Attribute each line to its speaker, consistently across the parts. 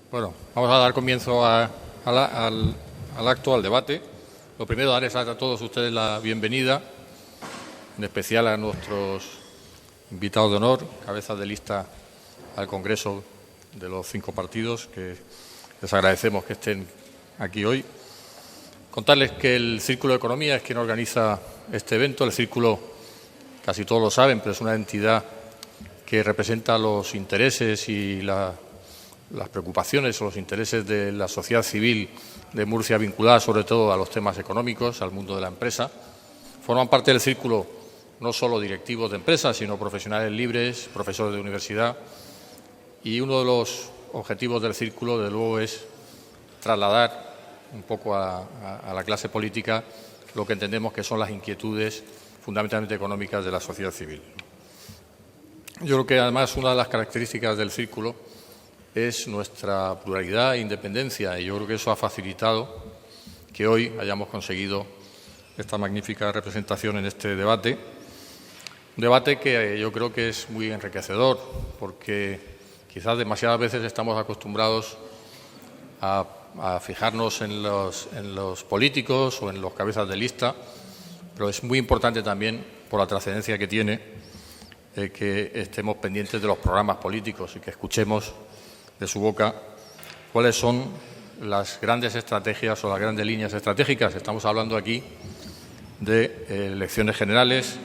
Speaker 1: Bueno, vamos a dar comienzo al acto, al debate. Lo primero, darles a todos ustedes la bienvenida, en especial a nuestros invitados de honor, cabezas de lista al Congreso de los 5 partidos, que les agradecemos que estén aquí hoy. Contarles que el Círculo de Economía es quien organiza este evento. El Círculo, casi todos lo saben, pero es una entidad que representa los intereses y las preocupaciones o los intereses de la sociedad civil de Murcia, vinculada sobre todo a los temas económicos, al mundo de la empresa. Forman parte del Círculo no solo directivos de empresas, sino profesionales libres, profesores de universidad. Y uno de los objetivos del Círculo, de luego, es trasladar un poco a la clase política lo que entendemos que son las inquietudes fundamentalmente económicas de la sociedad civil. Yo creo que, además, una de las características del Círculo es nuestra pluralidad e independencia, y yo creo que eso ha facilitado que hoy hayamos conseguido esta magnífica representación en este debate. Un debate que yo creo que es muy enriquecedor, porque quizás demasiadas veces estamos acostumbrados a fijarnos en los políticos o en los cabezas de lista, pero es muy importante también, por la trascendencia que tiene, que estemos pendientes de los programas políticos y que escuchemos de su boca cuáles son las grandes estrategias o las grandes líneas estratégicas. Estamos hablando aquí de elecciones generales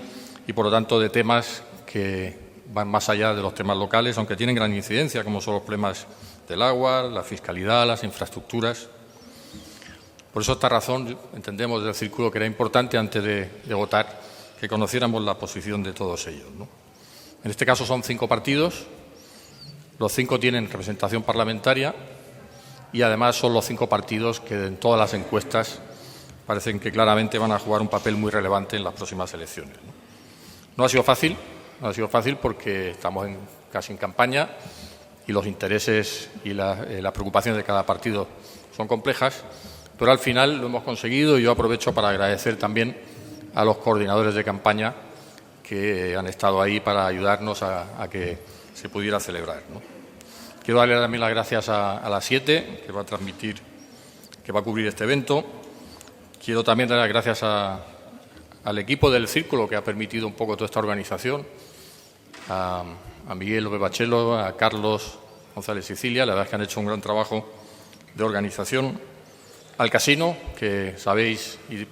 Speaker 1: y, por lo tanto, de temas que van más allá de los temas locales, aunque tienen gran incidencia, como son los problemas del agua, la fiscalidad, las infraestructuras. Por eso, esta razón, entendemos desde el Círculo que era importante, antes de votar, que conociéramos la posición de todos ellos, ¿no? En este caso son 5 partidos, los 5 tienen representación parlamentaria y, además, son los 5 partidos que en todas las encuestas parecen que claramente van a jugar un papel muy relevante en las próximas elecciones, ¿no? No ha sido fácil porque estamos casi en campaña y los intereses y las preocupaciones de cada partido son complejas, pero al final lo hemos conseguido, y yo aprovecho para agradecer también a los coordinadores de campaña que han estado ahí para ayudarnos a que se pudiera celebrar, ¿no? Quiero darle también las gracias a las 7, que va a transmitir, que va a cubrir este evento. Quiero también dar las gracias al equipo del Círculo, que ha permitido un poco toda esta organización, a Miguel López Bachelo, a Carlos González Sicilia. La verdad es que han hecho un gran trabajo de organización. Al casino, que sabéis, y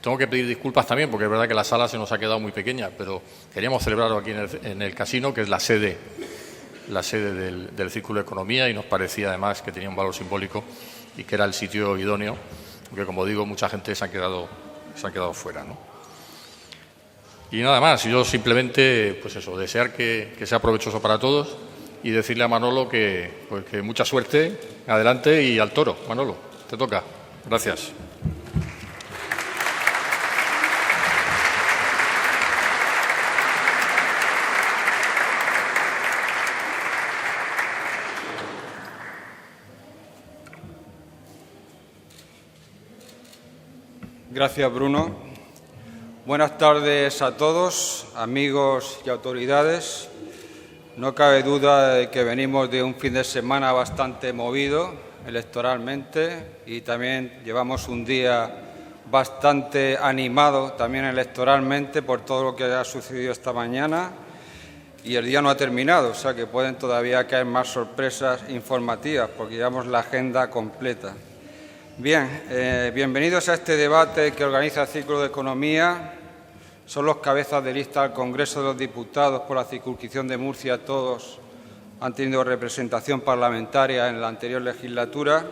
Speaker 1: tengo que pedir disculpas también, porque es verdad que la sala se nos ha quedado muy pequeña, pero queríamos celebrarlo aquí en el casino, que es la sede del Círculo de Economía, y nos parecía, además, que tenía un valor simbólico y que era el sitio idóneo, porque, como digo, mucha gente se ha quedado fuera, ¿no? Y nada más, yo simplemente, pues eso, desear que sea provechoso para todos y decirle a Manolo que mucha suerte, adelante y al toro. Manolo, te toca. Gracias.
Speaker 2: Gracias, Bruno. Buenas tardes a todos, amigos y autoridades. No cabe duda de que venimos de un fin de semana bastante movido electoralmente, y también llevamos un día bastante animado también electoralmente por todo lo que ha sucedido esta mañana, y el día no ha terminado, o sea que pueden todavía caer más sorpresas informativas porque llevamos la agenda completa. Bien, bienvenidos a este debate que organiza el Círculo de Economía. Son los cabezas de lista al Congreso de los Diputados por la circunscripción de Murcia. Todos han tenido representación parlamentaria en la anterior legislatura.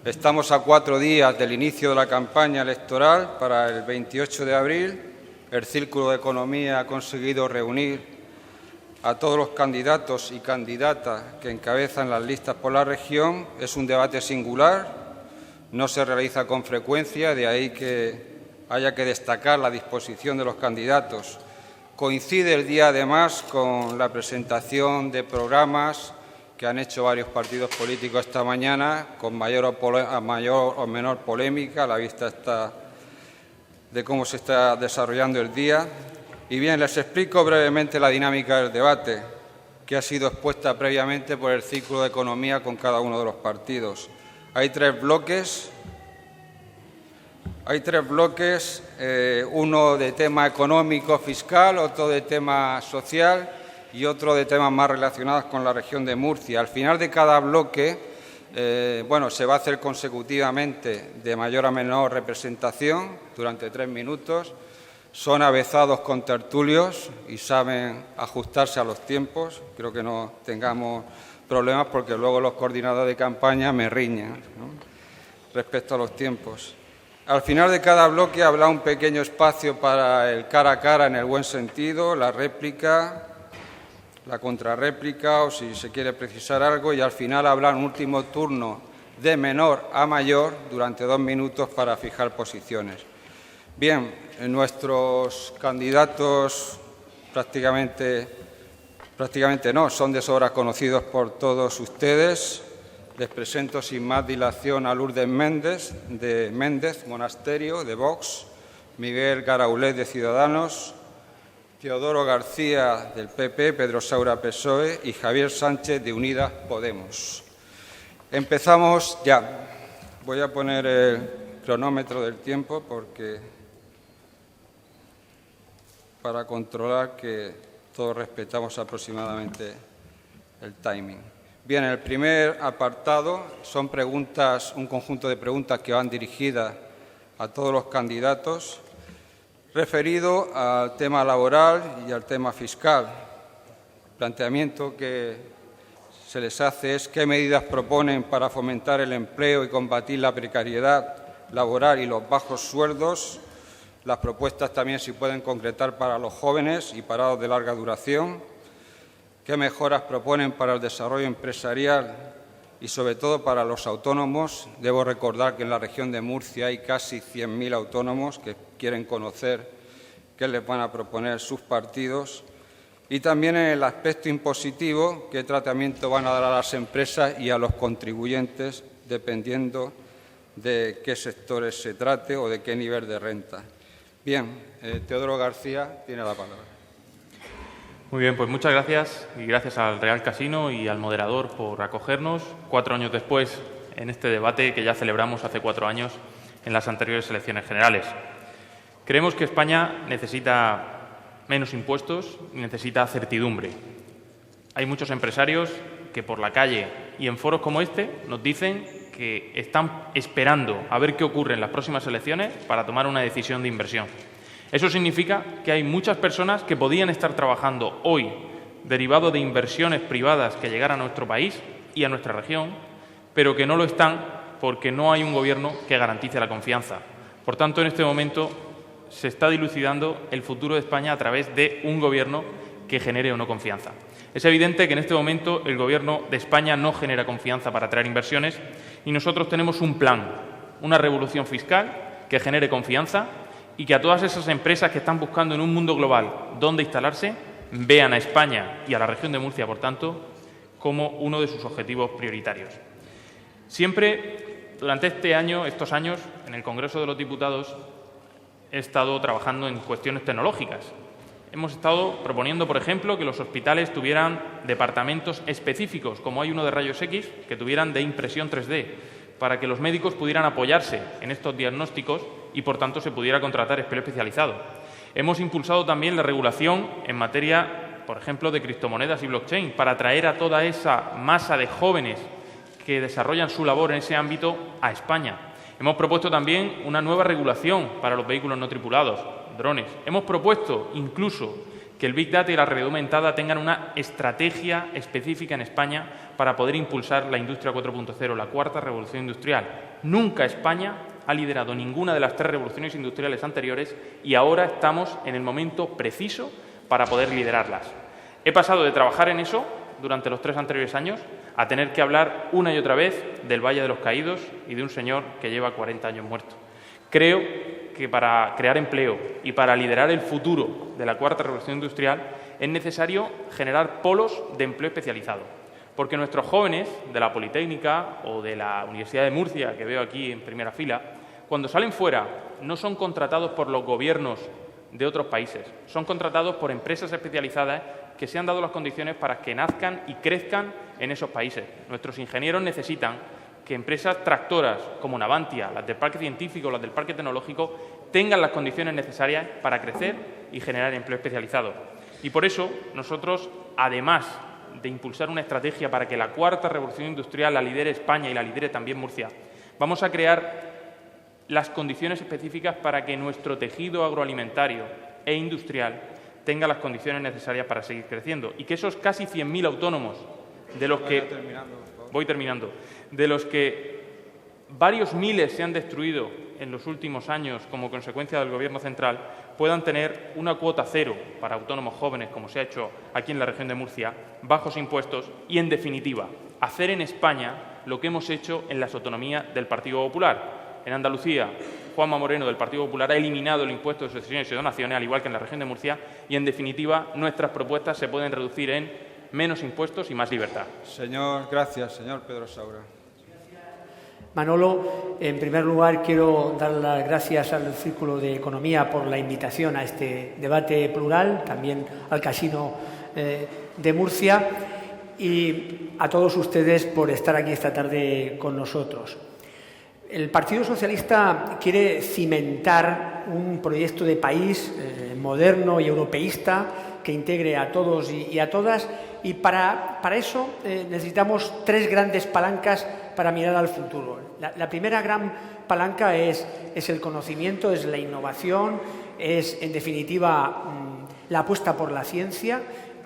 Speaker 2: Estamos a 4 días del inicio de la campaña electoral para el 28 de abril. El Círculo de Economía ha conseguido reunir a todos los candidatos y candidatas que encabezan las listas por la región. Es un debate singular. No se realiza con frecuencia, de ahí que haya que destacar la disposición de los candidatos. Coincide el día, además, con la presentación de programas que han hecho varios partidos políticos esta mañana, con mayor o menor polémica, a la vista de cómo se está desarrollando el día. Y bien, les explico brevemente la dinámica del debate. que ha sido expuesta previamente por el Círculo de Economía con cada uno de los partidos. Hay tres bloques, uno de tema económico, fiscal, otro de tema social y otro de temas más relacionados con la región de Murcia. Al final de cada bloque, se va a hacer consecutivamente de mayor a menor representación durante 3 minutos. Son avezados con tertulios y saben ajustarse a los tiempos. Creo que no tengamos problemas porque luego los coordinadores de campaña me riñen, ¿no?, respecto a los tiempos. Al final de cada bloque habrá un pequeño espacio para el cara a cara en el buen sentido, la réplica, la contrarréplica o si se quiere precisar algo, y al final habrá un último turno de menor a mayor durante 2 minutos para fijar posiciones. Bien, nuestros candidatos prácticamente no, son de sobra conocidos por todos ustedes. Les presento sin más dilación a Lourdes Méndez, de Méndez Monasterio, de Vox, Miguel Garaulet, de Ciudadanos, Teodoro García, del PP, Pedro Saura, PSOE, y Javier Sánchez, de Unidas Podemos. Empezamos ya. Voy a poner el cronómetro del tiempo para controlar que todos respetamos aproximadamente el timing. Bien, el primer apartado son preguntas, un conjunto de preguntas que van dirigidas a todos los candidatos, referido al tema laboral y al tema fiscal. El planteamiento que se les hace es qué medidas proponen para fomentar el empleo y combatir la precariedad laboral y los bajos sueldos. Las propuestas también se pueden concretar para los jóvenes y parados de larga duración. ¿Qué mejoras proponen para el desarrollo empresarial y, sobre todo, para los autónomos? Debo recordar que en la región de Murcia hay casi 100.000 autónomos que quieren conocer qué les van a proponer sus partidos. Y también en el aspecto impositivo, qué tratamiento van a dar a las empresas y a los contribuyentes, dependiendo de qué sectores se trate o de qué nivel de renta. Bien, Teodoro García tiene la palabra.
Speaker 3: Muy bien, pues muchas gracias y gracias al Real Casino y al moderador por acogernos 4 años después en este debate que ya celebramos hace 4 años en las anteriores elecciones generales. Creemos que España necesita menos impuestos y necesita certidumbre. Hay muchos empresarios que por la calle y en foros como este nos dicen que están esperando a ver qué ocurre en las próximas elecciones para tomar una decisión de inversión. Eso significa que hay muchas personas que podían estar trabajando hoy derivado de inversiones privadas que llegaran a nuestro país y a nuestra región, pero que no lo están porque no hay un gobierno que garantice la confianza. Por tanto, en este momento se está dilucidando el futuro de España a través de un gobierno que genere o no confianza. Es evidente que en este momento el Gobierno de España no genera confianza para atraer inversiones y nosotros tenemos un plan, una revolución fiscal que genere confianza y que a todas esas empresas que están buscando en un mundo global dónde instalarse vean a España y a la región de Murcia, por tanto, como uno de sus objetivos prioritarios. Siempre, durante estos años, en el Congreso de los Diputados he estado trabajando en cuestiones tecnológicas. Hemos estado proponiendo, por ejemplo, que los hospitales tuvieran departamentos específicos, como hay uno de rayos X, que tuvieran de impresión 3D, para que los médicos pudieran apoyarse en estos diagnósticos y, por tanto, se pudiera contratar empleo especializado. Hemos impulsado también la regulación en materia, por ejemplo, de criptomonedas y blockchain, para atraer a toda esa masa de jóvenes que desarrollan su labor en ese ámbito a España. Hemos propuesto también una nueva regulación para los vehículos no tripulados, drones. Hemos propuesto incluso que el Big Data y la realidad aumentada tengan una estrategia específica en España para poder impulsar la industria 4.0, la cuarta revolución industrial. Nunca España ha liderado ninguna de las 3 revoluciones industriales anteriores y ahora estamos en el momento preciso para poder liderarlas. He pasado de trabajar en eso durante los 3 anteriores años a tener que hablar una y otra vez del Valle de los Caídos y de un señor que lleva 40 años muerto. Creo que para crear empleo y para liderar el futuro de la cuarta revolución industrial es necesario generar polos de empleo especializado, porque nuestros jóvenes de la Politécnica o de la Universidad de Murcia, que veo aquí en primera fila, cuando salen fuera no son contratados por los gobiernos de otros países, son contratados por empresas especializadas que se han dado las condiciones para que nazcan y crezcan en esos países. Nuestros ingenieros necesitan que empresas tractoras como Navantia, las del Parque Científico, las del Parque Tecnológico, tengan las condiciones necesarias para crecer y generar empleo especializado. Y por eso nosotros, además de impulsar una estrategia para que la cuarta revolución industrial la lidere España y la lidere también Murcia, vamos a crear las condiciones específicas para que nuestro tejido agroalimentario e industrial tenga las condiciones necesarias para seguir creciendo y que esos casi 100.000 autónomos de los que de los que varios miles se han destruido en los últimos años como consecuencia del Gobierno central puedan tener una cuota cero para autónomos jóvenes, como se ha hecho aquí en la región de Murcia, bajos impuestos y, en definitiva, hacer en España lo que hemos hecho en las autonomías del Partido Popular. En Andalucía, Juanma Moreno, del Partido Popular, ha eliminado el impuesto de sucesiones y donaciones, al igual que en la región de Murcia, y, en definitiva, nuestras propuestas se pueden reducir en menos impuestos y más libertad.
Speaker 2: Gracias, señor Pedro Saura.
Speaker 4: Manolo, en primer lugar quiero dar las gracias al Círculo de Economía por la invitación a este debate plural, también al Casino de Murcia y a todos ustedes por estar aquí esta tarde con nosotros. El Partido Socialista quiere cimentar un proyecto de país moderno y europeísta que integre a todos y a todas, y para eso necesitamos tres grandes palancas para mirar al futuro. La primera gran palanca es el conocimiento, es la innovación, es, en definitiva, la apuesta por la ciencia.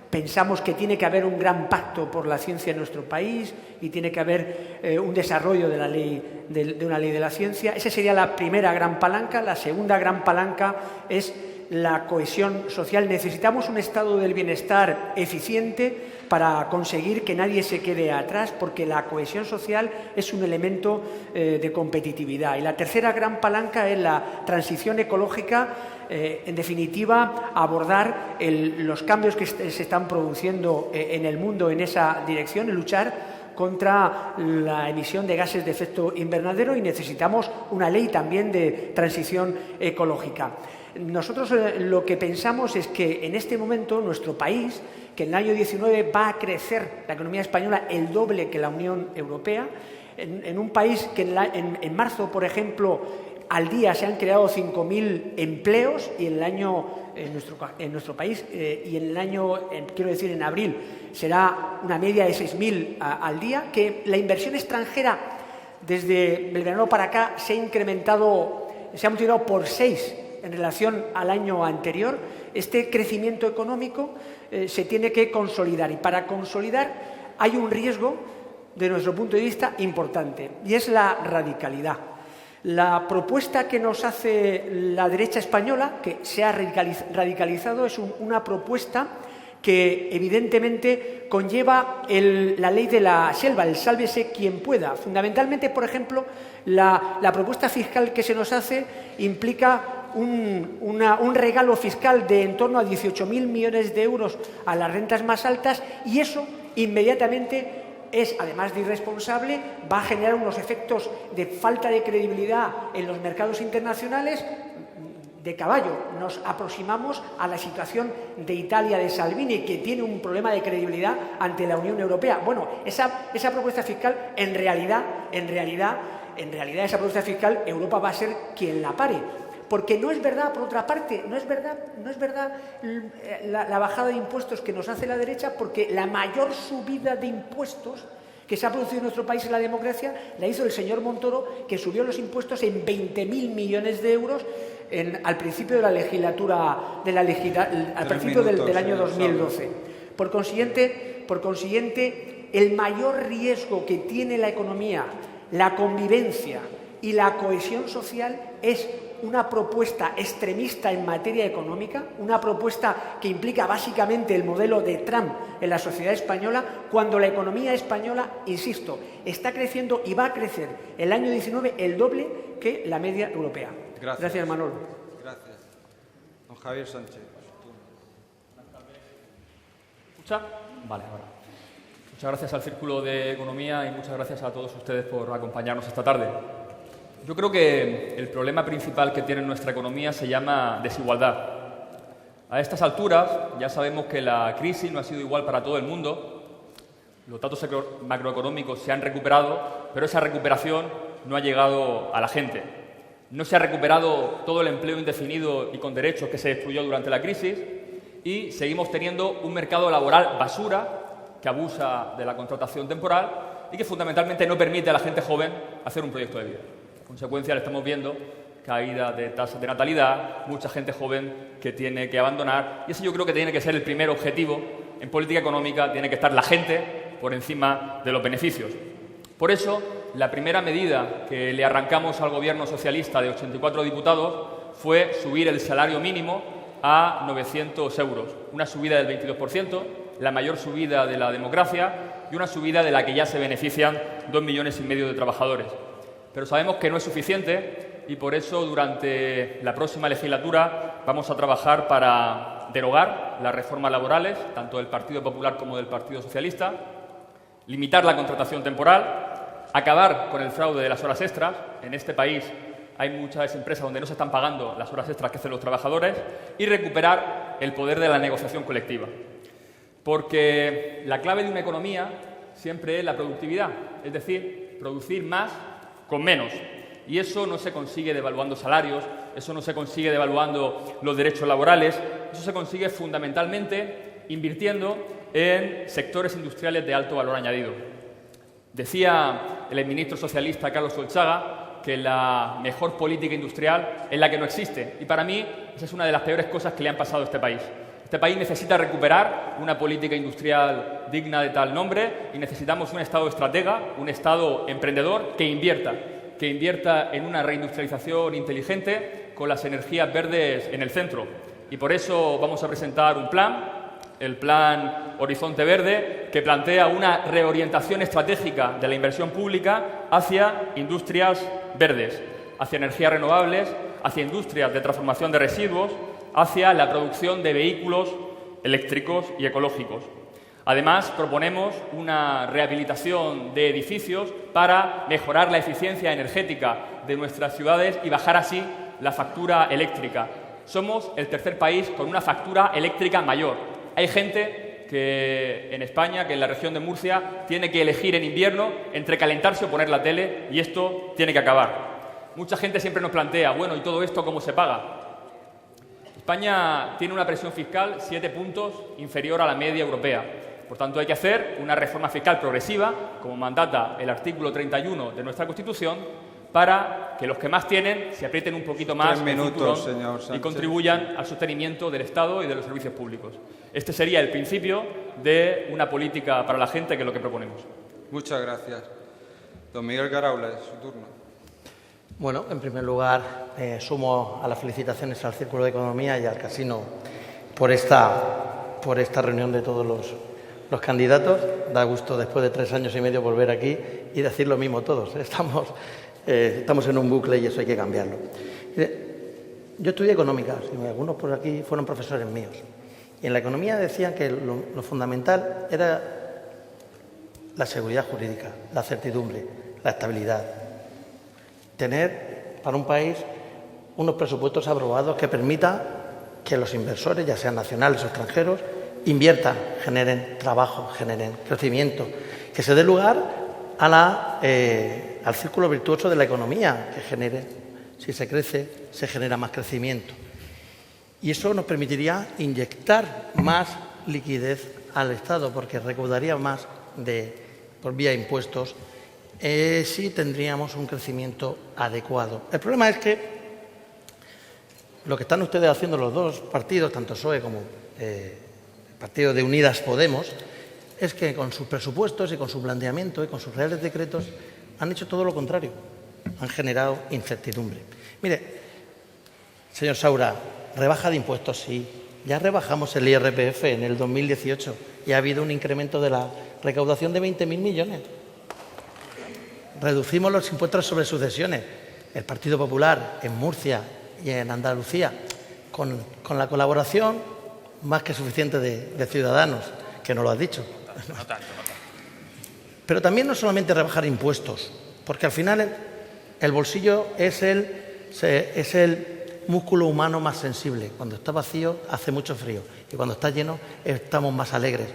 Speaker 4: Pensamos que tiene que haber un gran pacto por la ciencia en nuestro país y tiene que haber un desarrollo de una ley de la ciencia. Esa sería la primera gran palanca. La segunda gran palanca es la cohesión social. Necesitamos un estado del bienestar eficiente para conseguir que nadie se quede atrás, porque la cohesión social es un elemento de competitividad. Y la tercera gran palanca es la transición ecológica. En definitiva, abordar los cambios que se están produciendo en el mundo en esa dirección, luchar contra la emisión de gases de efecto invernadero, y necesitamos una ley también de transición ecológica. Nosotros lo que pensamos es que en este momento nuestro país, que en el año 19 va a crecer la economía española el doble que la Unión Europea, en un país que en marzo, por ejemplo, al día se han creado 5.000 empleos y en nuestro país y en el año, quiero decir, en abril será una media de 6.000 al día, que la inversión extranjera desde el verano para acá se ha multiplicado por 6 en relación al año anterior. Este crecimiento económico se tiene que consolidar, y para consolidar hay un riesgo, de nuestro punto de vista, importante, y es la radicalidad. La propuesta que nos hace la derecha española, que se ha radicalizado, es una propuesta que evidentemente conlleva la ley de la selva, el sálvese quien pueda. Fundamentalmente, por ejemplo, la propuesta fiscal que se nos hace implica un regalo fiscal de en torno a 18.000 millones de euros a las rentas más altas, y eso inmediatamente es, además de irresponsable, va a generar unos efectos de falta de credibilidad en los mercados internacionales de caballo. Nos aproximamos a la situación de Italia de Salvini, que tiene un problema de credibilidad ante la Unión Europea. Bueno, esa propuesta fiscal, en realidad esa propuesta fiscal, Europa va a ser quien la pare. Porque no es verdad, por otra parte, no es verdad la bajada de impuestos que nos hace la derecha, porque la mayor subida de impuestos que se ha producido en nuestro país en la democracia la hizo el señor Montoro, que subió los impuestos en 20.000 millones de euros al principio de la legislatura, al principio del año 2012. Por consiguiente, el mayor riesgo que tiene la economía, la convivencia y la cohesión social es una propuesta extremista en materia económica, una propuesta que implica básicamente el modelo de Trump en la sociedad española, cuando la economía española, insisto, está creciendo y va a crecer el año 19 el doble que la media europea. Gracias, Manolo.
Speaker 2: Gracias. Don Javier Sánchez.
Speaker 5: ¿Escucha? Vale, ahora. Muchas gracias al Círculo de Economía y muchas gracias a todos ustedes por acompañarnos esta tarde. Yo creo que el problema principal que tiene nuestra economía se llama desigualdad. A estas alturas ya sabemos que la crisis no ha sido igual para todo el mundo. Los datos macroeconómicos se han recuperado, pero esa recuperación no ha llegado a la gente. No se ha recuperado todo el empleo indefinido y con derechos que se destruyó durante la crisis y seguimos teniendo un mercado laboral basura que abusa de la contratación temporal y que fundamentalmente no permite a la gente joven hacer un proyecto de vida. En consecuencia, le estamos viendo caída de tasas de natalidad, mucha gente joven que tiene que abandonar y ese yo creo que tiene que ser el primer objetivo. En política económica tiene que estar la gente por encima de los beneficios. Por eso, la primera medida que le arrancamos al Gobierno socialista de 84 diputados fue subir el salario mínimo a 900 euros, una subida del 22%, la mayor subida de la democracia y una subida de la que ya se benefician 2,5 millones de trabajadores. Pero sabemos que no es suficiente y por eso durante la próxima legislatura vamos a trabajar para derogar las reformas laborales, tanto del Partido Popular como del Partido Socialista, limitar la contratación temporal, acabar con el fraude de las horas extras. En este país hay muchas empresas donde no se están pagando las horas extras que hacen los trabajadores y recuperar el poder de la negociación colectiva. Porque la clave de una economía siempre es la productividad, es decir, producir más con menos. Y eso no se consigue devaluando salarios, eso no se consigue devaluando los derechos laborales, eso se consigue fundamentalmente invirtiendo en sectores industriales de alto valor añadido. Decía el exministro socialista Carlos Solchaga que la mejor política industrial es la que no existe. Y para mí esa es una de las peores cosas que le han pasado a este país. Este país necesita recuperar una política industrial digna de tal nombre y necesitamos un Estado estratega, un Estado emprendedor que invierta en una reindustrialización inteligente con las energías verdes en el centro. Y por eso vamos a presentar un plan, el Plan Horizonte Verde, que plantea una reorientación estratégica de la inversión pública hacia industrias verdes, hacia energías renovables, hacia industrias de transformación de residuos, hacia la producción de vehículos eléctricos y ecológicos. Además, proponemos una rehabilitación de edificios para mejorar la eficiencia energética de nuestras ciudades y bajar así la factura eléctrica. Somos el tercer país con una factura eléctrica mayor. Hay gente que en España, que en la región de Murcia, tiene que elegir en invierno entre calentarse o poner la tele y esto tiene que acabar. Mucha gente siempre nos plantea, bueno, ¿y todo esto cómo se paga? España tiene una presión fiscal 7 puntos inferior a la media europea. Por tanto, hay que hacer una reforma fiscal progresiva, como mandata el artículo 31 de nuestra Constitución, para que los que más tienen se aprieten un poquito más el cinturón y contribuyan al sostenimiento del Estado y de los servicios públicos. Este sería el principio de una política para la gente, que es lo que proponemos.
Speaker 2: Muchas gracias. Don Miguel Garaula, es su turno.
Speaker 6: Bueno, en primer lugar, sumo a las felicitaciones al Círculo de Economía y al Casino por esta reunión de todos los candidatos. Da gusto, después de 3 años y medio, volver aquí y decir lo mismo todos. Estamos en un bucle y eso hay que cambiarlo. Yo estudié económicas y algunos por aquí fueron profesores míos. Y en la economía decían que lo fundamental era la seguridad jurídica, la certidumbre, la estabilidad. Tener para un país unos presupuestos aprobados que permitan que los inversores, ya sean nacionales o extranjeros, inviertan, generen trabajo, generen crecimiento, que se dé lugar al círculo virtuoso de la economía, que genere, si se crece, se genera más crecimiento. Y eso nos permitiría inyectar más liquidez al Estado, porque recaudaría más por vía de impuestos, si tendríamos un crecimiento adecuado. El problema es que lo que están ustedes haciendo los dos partidos, tanto PSOE como el Partido de Unidas Podemos, es que con sus presupuestos y con su planteamiento y con sus reales decretos han hecho todo lo contrario. Han generado incertidumbre. Mire, señor Saura, rebaja de impuestos, sí. Ya rebajamos el IRPF en el 2018 y ha habido un incremento de la recaudación de 20.000 millones. Reducimos los impuestos sobre sucesiones. El Partido Popular en Murcia y en Andalucía, con la colaboración más que suficiente de Ciudadanos, que no lo has dicho.
Speaker 3: No tanto.
Speaker 6: Pero también no solamente rebajar impuestos, porque al final el bolsillo es el músculo humano más sensible. Cuando está vacío hace mucho frío y cuando está lleno estamos más alegres.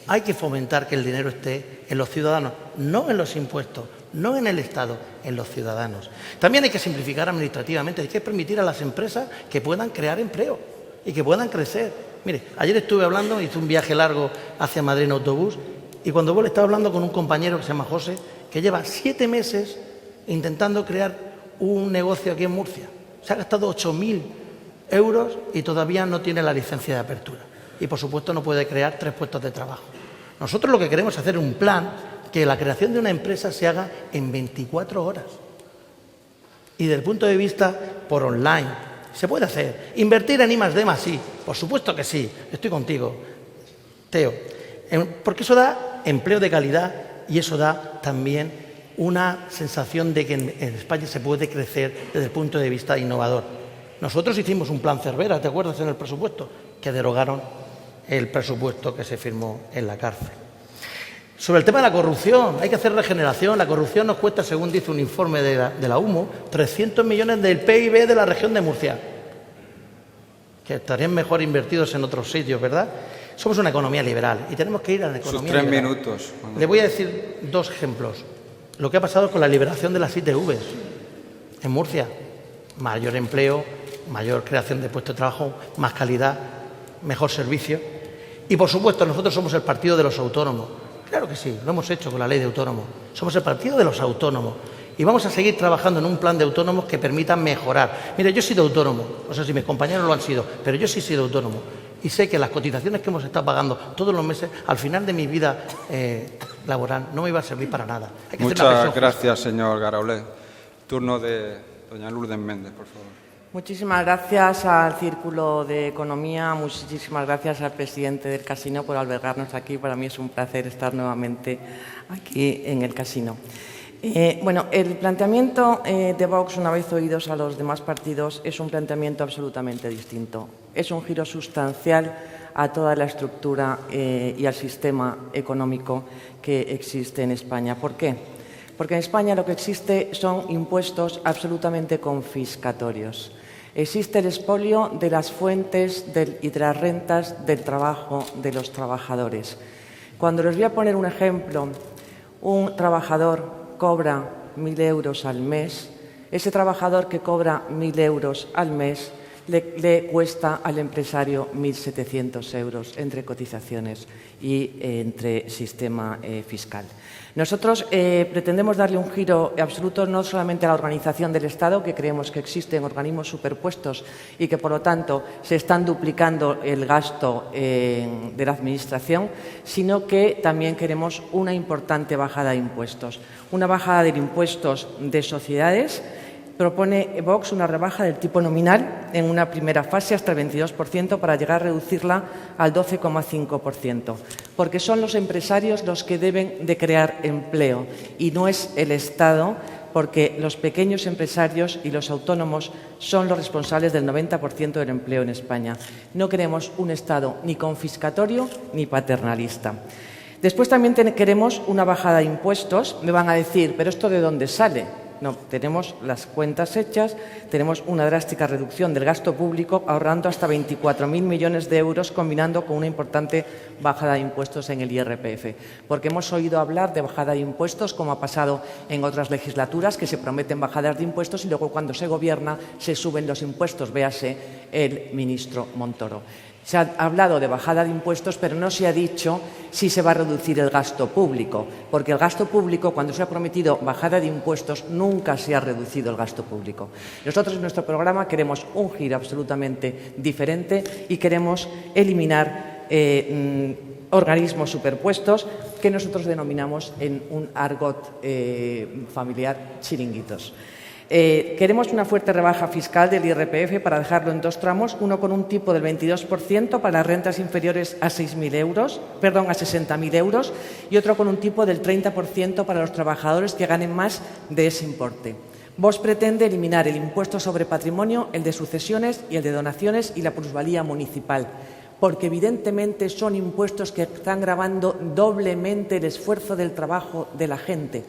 Speaker 6: Hay que fomentar que el dinero esté en los ciudadanos, no en los impuestos, no en el Estado, en los ciudadanos. También hay que simplificar administrativamente, hay que permitir a las empresas que puedan crear empleo y que puedan crecer. Mire, ayer estuve hablando, hice un viaje largo hacia Madrid en autobús y cuando vuelvo estaba hablando con un compañero que se llama José, que lleva 7 meses intentando crear un negocio aquí en Murcia. Se ha gastado 8.000 euros y todavía no tiene la licencia de apertura. Y, por supuesto, no puede crear 3 puestos de trabajo. Nosotros lo que queremos es hacer un plan que la creación de una empresa se haga en 24 horas. Y desde el punto de vista por online, se puede hacer. Invertir en I+D+, sí, por supuesto que sí. Estoy contigo, Teo. Porque eso da empleo de calidad y eso da también una sensación de que en España se puede crecer desde el punto de vista innovador. Nosotros hicimos un plan Cervera, ¿te acuerdas?, en el presupuesto, que derogaron el presupuesto que se firmó en la cárcel. Sobre el tema de la corrupción, hay que hacer regeneración. La corrupción nos cuesta, según dice un informe de la UMO, 300 millones del PIB de la región de Murcia, que estarían mejor invertidos en otros sitios, ¿verdad? Somos una economía liberal y tenemos que ir a la economía liberal.
Speaker 2: 3 minutos.
Speaker 6: Le voy a decir 2 ejemplos. Lo que ha pasado con la liberación de las ITVs en Murcia. Mayor empleo, mayor creación de puestos de trabajo, más calidad, mejor servicio. Y, por supuesto, nosotros somos el partido de los autónomos. Claro que sí, lo hemos hecho con la ley de autónomos. Somos el partido de los autónomos. Y vamos a seguir trabajando en un plan de autónomos que permita mejorar. Mire, yo he sido autónomo, no sé si mis compañeros lo han sido, pero yo sí he sido autónomo. Y sé que las cotizaciones que hemos estado pagando todos los meses, al final de mi vida laboral, no me iba a servir para nada.
Speaker 2: Muchas gracias, señor Garaulé. Turno de doña Lourdes Méndez, por favor.
Speaker 7: Muchísimas gracias al Círculo de Economía, muchísimas gracias al presidente del Casino por albergarnos aquí. Para mí es un placer estar nuevamente aquí en el Casino. Bueno, el planteamiento de Vox, una vez oídos a los demás partidos, es un planteamiento absolutamente distinto. Es un giro sustancial a toda la estructura y al sistema económico que existe en España. ¿Por qué? Porque en España lo que existe son impuestos absolutamente confiscatorios. Existe el expolio de las fuentes y de las rentas del trabajo de los trabajadores. Cuando les voy a poner un ejemplo, un trabajador cobra 1.000 euros al mes. Ese trabajador que cobra 1.000 euros al mes le cuesta al empresario 1.700 euros entre cotizaciones y entre sistema fiscal. Nosotros pretendemos darle un giro absoluto no solamente a la organización del Estado, que creemos que existen organismos superpuestos y que, por lo tanto, se están duplicando el gasto de la Administración, sino que también queremos una importante bajada de impuestos. Una bajada de impuestos de sociedades. Propone Vox una rebaja del tipo nominal en una primera fase hasta el 22% para llegar a reducirla al 12,5%, porque son los empresarios los que deben de crear empleo y no es el Estado, porque los pequeños empresarios y los autónomos son los responsables del 90% del empleo en España. No queremos un Estado ni confiscatorio ni paternalista. Después también queremos una bajada de impuestos. Me van a decir, ¿pero esto de dónde sale? No, tenemos las cuentas hechas, tenemos una drástica reducción del gasto público, ahorrando hasta 24.000 millones de euros, combinando con una importante bajada de impuestos en el IRPF. Porque hemos oído hablar de bajada de impuestos, como ha pasado en otras legislaturas, que se prometen bajadas de impuestos y luego, cuando se gobierna, se suben los impuestos. Véase el ministro Montoro. Se ha hablado de bajada de impuestos, pero no se ha dicho si se va a reducir el gasto público, porque el gasto público, cuando se ha prometido bajada de impuestos, nunca se ha reducido el gasto público. Nosotros en nuestro programa queremos un giro absolutamente diferente y queremos eliminar organismos superpuestos que nosotros denominamos en un argot familiar chiringuitos. Queremos una fuerte rebaja fiscal del IRPF para dejarlo en 2 tramos, uno con un tipo del 22% para las rentas inferiores a 60.000 euros y otro con un tipo del 30% para los trabajadores que ganen más de ese importe. Vox pretende eliminar el impuesto sobre patrimonio, el de sucesiones y el de donaciones y la plusvalía municipal, porque evidentemente son impuestos que están gravando doblemente el esfuerzo del trabajo de la gente.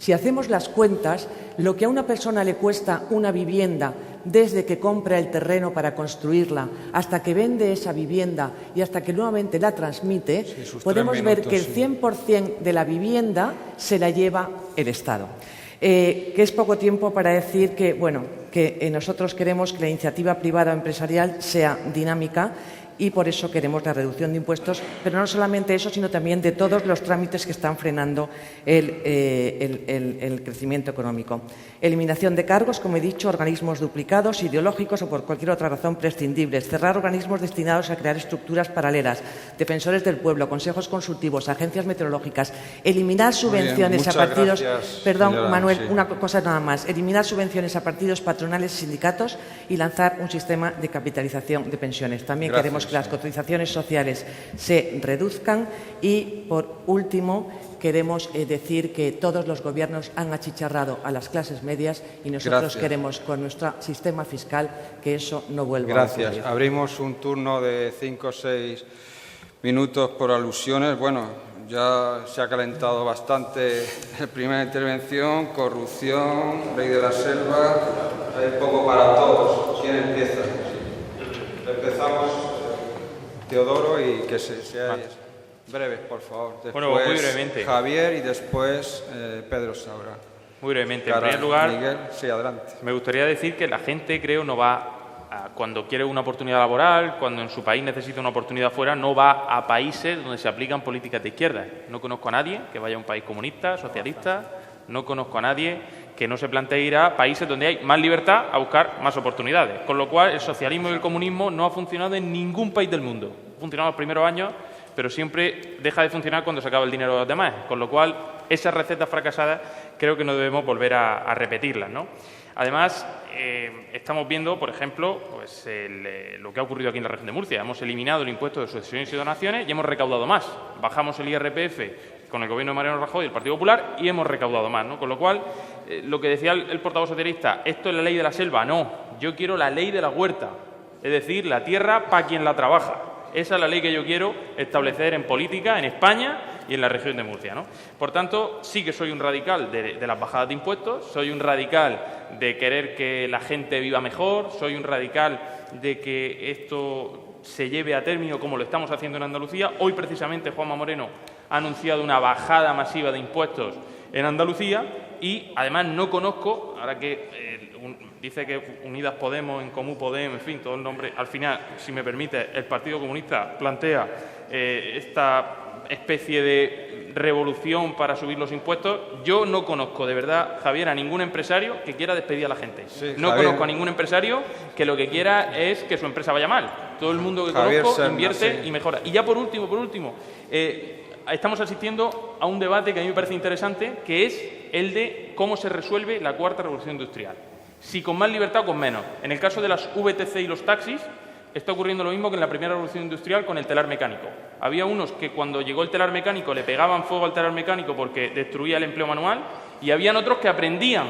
Speaker 7: Si hacemos las cuentas, lo que a una persona le cuesta una vivienda desde que compra el terreno para construirla hasta que vende esa vivienda y hasta que nuevamente la transmite, podemos ver que el 100% de la vivienda se la lleva el Estado. Que es poco tiempo para decir que, bueno, que nosotros queremos que la iniciativa privada o empresarial sea dinámica y por eso queremos la reducción de impuestos, pero no solamente eso, sino también de todos los trámites que están frenando el crecimiento económico. Eliminación de cargos, como he dicho, organismos duplicados, ideológicos o por cualquier otra razón prescindibles. Cerrar organismos destinados a crear estructuras paralelas, defensores del pueblo, consejos consultivos, agencias meteorológicas. Eliminar subvenciones a partidos...
Speaker 2: Gracias,
Speaker 7: perdón,
Speaker 2: señora,
Speaker 7: Manuel,
Speaker 2: sí.
Speaker 7: una cosa nada más. Eliminar subvenciones a partidos, patronales y sindicatos y lanzar un sistema de capitalización de pensiones. También
Speaker 2: Gracias,
Speaker 7: queremos que las cotizaciones sociales se reduzcan y, por último, queremos decir que todos los gobiernos han achicharrado a las clases medias y nosotros
Speaker 2: Gracias.
Speaker 7: queremos, con nuestro sistema fiscal, que eso no vuelva a
Speaker 2: Gracias.
Speaker 7: ocurrir.
Speaker 2: Abrimos un turno de 5 o 6 minutos por alusiones. Bueno, ya se ha calentado bastante la primera intervención. Corrupción, ley de la selva. Hay poco para todos. ¿Quién empieza? Empezamos, Teodoro, y que seáis breves, por favor. Después
Speaker 3: Bueno, muy brevemente.
Speaker 2: Javier y después Pedro Saura.
Speaker 3: Muy brevemente. En
Speaker 2: Cara,
Speaker 3: primer lugar,
Speaker 2: Miguel, sí, adelante.
Speaker 3: me gustaría decir que la gente, creo, no va cuando quiere una oportunidad laboral, cuando en su país necesita una oportunidad fuera, no va a países donde se aplican políticas de izquierda. No conozco a nadie que vaya a un país comunista, socialista, no conozco a nadie que no se plantee ir a países donde hay más libertad a buscar más oportunidades. Con lo cual, el socialismo y el comunismo no ha funcionado en ningún país del mundo. Ha funcionado los primeros años, pero siempre deja de funcionar cuando se acaba el dinero de los demás. Con lo cual, esas recetas fracasadas creo que no debemos volver a repetirlas, ¿no? Además, estamos viendo, por ejemplo, pues lo que ha ocurrido aquí en la región de Murcia. Hemos eliminado el impuesto de sucesiones y donaciones y hemos recaudado más. Bajamos el IRPF con el gobierno de Mariano Rajoy y el Partido Popular y hemos recaudado más, ¿no? Con lo cual, lo que decía el portavoz socialista, ¿esto es la ley de la selva? No, yo quiero la ley de la huerta, es decir, la tierra para quien la trabaja. Esa es la ley que yo quiero establecer en política en España y en la región de Murcia, ¿no? Por tanto, sí que soy un radical de las bajadas de impuestos, soy un radical de querer que la gente viva mejor, soy un radical de que esto se lleve a término como lo estamos haciendo en Andalucía. Hoy, precisamente, Juanma Moreno ha anunciado una bajada masiva de impuestos en Andalucía y, además, no conozco, ahora que dice que Unidas Podemos, En Comú Podem, en fin, todo el nombre, al final, si me permite, el Partido Comunista plantea esta especie de revolución para subir los impuestos. Yo no conozco, de verdad, Javier, a ningún empresario que quiera despedir a la gente.
Speaker 2: Sí,
Speaker 3: no
Speaker 2: Javier.
Speaker 3: conozco a ningún empresario que lo que quiera es que su empresa vaya mal. Todo el mundo que
Speaker 2: Javier
Speaker 3: conozco
Speaker 2: Serna,
Speaker 3: invierte
Speaker 2: sí.
Speaker 3: y mejora. Y ya por último, estamos asistiendo a un debate que a mí me parece interesante, que es el de cómo se resuelve la cuarta revolución industrial. Si con más libertad o con menos. En el caso de las VTC y los taxis, está ocurriendo lo mismo que en la primera revolución industrial con el telar mecánico. Había unos que cuando llegó el telar mecánico le pegaban fuego al telar mecánico porque destruía el empleo manual y habían otros que aprendían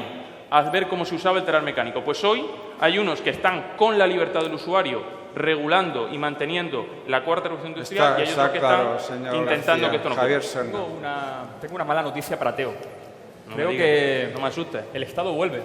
Speaker 3: a ver cómo se usaba el telar mecánico. Pues hoy hay unos que están con la libertad del usuario regulando y manteniendo la cuarta revolución industrial y hay otros que
Speaker 2: claro,
Speaker 3: están
Speaker 2: señor
Speaker 3: intentando
Speaker 2: García.
Speaker 3: que esto no
Speaker 2: Javier
Speaker 3: ocurra.
Speaker 2: Serna.
Speaker 5: Tengo una mala noticia para Teo.
Speaker 3: No
Speaker 5: Creo
Speaker 3: me digas,
Speaker 5: que
Speaker 3: no me asustes.
Speaker 5: el Estado vuelve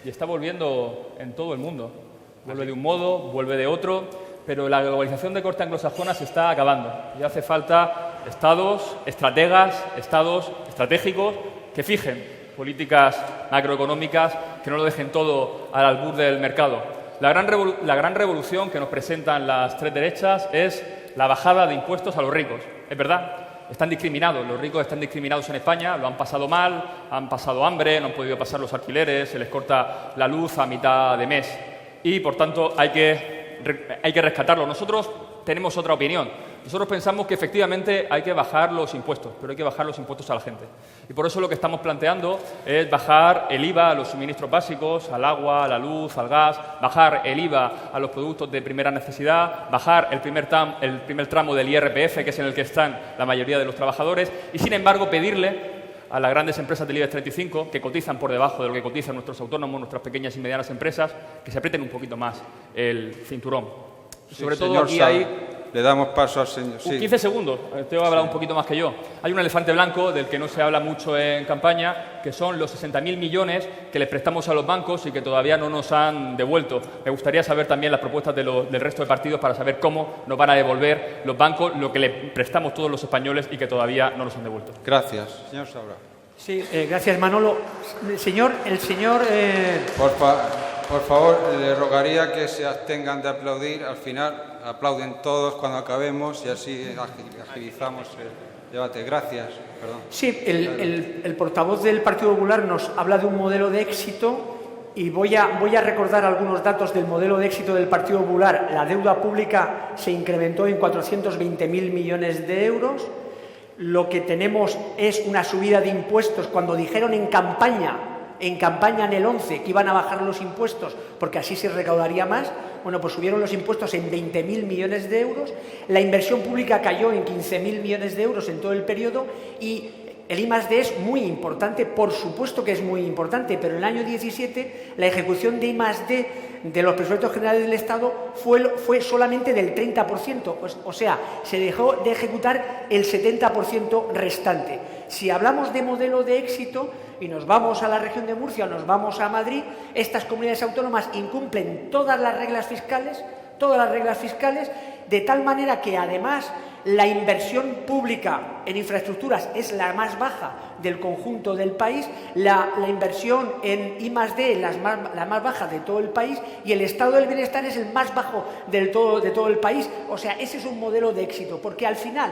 Speaker 5: y está volviendo en todo el mundo. Vuelve de un modo, vuelve de otro, pero la globalización de corte anglosajona se está acabando y hace falta estados, estrategas, estados estratégicos que fijen políticas macroeconómicas, que no lo dejen todo al albur del mercado. La gran revolución que nos presentan las tres derechas es la bajada de impuestos a los ricos. Es verdad. Están discriminados, los ricos están discriminados en España, lo han pasado mal, han pasado hambre, no han podido pasar los alquileres, se les corta la luz a mitad de mes y, por tanto, hay que rescatarlo. Nosotros tenemos otra opinión. Nosotros pensamos que efectivamente hay que bajar los impuestos, pero hay que bajar los impuestos a la gente. Y por eso lo que estamos planteando es bajar el IVA a los suministros básicos, al agua, a la luz, al gas, bajar el IVA a los productos de primera necesidad, bajar el primer tramo del IRPF, que es en el que están la mayoría de los trabajadores, y sin embargo pedirle a las grandes empresas del IBEX 35, que cotizan por debajo de lo que cotizan nuestros autónomos, nuestras pequeñas y medianas empresas, que se aprieten un poquito más el cinturón.
Speaker 2: Sí,
Speaker 5: Sobre todo
Speaker 2: señor
Speaker 5: aquí
Speaker 2: Sá.
Speaker 5: hay
Speaker 2: Le damos paso al señor. Sí.
Speaker 5: 15 segundos. Usted ha hablado un poquito más que yo. Hay un elefante blanco del que no se habla mucho en campaña, que son los 60.000 millones que les prestamos a los bancos y que todavía no nos han devuelto. Me gustaría saber también las propuestas del resto de partidos para saber cómo nos van a devolver los bancos lo que le prestamos todos los españoles y que todavía no nos han devuelto.
Speaker 2: Gracias. Señor Saura.
Speaker 4: Sí, gracias, Manolo. El señor...
Speaker 2: Por favor, le rogaría que se abstengan de aplaudir. Al final aplauden todos cuando acabemos y así agilizamos el debate. Gracias. Perdón.
Speaker 4: Sí, el portavoz del Partido Popular nos habla de un modelo de éxito y voy a recordar algunos datos del modelo de éxito del Partido Popular. La deuda pública se incrementó en 420.000 millones de euros. Lo que tenemos es una subida de impuestos. Cuando dijeron en campaña en el 11 que iban a bajar los impuestos porque así se recaudaría más, bueno, pues subieron los impuestos en 20.000 millones de euros, la inversión pública cayó en 15.000 millones de euros en todo el periodo y el I+D es muy importante, por supuesto que es muy importante, pero en el año 17 la ejecución de I+D de los presupuestos generales del Estado fue solamente del 30%, o sea, se dejó de ejecutar el 70% restante. Si hablamos de modelo de éxito y nos vamos a la región de Murcia o nos vamos a Madrid, estas comunidades autónomas incumplen todas las reglas fiscales, de tal manera que además la inversión pública en infraestructuras es la más baja del conjunto del país, la inversión en I+D es la más baja de todo el país y el estado del bienestar es el más bajo de todo el país. O sea, ese es un modelo de éxito, porque al final,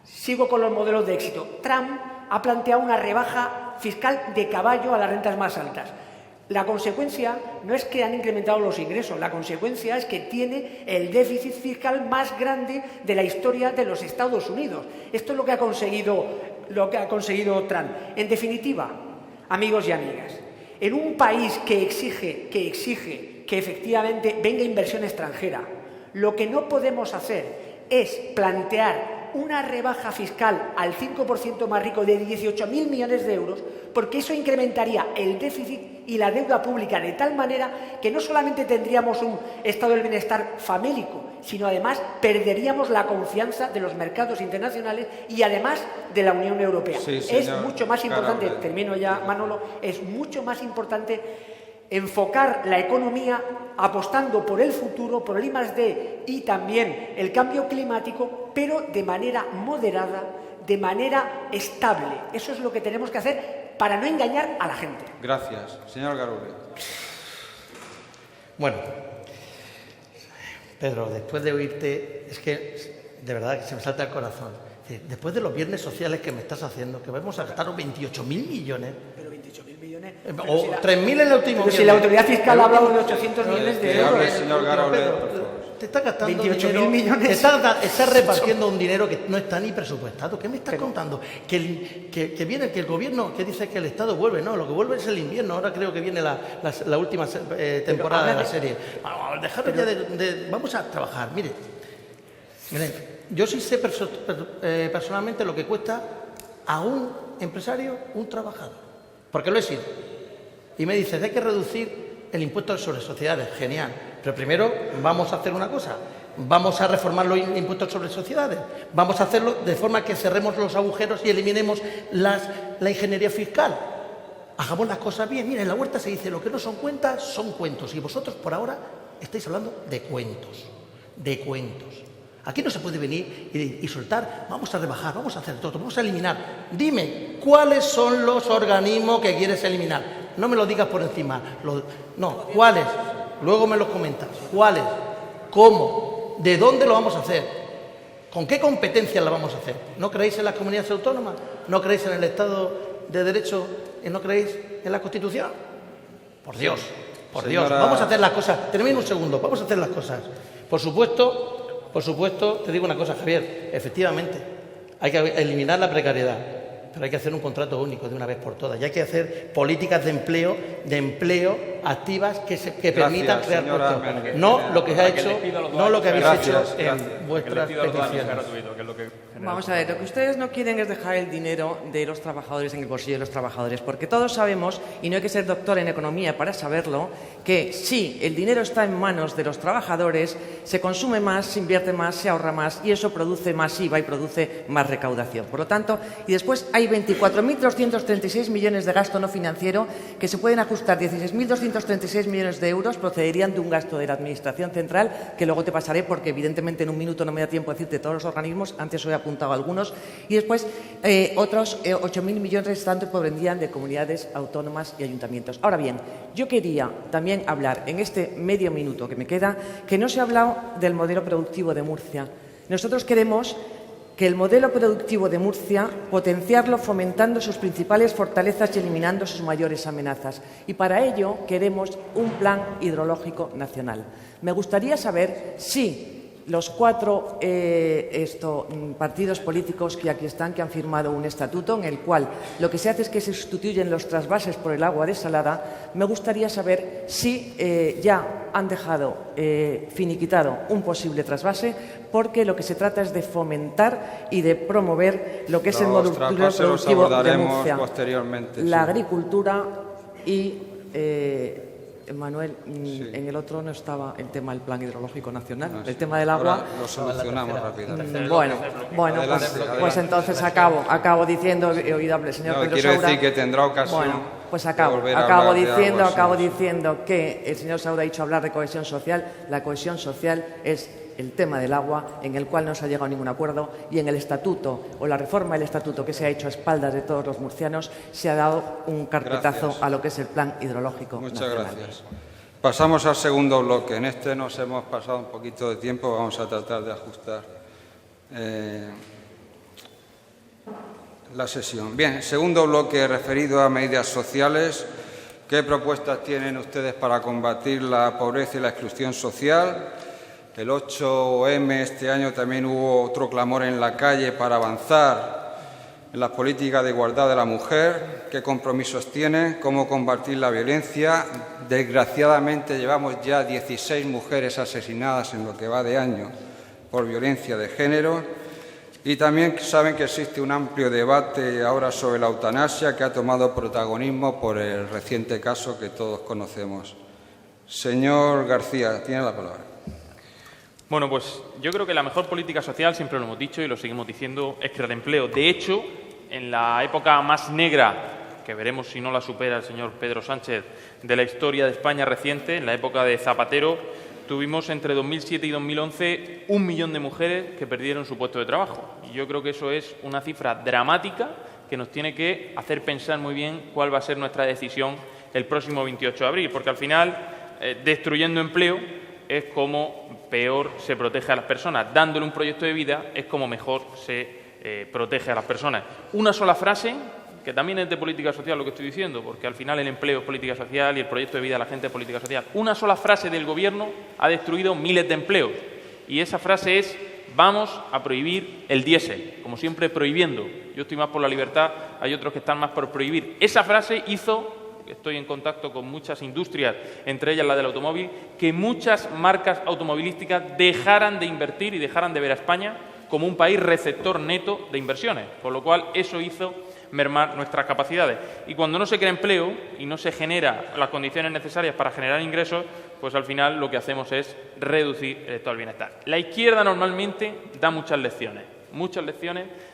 Speaker 4: sigo con los modelos de éxito, Trump ha planteado una rebaja fiscal de caballo a las rentas más altas. La consecuencia no es que han incrementado los ingresos, la consecuencia es que tiene el déficit fiscal más grande de la historia de los Estados Unidos. Esto es lo que ha conseguido Trump. En definitiva, amigos y amigas, en un país que exige que efectivamente venga inversión extranjera, lo que no podemos hacer es plantear una rebaja fiscal al 5% más rico de 18.000 millones de euros, porque eso incrementaría el déficit y la deuda pública de tal manera que no solamente tendríamos un estado del bienestar famélico, sino además perderíamos la confianza de los mercados internacionales y además de la Unión Europea.
Speaker 2: Sí,
Speaker 4: es mucho más importante, termino ya, Manolo, es mucho más importante enfocar la economía apostando por el futuro, por el I+D y también el cambio climático, pero de manera moderada, de manera estable. Eso es lo que tenemos que hacer para no engañar a la gente.
Speaker 2: Gracias. Señor Garule.
Speaker 6: Bueno, Pedro, después de oírte, es que de verdad que se me salta el corazón. Después de los viernes sociales que me estás haciendo, que vamos a gastar 28.000 millones... O 3.000 en el último.
Speaker 4: Pero si la autoridad fiscal ha hablado de 800 millones de euros.
Speaker 2: Señor Garole,
Speaker 6: te está gastando
Speaker 4: 28.000 millones.
Speaker 6: Estás repartiendo un dinero que no está ni presupuestado. ¿Qué me estás contando? Que viene, que el gobierno, que dice que el Estado vuelve. No, lo que vuelve es el invierno. Ahora creo que viene la última temporada de la serie. Vamos a trabajar. Mire, yo sí sé personalmente lo que cuesta a un empresario, un trabajador. Porque lo he sido. Y me dices, hay que reducir el impuesto sobre sociedades. Genial. Pero primero vamos a hacer una cosa. Vamos a reformar los impuestos sobre sociedades. Vamos a hacerlo de forma que cerremos los agujeros y eliminemos la ingeniería fiscal. Hagamos las cosas bien. Mira, en la huerta se dice, lo que no son cuentas son cuentos. Y vosotros por ahora estáis hablando de cuentos. De cuentos. Aquí no se puede venir y soltar, vamos a rebajar, vamos a hacer todo, vamos a eliminar. Dime, ¿cuáles son los organismos que quieres eliminar? No me lo digas por encima. No, ¿cuáles? Luego me los comentas. ¿Cuáles? ¿Cómo? ¿De dónde lo vamos a hacer? ¿Con qué competencias la vamos a hacer? ¿No creéis en las comunidades autónomas? ¿No creéis en el Estado de Derecho? ¿No creéis en la Constitución? Por Dios, por Dios. Vamos a hacer las cosas. Termino un segundo, vamos a hacer las cosas. Por supuesto, te digo una cosa, Javier, efectivamente, hay que eliminar la precariedad, pero hay que hacer un contrato único de una vez por todas y hay que hacer políticas de empleo activas que permitan crear
Speaker 2: señora
Speaker 6: puestos. No lo que se ha hecho, no lo que habéis hecho en vuestras peticiones.
Speaker 7: Vamos a ver, lo que ustedes no quieren es dejar el dinero de los trabajadores en el bolsillo de los trabajadores, porque todos sabemos, y no hay que ser doctor en economía para saberlo, que si el dinero está en manos de los trabajadores, se consume más, se invierte más, se ahorra más, y eso produce más IVA y produce más recaudación. Por lo tanto, y después hay 24.236 millones de gasto no financiero que se pueden ajustar. 16.236 millones de euros procederían de un gasto de la Administración Central, que luego te pasaré porque evidentemente en un minuto no me da tiempo a decirte todos los organismos, antes os he apuntado algunos, y después otros 8.000 millones restantes provendrían de comunidades autónomas y ayuntamientos. Ahora bien, yo quería también hablar en este medio minuto que me queda, que no se ha hablado del modelo productivo de Murcia. Nosotros queremos que el modelo productivo de Murcia, potenciarlo fomentando sus principales fortalezas y eliminando sus mayores amenazas. Y para ello queremos un plan hidrológico nacional. Me gustaría saber si los 4 partidos políticos que aquí están, que han firmado un estatuto en el cual lo que se hace es que se sustituyen los trasvases por el agua desalada, me gustaría saber si ya han dejado finiquitado un posible trasvase, porque lo que se trata es de fomentar y de promover lo que es el modelo productivo de Murcia, la agricultura y Manuel, en el otro no estaba el tema del plan hidrológico nacional, el tema del agua.
Speaker 2: Ahora lo solucionamos rápidamente.
Speaker 7: Bueno, pues entonces acabo diciendo, he oído al señor Pedro
Speaker 2: quiero
Speaker 7: Saura.
Speaker 2: decir que tendrá ocasión.
Speaker 7: Bueno, pues acabo diciendo que el señor Saura ha dicho hablar de cohesión social. La cohesión social es el tema del agua, en el cual no se ha llegado a ningún acuerdo, y en el estatuto o la reforma del estatuto que se ha hecho a espaldas de todos los murcianos se ha dado un carpetazo a lo que es el plan hidrológico nacional.
Speaker 2: Muchas gracias. Pasamos al segundo bloque. En este nos hemos pasado un poquito de tiempo, vamos a tratar de ajustar la sesión. Bien, segundo bloque referido a medidas sociales. ¿Qué propuestas tienen ustedes para combatir la pobreza y la exclusión social? El 8M este año también hubo otro clamor en la calle para avanzar en las políticas de igualdad de la mujer. ¿Qué compromisos tienen? ¿Cómo combatir la violencia? Desgraciadamente llevamos ya 16 mujeres asesinadas en lo que va de año por violencia de género. Y también saben que existe un amplio debate ahora sobre la eutanasia, que ha tomado protagonismo por el reciente caso que todos conocemos. Señor García, tiene la palabra.
Speaker 3: Bueno, pues yo creo que la mejor política social, siempre lo hemos dicho y lo seguimos diciendo, es crear empleo. De hecho, en la época más negra, que veremos si no la supera el señor Pedro Sánchez, de la historia de España reciente, en la época de Zapatero, tuvimos entre 2007 y 2011 1 millón de mujeres que perdieron su puesto de trabajo. Y yo creo que eso es una cifra dramática que nos tiene que hacer pensar muy bien cuál va a ser nuestra decisión el próximo 28 de abril, porque al final, destruyendo empleo es como peor se protege a las personas. Dándole un proyecto de vida es como mejor se protege a las personas. Una sola frase, que también es de política social lo que estoy diciendo, porque al final el empleo es política social y el proyecto de vida de la gente es política social. Una sola frase del Gobierno ha destruido miles de empleos. Y esa frase es: vamos a prohibir el diésel, como siempre prohibiendo. Yo estoy más por la libertad, hay otros que están más por prohibir. Esa frase hizo, estoy en contacto con muchas industrias, entre ellas la del automóvil, que muchas marcas automovilísticas dejaran de invertir y dejaran de ver a España como un país receptor neto de inversiones, con lo cual eso hizo mermar nuestras capacidades. Y cuando no se crea empleo y no se generan las condiciones necesarias para generar ingresos, pues al final lo que hacemos es reducir el estado del bienestar. La izquierda normalmente da muchas lecciones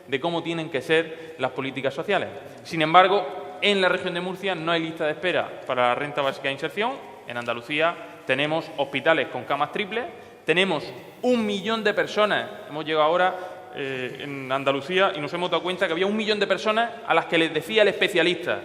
Speaker 3: de cómo tienen que ser las políticas sociales. Sin embargo, en la región de Murcia no hay lista de espera para la renta básica de inserción. En Andalucía tenemos hospitales con camas triples, tenemos 1 millón de personas, hemos llegado ahora en Andalucía y nos hemos dado cuenta que había 1 millón de personas a las que les decía el especialista: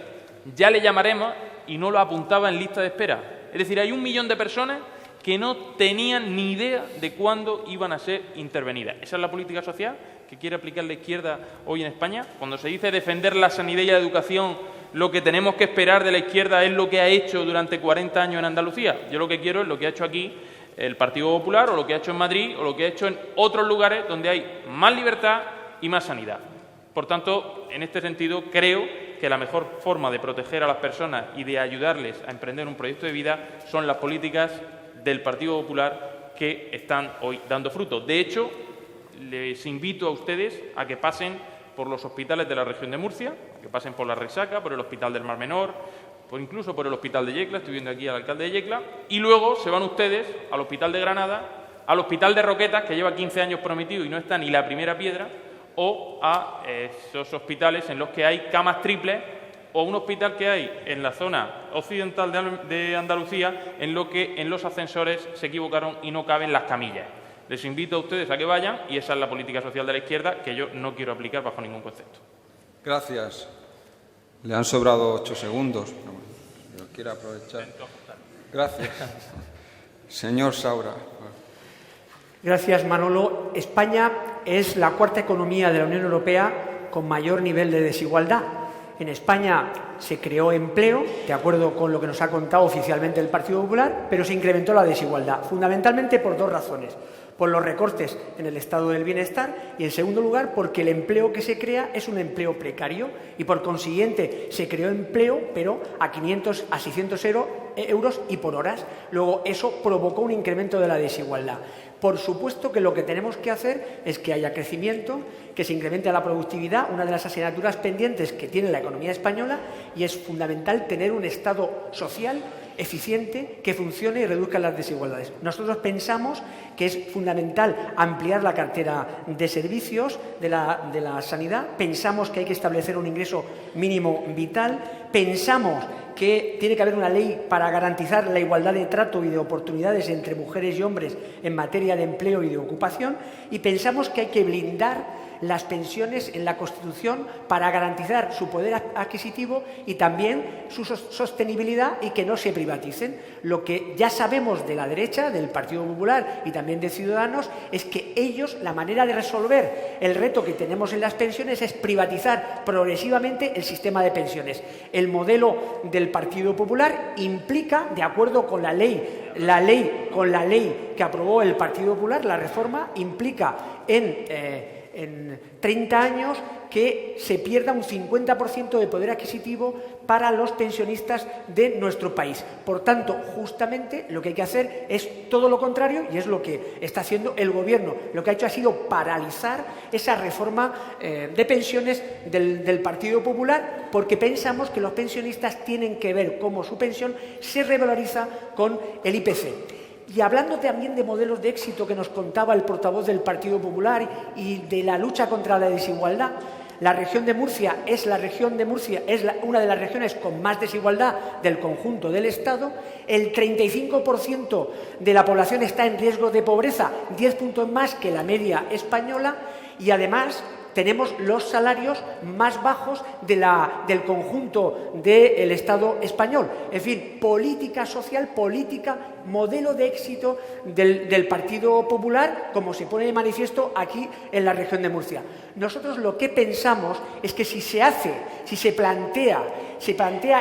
Speaker 3: ya le llamaremos, y no lo apuntaba en lista de espera. Es decir, hay 1 millón de personas que no tenían ni idea de cuándo iban a ser intervenidas. ¿Esa es la política social que quiere aplicar la izquierda hoy en España? Cuando se dice defender la sanidad y la educación, lo que tenemos que esperar de la izquierda es lo que ha hecho durante 40 años en Andalucía. Yo lo que quiero es lo que ha hecho aquí el Partido Popular, o lo que ha hecho en Madrid, o lo que ha hecho en otros lugares donde hay más libertad y más sanidad. Por tanto, en este sentido, creo que que la mejor forma de proteger a las personas y de ayudarles a emprender un proyecto de vida son las políticas del Partido Popular que están hoy dando fruto. De hecho, les invito a ustedes a que pasen por los hospitales de la región de Murcia, a que pasen por la Resaca, por el Hospital del Mar Menor, incluso por el Hospital de Yecla, estoy viendo aquí al alcalde de Yecla, y luego se van ustedes al Hospital de Granada, al Hospital de Roquetas, que lleva 15 años prometido y no está ni la primera piedra, o a esos hospitales en los que hay camas triples, o un hospital que hay en la zona occidental de Andalucía, en lo que en los ascensores se equivocaron y no caben las camillas. Les invito a ustedes a que vayan y esa es la política social de la izquierda que yo no quiero aplicar bajo ningún concepto.
Speaker 2: Gracias. Le han sobrado 8 segundos. Yo quiero aprovechar. Gracias. Señor Saura.
Speaker 4: Gracias, Manolo. España es la cuarta economía de la Unión Europea con mayor nivel de desigualdad. En España se creó empleo, de acuerdo con lo que nos ha contado oficialmente el Partido Popular, pero se incrementó la desigualdad, fundamentalmente por 2 razones. Por los recortes en el estado del bienestar y, en segundo lugar, porque el empleo que se crea es un empleo precario y, por consiguiente, se creó empleo, pero a 500, a 600 euros y por horas. Luego, eso provocó un incremento de la desigualdad. Por supuesto que lo que tenemos que hacer es que haya crecimiento, que se incremente la productividad, una de las asignaturas pendientes que tiene la economía española, y es fundamental tener un Estado social eficiente que funcione y reduzca las desigualdades. Nosotros pensamos que es fundamental ampliar la cartera de servicios de la sanidad, pensamos que hay que establecer un ingreso mínimo vital, pensamos que tiene que haber una ley para garantizar la igualdad de trato y de oportunidades entre mujeres y hombres en materia de empleo y de ocupación, y pensamos que hay que blindar las pensiones en la Constitución para garantizar su poder adquisitivo y también su sostenibilidad y que no se privaticen. Lo que ya sabemos de la derecha, del Partido Popular y también de Ciudadanos, es que ellos, la manera de resolver el reto que tenemos en las pensiones es privatizar progresivamente el sistema de pensiones. El modelo del Partido Popular implica, de acuerdo con la ley que aprobó el Partido Popular, la reforma implica en 30 años que se pierda un 50% de poder adquisitivo para los pensionistas de nuestro país. Por tanto, justamente lo que hay que hacer es todo lo contrario, y es lo que está haciendo el Gobierno. Lo que ha hecho ha sido paralizar esa reforma de pensiones del Partido Popular, porque pensamos que los pensionistas tienen que ver cómo su pensión se revaloriza con el IPC. Y hablando también de modelos de éxito que nos contaba el portavoz del Partido Popular y de la lucha contra la desigualdad, la región de Murcia es una de las regiones con más desigualdad del conjunto del Estado. El 35% de la población está en riesgo de pobreza, 10 puntos más que la media española, y además tenemos los salarios más bajos del conjunto del Estado español. En fin, política social, modelo de éxito del Partido Popular, como se pone de manifiesto aquí en la región de Murcia. Nosotros lo que pensamos es que si se plantea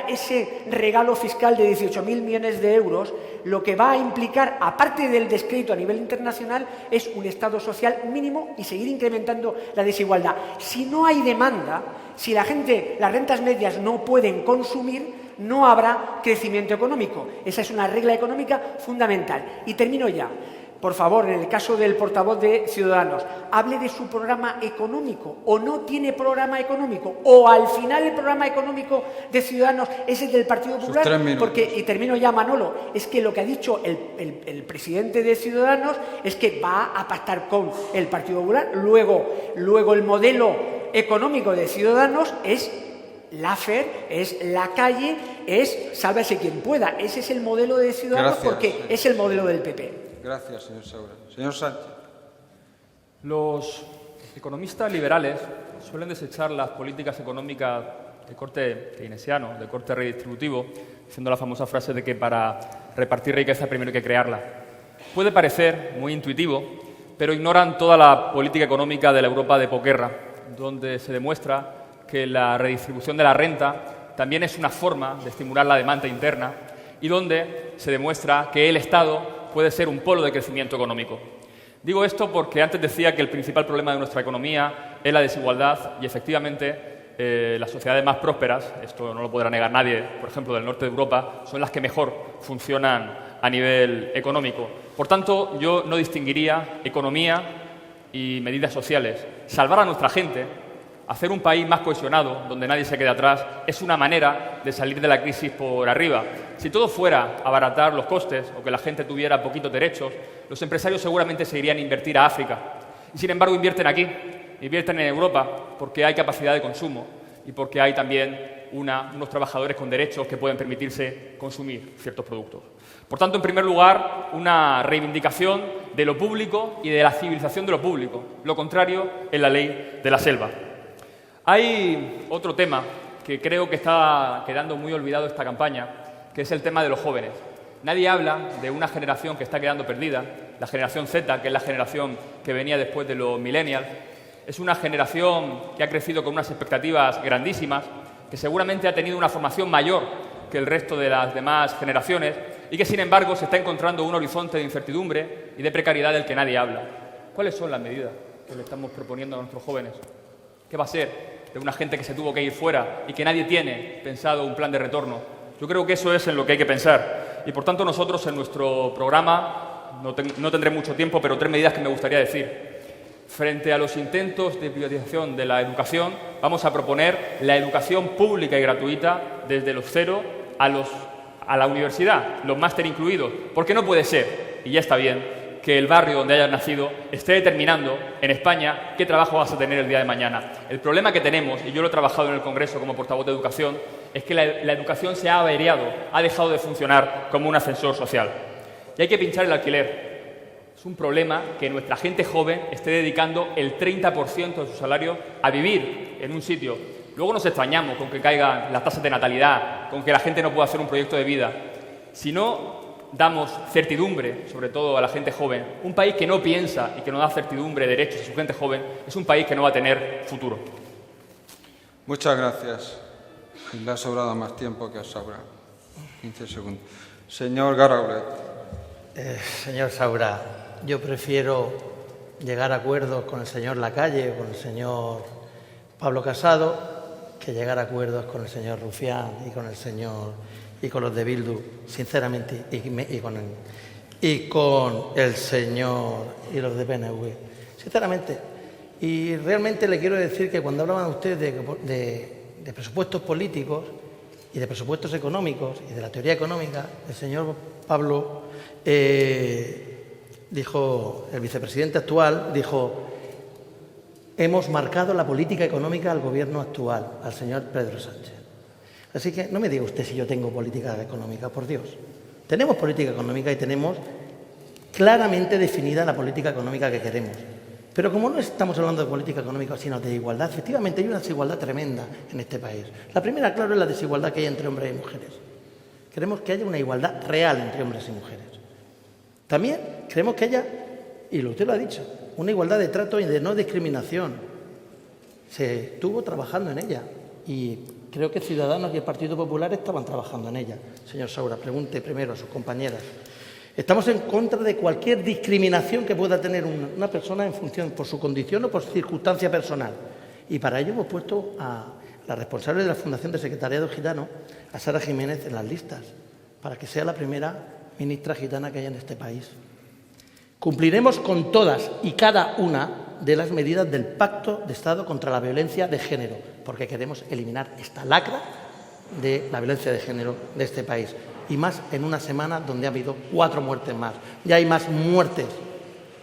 Speaker 4: ese regalo fiscal de 18.000 millones de euros, lo que va a implicar, aparte del descrédito a nivel internacional, es un Estado social mínimo y seguir incrementando la desigualdad. Si no hay demanda, si las rentas medias no pueden consumir, no habrá crecimiento económico. Esa es una regla económica fundamental. Y termino ya. Por favor, en el caso del portavoz de Ciudadanos, hable de su programa económico, o no tiene programa económico, o al final el programa económico de Ciudadanos es el del Partido Popular, porque, y termino ya, Manolo, es que lo que ha dicho el presidente de Ciudadanos es que va a pactar con el Partido Popular. Luego el modelo económico de Ciudadanos es la FER, es la calle, es sálvese quien pueda. Ese es el modelo de Ciudadanos. Gracias, porque es el modelo del PP.
Speaker 2: Gracias, señor Saura. Señor Sánchez.
Speaker 5: Los economistas liberales suelen desechar las políticas económicas de corte keynesiano, de corte redistributivo, diciendo la famosa frase de que para repartir riqueza primero hay que crearla. Puede parecer muy intuitivo, pero ignoran toda la política económica de la Europa de posguerra, donde se demuestra que la redistribución de la renta también es una forma de estimular la demanda interna y donde se demuestra que el Estado puede ser un polo de crecimiento económico. Digo esto porque antes decía que el principal problema de nuestra economía es la desigualdad y, efectivamente, las sociedades más prósperas, esto no lo podrá negar nadie, por ejemplo, del norte de Europa, son las que mejor funcionan a nivel económico. Por tanto, yo no distinguiría economía y medidas sociales. Salvar a nuestra gente, hacer un país más cohesionado, donde nadie se quede atrás, es una manera de salir de la crisis por arriba. Si todo fuera abaratar los costes o que la gente tuviera poquitos derechos, los empresarios seguramente se irían a invertir a África. Y sin embargo invierten aquí, invierten en Europa, porque hay capacidad de consumo y porque hay también unos trabajadores con derechos que pueden permitirse consumir ciertos productos. Por tanto, en primer lugar, una reivindicación de lo público y de la civilización de lo público. Lo contrario es la ley de la selva. Hay otro tema que creo que está quedando muy olvidado esta campaña, que es el tema de los jóvenes. Nadie habla de una generación que está quedando perdida, la generación Z, que es la generación que venía después de los millennials. Es una generación que ha crecido con unas expectativas grandísimas, que seguramente ha tenido una formación mayor que el resto de las demás generaciones y que, sin embargo, se está encontrando un horizonte de incertidumbre y de precariedad del que nadie habla. ¿Cuáles son las medidas que le estamos proponiendo a nuestros jóvenes? ¿Qué va a ser de una gente que se tuvo que ir fuera y que nadie tiene pensado un plan de retorno? Yo creo que eso es en lo que hay que pensar. Y, por tanto, nosotros en nuestro programa, no tendré mucho tiempo, pero 3 medidas que me gustaría decir. Frente a los intentos de privatización de la educación, vamos a proponer la educación pública y gratuita desde los 0 a la universidad, los máster incluidos, porque no puede ser, y ya está bien, que el barrio donde hayas nacido esté determinando en España qué trabajo vas a tener el día de mañana. El problema que tenemos, y yo lo he trabajado en el Congreso como portavoz de Educación, es que la educación se ha averiado, ha dejado de funcionar como un ascensor social. Y hay que pinchar el alquiler. Es un problema que nuestra gente joven esté dedicando el 30% de su salario a vivir en un sitio. Luego nos extrañamos con que caigan las tasas de natalidad, con que la gente no pueda hacer un proyecto de vida. Si no damos certidumbre, sobre todo a la gente joven, un país que no piensa y que no da certidumbre, derechos a su gente joven, es un país que no va a tener futuro.
Speaker 2: Muchas gracias. Le ha sobrado más tiempo que a Saura. 15 segundos. Señor Garaulet.
Speaker 6: Señor Saura, yo prefiero llegar a acuerdos con el señor Lacalle o con el señor Pablo Casado que llegar a acuerdos con el señor Rufián y con el señor y con los de Bildu, sinceramente, y con el señor y los de PNV, sinceramente. Y realmente le quiero decir que cuando hablaban ustedes de presupuestos políticos y de presupuestos económicos y de la teoría económica, el señor Pablo dijo, el vicepresidente actual dijo, hemos marcado la política económica al gobierno actual, al señor Pedro Sánchez. Así que no me diga usted si yo tengo política económica, por Dios. Tenemos política económica y tenemos claramente definida la política económica que queremos. Pero como no estamos hablando de política económica, sino de igualdad, efectivamente hay una desigualdad tremenda en este país. La primera, claro, es la desigualdad que hay entre hombres y mujeres. Queremos que haya una igualdad real entre hombres y mujeres. También queremos que haya, y usted lo ha dicho, una igualdad de trato y de no discriminación. Se estuvo trabajando en ella y creo que Ciudadanos y el Partido Popular estaban trabajando en ella. Señor Saura, pregunte primero a sus compañeras. Estamos en contra de cualquier discriminación que pueda tener una persona en función por su condición o por su circunstancia personal. Y para ello hemos puesto a la responsable de la Fundación de Secretariado Gitano, a Sara Jiménez, en las listas, para que sea la primera ministra gitana que haya en este país. Cumpliremos con todas y cada una de las medidas del Pacto de Estado contra la Violencia de Género, porque queremos eliminar esta lacra de la violencia de género de este país. Y más en una semana donde ha habido 4 muertes más. Ya hay más muertes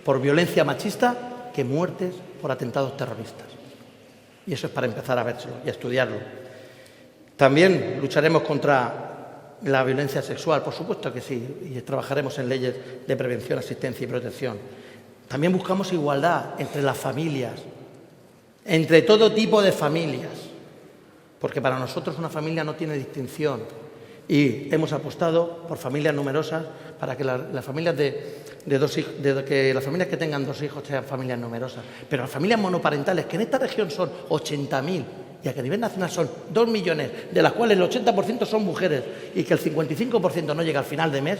Speaker 6: por violencia machista que muertes por atentados terroristas. Y eso es para empezar a vérselo y a estudiarlo. También lucharemos contra la violencia sexual, por supuesto que sí, y trabajaremos en leyes de prevención, asistencia y protección. También buscamos igualdad entre las familias, entre todo tipo de familias, porque para nosotros una familia no tiene distinción y hemos apostado por familias numerosas para que las familias que las familias que tengan 2 hijos sean familias numerosas, pero las familias monoparentales, que en esta región son 80.000 y que a nivel nacional son 2 millones, de las cuales el 80% son mujeres y que el 55% no llega al final de mes,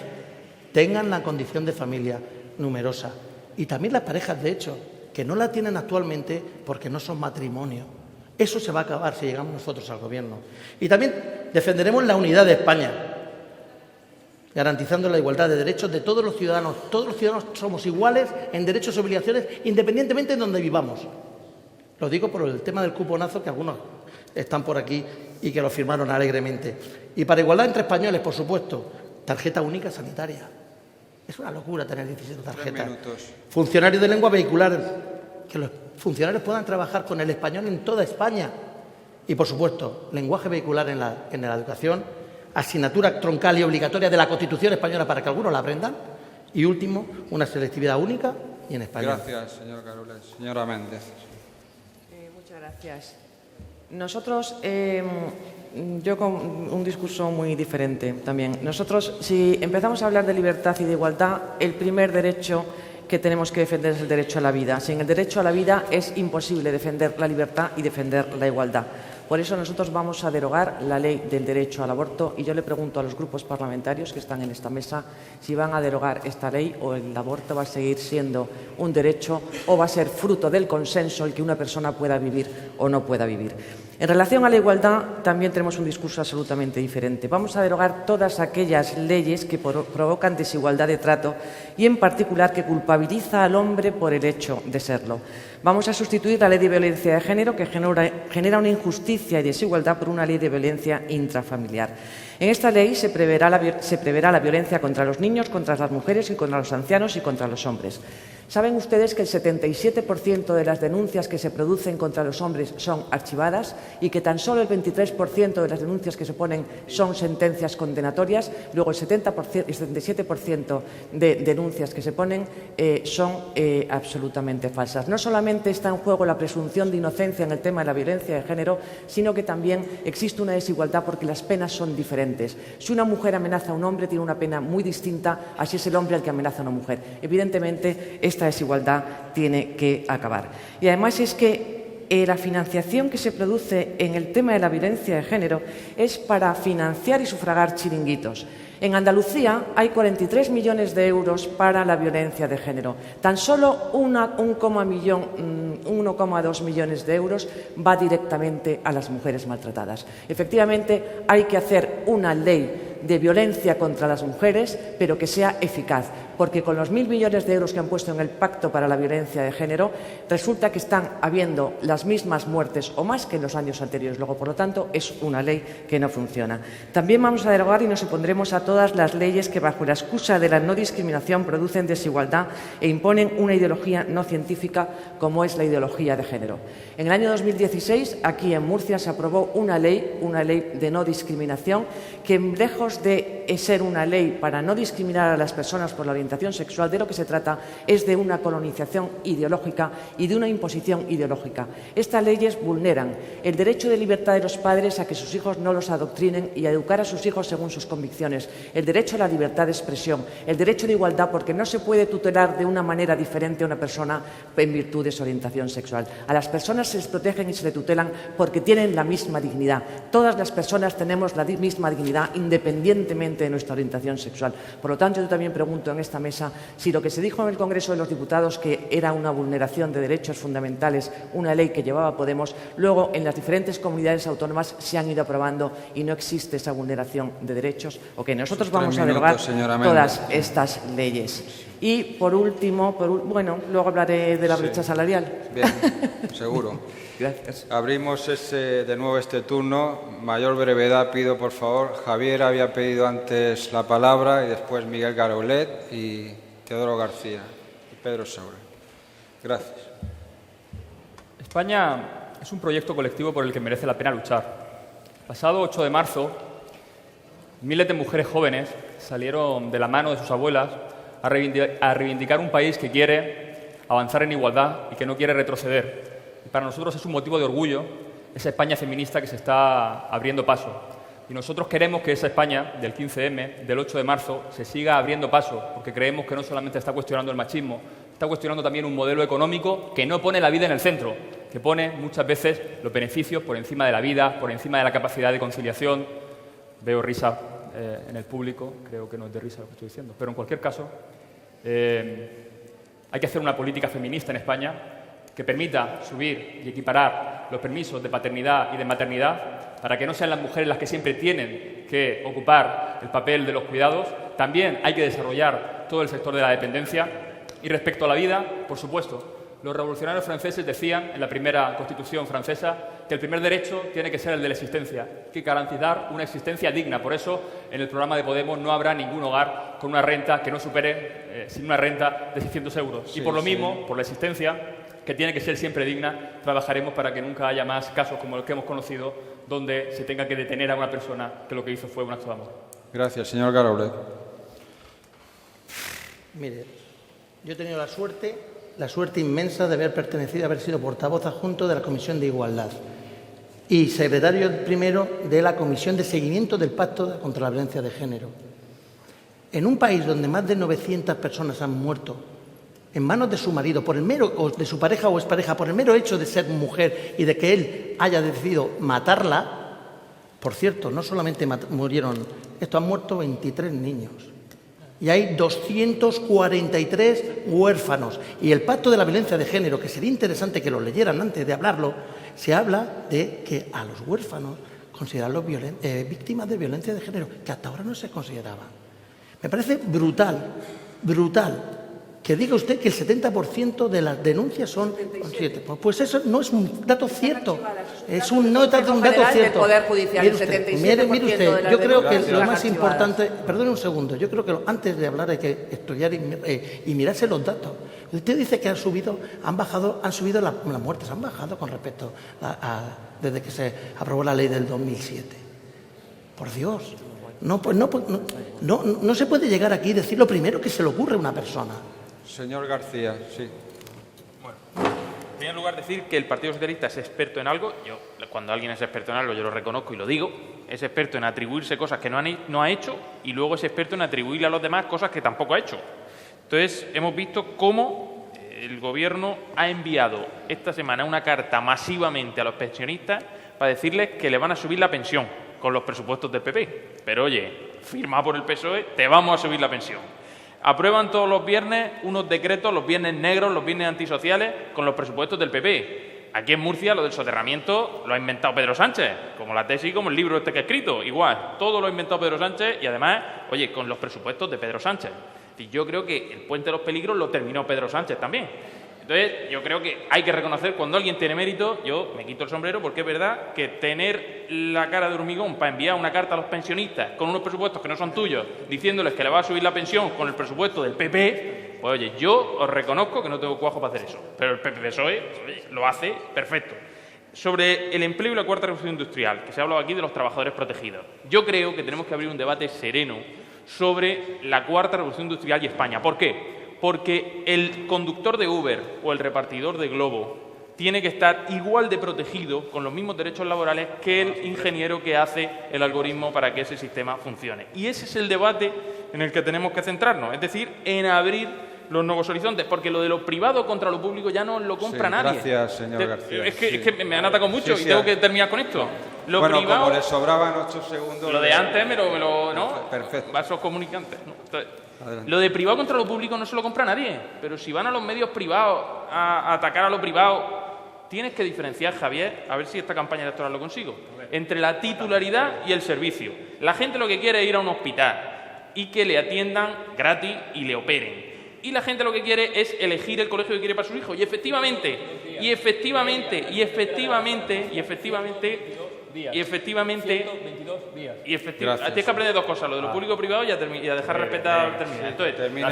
Speaker 6: tengan la condición de familia numerosa. Y también las parejas, de hecho, que no la tienen actualmente porque no son matrimonio Eso se va a acabar si llegamos nosotros al Gobierno. Y también defenderemos la unidad de España, garantizando la igualdad de derechos de todos los ciudadanos. Todos los ciudadanos somos iguales en derechos y obligaciones, independientemente de donde vivamos. Lo digo por el tema del cuponazo, que algunos están por aquí y que lo firmaron alegremente. Y para igualdad entre españoles, por supuesto, tarjeta única sanitaria. Es una locura tener 17 tarjetas. Funcionarios de lengua vehicular, que los funcionarios puedan trabajar con el español en toda España. Y, por supuesto, lenguaje vehicular en la educación, asignatura troncal y obligatoria de la Constitución española para que algunos la aprendan. Y, último, una selectividad única y en español.
Speaker 2: Gracias, señor Caroles. Señora Méndez.
Speaker 7: Muchas gracias. Nosotros, yo con un discurso muy diferente también. Nosotros, si empezamos a hablar de libertad y de igualdad, el primer derecho que tenemos que defender es el derecho a la vida. Sin el derecho a la vida es imposible defender la libertad y defender la igualdad. Por eso nosotros vamos a derogar la ley del derecho al aborto y yo le pregunto a los grupos parlamentarios que están en esta mesa si van a derogar esta ley o el aborto va a seguir siendo un derecho o va a ser fruto del consenso el que una persona pueda vivir o no pueda vivir. En relación a la igualdad también tenemos un discurso absolutamente diferente. Vamos a derogar todas aquellas leyes que provocan desigualdad de trato y en particular que culpabiliza al hombre por el hecho de serlo. Vamos a sustituir la ley de violencia de género que genera una injusticia y desigualdad por una ley de violencia intrafamiliar. En esta ley se preverá la violencia contra los niños, contra las mujeres y contra los ancianos y contra los hombres. ¿Saben ustedes que el 77% de las denuncias que se producen contra los hombres son archivadas y que tan solo el 23% de las denuncias que se ponen son sentencias condenatorias? Luego el 77% de denuncias que se ponen son absolutamente falsas. No solamente está en juego la presunción de inocencia en el tema de la violencia de género, sino que también existe una desigualdad porque las penas son diferentes. Si una mujer amenaza a un hombre, tiene una pena muy distinta a si es el hombre el que amenaza a una mujer. Evidentemente, esta desigualdad tiene que acabar. Y además es que la financiación que se produce en el tema de la violencia de género es para financiar y sufragar chiringuitos. En Andalucía hay 43 millones de euros para la violencia de género. Tan solo 1,2 millones de euros va directamente a las mujeres maltratadas. Efectivamente, hay que hacer una ley de violencia contra las mujeres, pero que sea eficaz, porque con los 1.000 millones de euros que han puesto en el Pacto para la Violencia de Género, resulta que están habiendo las mismas muertes o más que en los años anteriores. Luego, por lo tanto, es una ley que no funciona. También vamos a derogar y nos opondremos a todas las leyes que, bajo la excusa de la no discriminación, producen desigualdad e imponen una ideología no científica como es la ideología de género. En el año 2016, aquí en Murcia, se aprobó una ley de no discriminación que, lejos de ser una ley para no discriminar a las personas por la orientación sexual, de lo que se trata es de una colonización ideológica y de una imposición ideológica. Estas leyes vulneran el derecho de libertad de los padres a que sus hijos no los adoctrinen y a educar a sus hijos según sus convicciones, el derecho a la libertad de expresión, el derecho de igualdad, porque no se puede tutelar de una manera diferente a una persona en virtud de su orientación sexual. A las personas se les protegen y se les tutelan porque tienen la misma dignidad. Todas las personas tenemos la misma dignidad independientemente de nuestra orientación sexual. Por lo tanto, yo también pregunto en esta mesa si lo que se dijo en el Congreso de los Diputados, que era una vulneración de derechos fundamentales, una ley que llevaba Podemos, luego en las diferentes comunidades autónomas se han ido aprobando y no existe esa vulneración de derechos. Ok, nosotros vamos a derogar todas estas leyes. Y, por último, bueno, luego hablaré de la brecha salarial.
Speaker 2: Bien, seguro.
Speaker 7: Gracias.
Speaker 2: Abrimos de nuevo este turno. Mayor brevedad pido, por favor. Javier había pedido antes la palabra y después Miguel Garolet y Teodoro García y Pedro Saura. Gracias.
Speaker 5: España es un proyecto colectivo por el que merece la pena luchar. El pasado 8 de marzo, miles de mujeres jóvenes salieron de la mano de sus abuelas a reivindicar un país que quiere avanzar en igualdad y que no quiere retroceder. Y para nosotros es un motivo de orgullo esa España feminista que se está abriendo paso. Y nosotros queremos que esa España del 15M, del 8 de marzo, se siga abriendo paso, porque creemos que no solamente está cuestionando el machismo, está cuestionando también un modelo económico que no pone la vida en el centro, que pone muchas veces los beneficios por encima de la vida, por encima de la capacidad de conciliación. Veo risa en el público, creo que no es de risa lo que estoy diciendo, pero en cualquier caso hay que hacer una política feminista en España que permita subir y equiparar los permisos de paternidad y de maternidad, para que no sean las mujeres las que siempre tienen que ocupar el papel de los cuidados. También hay que desarrollar todo el sector de la dependencia. Y respecto a la vida, por supuesto, los revolucionarios franceses decían en la primera Constitución francesa que el primer derecho tiene que ser el de la existencia, que garantizar una existencia digna. Por eso, en el programa de Podemos no habrá ningún hogar con una renta que no supere, sin una renta de 600 euros. Y por lo mismo, por la existencia, que tiene que ser siempre digna, trabajaremos para que nunca haya más casos como los que hemos conocido, donde se tenga que detener a una persona que lo que hizo fue un acto de amor.
Speaker 2: Gracias, señor Garaulet.
Speaker 6: Mire, yo he tenido la suerte inmensa de haber sido portavoz adjunto de la Comisión de Igualdad y secretario primero de la Comisión de Seguimiento del Pacto contra la Violencia de Género. En un país donde más de 900 personas han muerto en manos de su marido, por el mero, o de su pareja o expareja, por el mero hecho de ser mujer y de que él haya decidido matarla, por cierto, no solamente murieron, han muerto 23 niños. Y hay 243 huérfanos. Y el Pacto de la Violencia de Género, que sería interesante que lo leyeran antes de hablarlo, se habla de que a los huérfanos considerarlos víctimas de violencia de género, que hasta ahora no se consideraban. Me parece brutal que diga usted que el 70% de las denuncias son conscientes. Pues eso no es un dato cierto. Es un dato cierto. Mire usted, yo creo que lo más importante, perdone un segundo, yo creo que antes de hablar hay que estudiar y mirarse los datos. Usted dice que han subido las muertes, han bajado con respecto desde que se aprobó la ley del 2007. Por Dios, no se puede llegar aquí y decir lo primero que se le ocurre a una persona.
Speaker 2: Señor García, sí.
Speaker 3: Bueno, en primer lugar decir que el Partido Socialista es experto en algo. Cuando alguien es experto en algo, yo lo reconozco y lo digo. Es experto en atribuirse cosas que no ha hecho y luego es experto en atribuirle a los demás cosas que tampoco ha hecho. Entonces, hemos visto cómo el Gobierno ha enviado esta semana una carta masivamente a los pensionistas para decirles que le van a subir la pensión con los presupuestos del PP. Pero, oye, firmado por el PSOE, te vamos a subir la pensión. Aprueban todos los viernes unos decretos, los viernes negros, los viernes antisociales, con los presupuestos del PP. Aquí en Murcia lo del soterramiento lo ha inventado Pedro Sánchez, como la tesis, como el libro este que ha escrito. Igual, todo lo ha inventado Pedro Sánchez y además, oye, con los presupuestos de Pedro Sánchez. Y yo creo que el Puente de los Peligros lo terminó Pedro Sánchez también. Entonces, yo creo que hay que reconocer cuando alguien tiene mérito, yo me quito el sombrero porque es verdad que tener la cara de hormigón para enviar una carta a los pensionistas con unos presupuestos que no son tuyos, diciéndoles que le va a subir la pensión con el presupuesto del PP, pues oye, yo os reconozco que no tengo cuajo para hacer eso, pero el PSOE lo hace perfecto. Sobre el empleo y la cuarta revolución industrial, que se ha hablado aquí de los trabajadores protegidos. Yo creo que tenemos que abrir un debate sereno sobre la cuarta revolución industrial y España. ¿Por qué? Porque el conductor de Uber o el repartidor de Globo tiene que estar igual de protegido, con los mismos derechos laborales, que el ingeniero que hace el algoritmo para que ese sistema funcione. Y ese es el debate en el que tenemos que centrarnos, es decir, en abrir los nuevos horizontes, porque lo de lo privado contra lo público ya no lo compra nadie.
Speaker 2: Gracias, señor García.
Speaker 3: Es que me han atacado mucho y tengo que terminar con esto. Lo
Speaker 2: bueno,
Speaker 3: privado,
Speaker 2: como le sobraban 8 segundos...
Speaker 3: Lo de antes ¿no?
Speaker 2: Perfecto.
Speaker 3: Vasos comunicantes, ¿no? Entonces, lo de privado contra lo público no se lo compra nadie, pero si van a los medios privados a atacar a lo privado, tienes que diferenciar, Javier, a ver si esta campaña electoral lo consigo, entre la titularidad y el servicio. La gente lo que quiere es ir a un hospital y que le atiendan gratis y le operen. Y la gente lo que quiere es elegir el colegio que quiere para sus hijos. Y efectivamente, tienes que aprender dos cosas, lo de lo público-privado y a dejar respetar terminar. Entonces,
Speaker 2: termina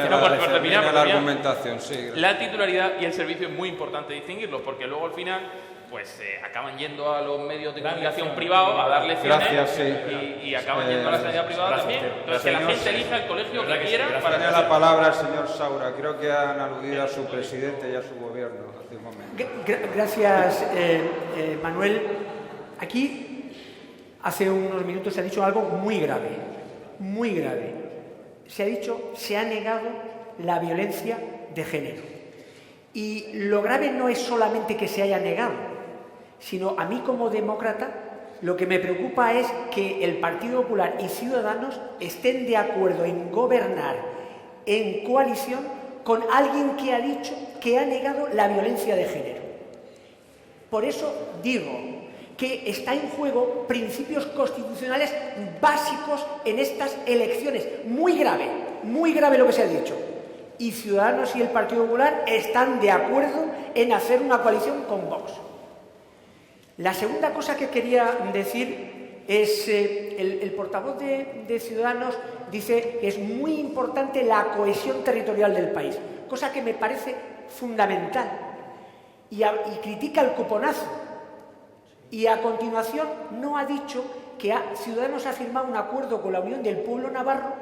Speaker 2: la argumentación, sí. Gracias.
Speaker 3: La titularidad y el servicio es muy importante distinguirlos, porque luego al final pues acaban yendo a los medios de comunicación privados a dar lecciones. Y acaban yendo a la sanidad privada también. Entonces, que la gente elija el colegio que quiera.
Speaker 2: Tiene la palabra el señor Saura. Creo que han aludido a su presidente y a su gobierno hace un momento.
Speaker 4: Gracias, Manuel. Aquí, hace unos minutos se ha dicho algo muy grave, muy grave. Se ha negado la violencia de género. Y lo grave no es solamente que se haya negado, sino a mí como demócrata lo que me preocupa es que el Partido Popular y Ciudadanos estén de acuerdo en gobernar en coalición con alguien que ha dicho que ha negado la violencia de género. Por eso digo que está en juego principios constitucionales básicos en estas elecciones. Muy grave lo que se ha dicho. Y Ciudadanos y el Partido Popular están de acuerdo en hacer una coalición con Vox. La segunda cosa que quería decir es, el portavoz de Ciudadanos dice que es muy importante la cohesión territorial del país, cosa que me parece fundamental, y critica el cuponazo. Y a continuación no ha dicho que Ciudadanos ha firmado un acuerdo con la Unión del Pueblo Navarro,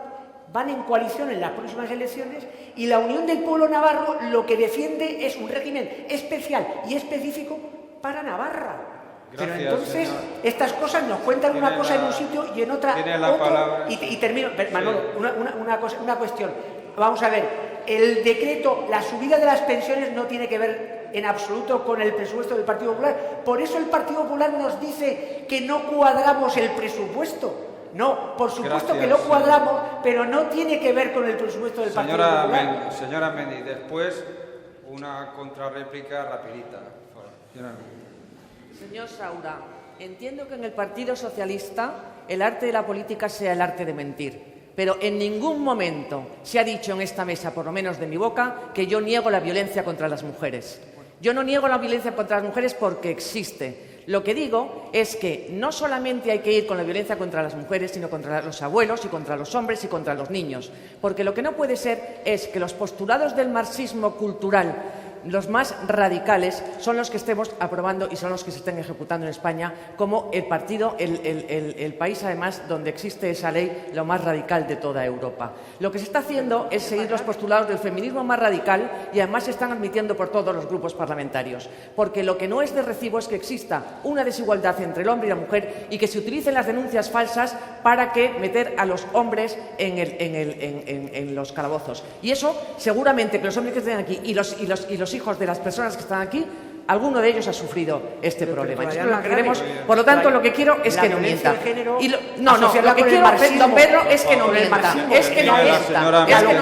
Speaker 4: van en coalición en las próximas elecciones, y la Unión del Pueblo Navarro lo que defiende es un régimen especial y específico para Navarra.
Speaker 2: Gracias,
Speaker 4: pero entonces
Speaker 2: señor.
Speaker 4: Estas cosas nos cuentan una cosa en un sitio y en otra otro. Y termino, Manolo, sí. una cuestión. Vamos a ver, el decreto, la subida de las pensiones no tiene que ver en absoluto con el presupuesto del Partido Popular. Por eso el Partido Popular nos dice que no cuadramos el presupuesto. No, por supuesto que lo cuadramos, pero no tiene que ver con el presupuesto del Partido Popular.
Speaker 2: Señora Mendy, después una contrarréplica rapidita.
Speaker 7: Señor Saura, entiendo que en el Partido Socialista el arte de la política sea el arte de mentir, pero en ningún momento se ha dicho en esta mesa, por lo menos de mi boca, que yo niego la violencia contra las mujeres. Yo no niego la violencia contra las mujeres porque existe. Lo que digo es que no solamente hay que ir con la violencia contra las mujeres, sino contra los abuelos y contra los hombres y contra los niños. Porque lo que no puede ser es que los postulados del marxismo cultural, los más radicales, son los que estemos aprobando y son los que se estén ejecutando en España como el partido, el país además donde existe esa ley, lo más radical de toda Europa. Lo que se está haciendo es seguir los postulados del feminismo más radical y además se están admitiendo por todos los grupos parlamentarios. Porque lo que no es de recibo es que exista una desigualdad entre el hombre y la mujer y que se utilicen las denuncias falsas para que meter a los hombres en los calabozos. Y eso seguramente que los hombres que estén aquí y los hijos de las personas que están aquí, alguno de ellos ha sufrido este problema. Por lo tanto, lo que quiero es que no mienta. Lo que quiero, don Pedro, es que no mienta. Es que no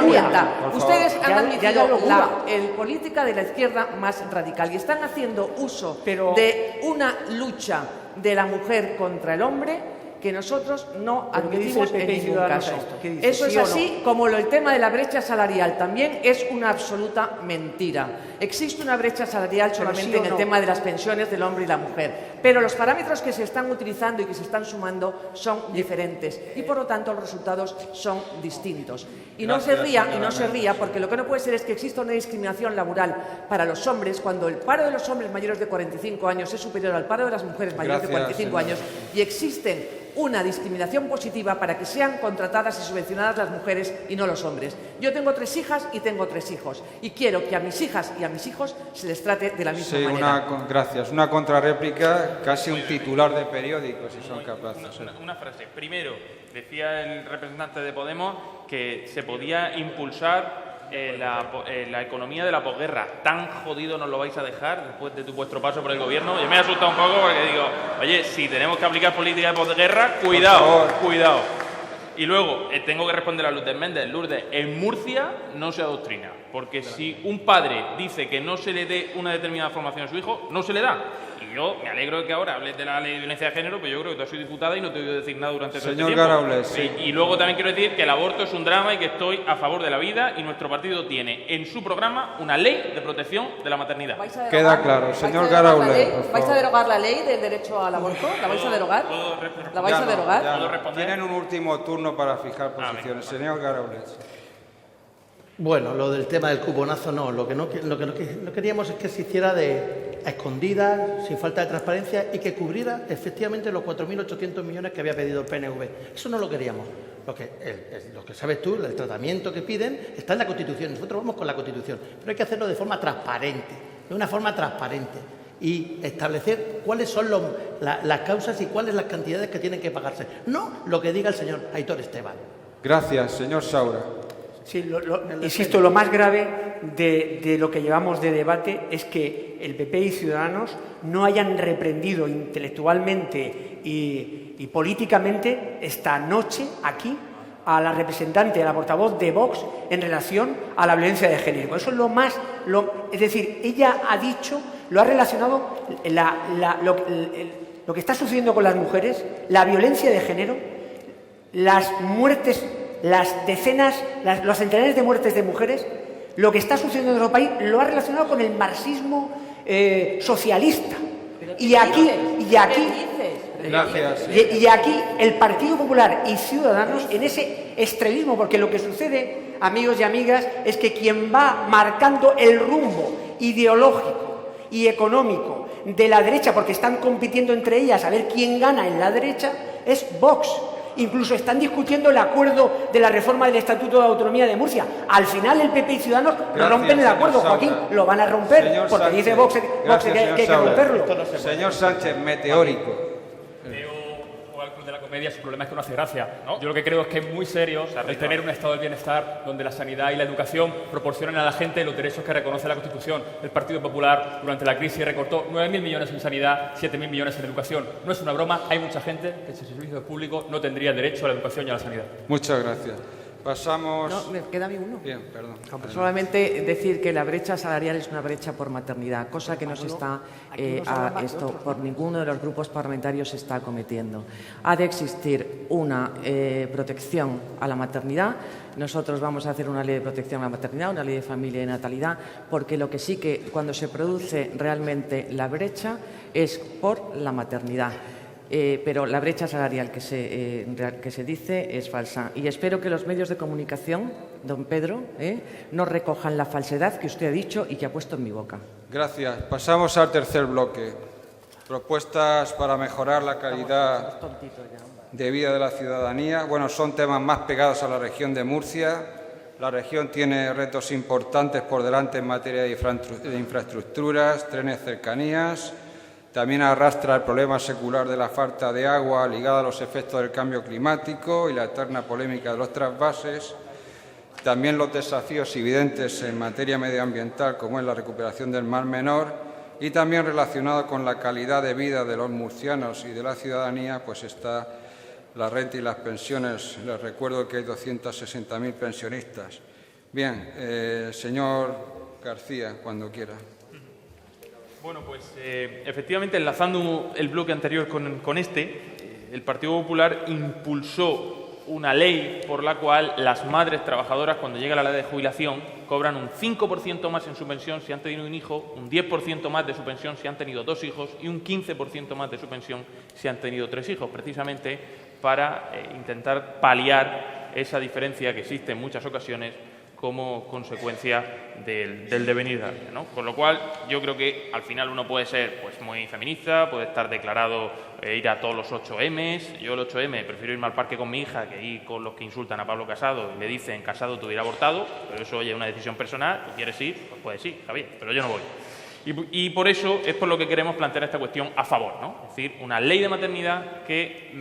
Speaker 7: mienta. Ustedes han admitido la política de la izquierda más radical y están haciendo uso de una lucha de la mujer contra el hombre que nosotros no admitimos en ningún caso. Eso es así como el tema de la brecha salarial también es una absoluta mentira. Existe una brecha salarial solamente en el tema de las pensiones del hombre y la mujer, pero los parámetros que se están utilizando y que se están sumando son diferentes y por lo tanto los resultados son distintos. Y no se ría porque lo que no puede ser es que exista una discriminación laboral para los hombres cuando el paro de los hombres mayores de 45 años es superior al paro de las mujeres mayores de 45 años y existen una discriminación positiva para que sean contratadas y subvencionadas las mujeres y no los hombres. Yo tengo 3 hijas y tengo 3 hijos y quiero que a mis hijas y a mis hijos se les trate de la misma manera.
Speaker 2: Gracias. Una contrarréplica, casi un titular de periódico, si son capaces.
Speaker 3: Una frase. Primero, decía el representante de Podemos que se podía impulsar la economía de la posguerra. Tan jodido nos lo vais a dejar después de vuestro paso por el gobierno. Yo me he asustado un poco porque digo, oye, si tenemos que aplicar política de posguerra, cuidado. Y luego tengo que responder a Lourdes Méndez. Lourdes, en Murcia no se adoctrina, porque si un padre dice que no se le dé una determinada formación a su hijo, no se le da. Y yo me alegro de que ahora hables de la ley de violencia de género, pero yo creo que tú has sido diputada y no te he oído decir nada durante todo este tiempo.
Speaker 2: Señor Garaules, sí.
Speaker 3: Y luego también quiero decir que el aborto es un drama y que estoy a favor de la vida y nuestro partido tiene en su programa una ley de protección de la maternidad.
Speaker 2: Queda claro. Señor Garaules,
Speaker 7: ¿vais a derogar la ley del derecho al aborto? ¿La vais a derogar? ¿La vais a derogar?
Speaker 2: Tienen un último turno para fijar posiciones. Señor Garaules.
Speaker 6: Bueno, lo del tema del cuponazo no. Lo que no queríamos es que se hiciera a escondidas, sin falta de transparencia y que cubriera efectivamente los 4.800 millones que había pedido el PNV. Eso no lo queríamos. Lo que sabes tú, el tratamiento que piden está en la Constitución. Nosotros vamos con la Constitución, pero hay que hacerlo de forma transparente, de una forma transparente y establecer cuáles son las causas y cuáles las cantidades que tienen que pagarse. No lo que diga el señor Aitor Esteban.
Speaker 2: Gracias, señor Saura.
Speaker 4: Sí, insisto, lo más grave de lo que llevamos de debate es que el PP y Ciudadanos no hayan reprendido intelectualmente y políticamente esta noche aquí a la representante, a la portavoz de Vox en relación a la violencia de género. Eso es es decir, ella ha dicho lo ha relacionado lo que está sucediendo con las mujeres, la violencia de género, las muertes, las decenas, los centenares de muertes de mujeres, lo que está sucediendo en nuestro país, lo ha relacionado con el marxismo socialista. Y aquí el Partido Popular y Ciudadanos en ese extremismo, porque lo que sucede, amigos y amigas, es que quien va marcando el rumbo ideológico y económico de la derecha, porque están compitiendo entre ellas a ver quién gana en la derecha, es Vox. Incluso están discutiendo el acuerdo de la reforma del Estatuto de Autonomía de Murcia. Al final el PP y Ciudadanos rompen el acuerdo, Joaquín, lo van a romper, porque dice Vox que hay que romperlo.
Speaker 2: Señor Sánchez, meteórico.
Speaker 5: De la comedia, su problema es que no hace gracia, ¿no? Yo lo que creo es que es muy serio el tener un estado del bienestar donde la sanidad y la educación proporcionen a la gente los derechos que reconoce la Constitución. El Partido Popular durante la crisis recortó 9.000 millones en sanidad, 7.000 millones en educación. No es una broma, hay mucha gente que sin servicios públicos no tendría derecho a la educación y a la sanidad.
Speaker 2: Muchas gracias. Pasamos...
Speaker 7: No, me queda a mí uno.
Speaker 2: Bien, perdón.
Speaker 7: Solamente decir que la brecha salarial es una brecha por maternidad, cosa que no se está por ninguno de los grupos parlamentarios se está cometiendo. Ha de existir una protección a la maternidad. Nosotros vamos a hacer una ley de protección a la maternidad, una ley de familia y natalidad, porque lo que sí que cuando se produce realmente la brecha es por la maternidad. Pero la brecha salarial que se dice es falsa. Y espero que los medios de comunicación, don Pedro, no recojan la falsedad que usted ha dicho y que ha puesto en mi boca.
Speaker 2: Gracias. Pasamos al tercer bloque. Propuestas para mejorar la calidad de vida de la ciudadanía. Bueno, son temas más pegados a la región de Murcia. La región tiene retos importantes por delante en materia de infraestructuras, trenes, cercanías. También arrastra el problema secular de la falta de agua ligada a los efectos del cambio climático y la eterna polémica de los trasvases. También los desafíos evidentes en materia medioambiental, como es la recuperación del Mar Menor, y también relacionado con la calidad de vida de los murcianos y de la ciudadanía, pues está la renta y las pensiones. Les recuerdo que hay 260.000 pensionistas. Bien, señor García, cuando quiera.
Speaker 3: Bueno, pues efectivamente, enlazando el bloque anterior con este, el Partido Popular impulsó una ley por la cual las madres trabajadoras, cuando llega la edad de jubilación, cobran un 5% más en su pensión si han tenido un hijo, un 10% más de su pensión si han tenido 2 hijos y un 15% más de su pensión si han tenido 3 hijos, precisamente para intentar paliar esa diferencia que existe en muchas ocasiones como consecuencia del devenir de la vida, ¿no? Con lo cual, yo creo que al final uno puede ser pues muy feminista, puede estar declarado ir a todos los 8Ms. Yo el 8M prefiero irme al parque con mi hija que ir con los que insultan a Pablo Casado y le dicen Casado te hubiera abortado, pero eso oye, es una decisión personal. ¿Tú quieres ir? Pues puedes ir, Javier, pero yo no voy. Y por eso es por lo que queremos plantear esta cuestión a favor, ¿no? Es decir, una ley de maternidad que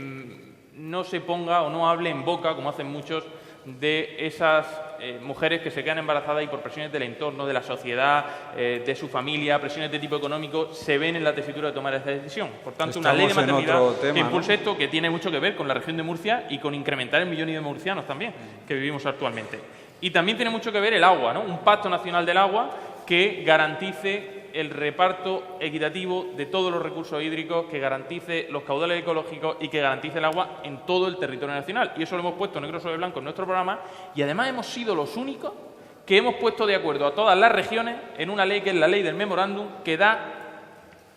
Speaker 3: no se ponga o no hable en boca, como hacen muchos, de esas mujeres que se quedan embarazadas y por presiones del entorno, de la sociedad, de su familia, presiones de tipo económico, se ven en la tesitura de tomar esa decisión. Por tanto, una ley de maternidad que impulse esto, que tiene mucho que ver con la región de Murcia y con incrementar el millón de murcianos también que vivimos actualmente. Y también tiene mucho que ver el agua, ¿no? Un pacto nacional del agua que garantice el reparto equitativo de todos los recursos hídricos, que garantice los caudales ecológicos y que garantice el agua en todo el territorio nacional. Y eso lo hemos puesto negro sobre blanco en nuestro programa y además hemos sido los únicos que hemos puesto de acuerdo a todas las regiones en una ley que es la ley del memorándum, que da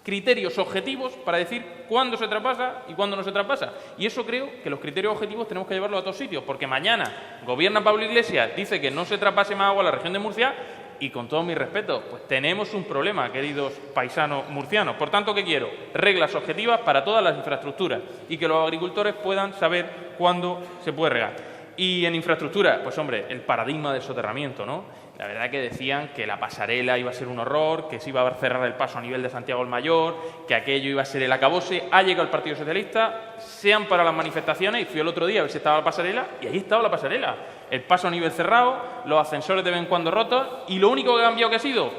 Speaker 3: criterios objetivos para decir cuándo se traspasa y cuándo no se traspasa. Y eso creo que los criterios objetivos tenemos que llevarlos a todos sitios, porque mañana gobierna Pablo Iglesias, dice que no se traspase más agua a la región de Murcia. Y con todo mi respeto, pues tenemos un problema, queridos paisanos murcianos. Por tanto, ¿qué quiero? Reglas objetivas para todas las infraestructuras y que los agricultores puedan saber cuándo se puede regar. Y en infraestructura, pues hombre, el paradigma del soterramiento, ¿no? La verdad que decían que la pasarela iba a ser un horror, que se iba a cerrar el paso a nivel de Santiago el Mayor, que aquello iba a ser el acabose. Ha llegado el Partido Socialista, sean para las manifestaciones, y fui el otro día a ver si estaba la pasarela, y ahí estaba la pasarela. El paso a nivel cerrado, los ascensores de vez en cuando rotos, y lo único que ha cambiado que ha sido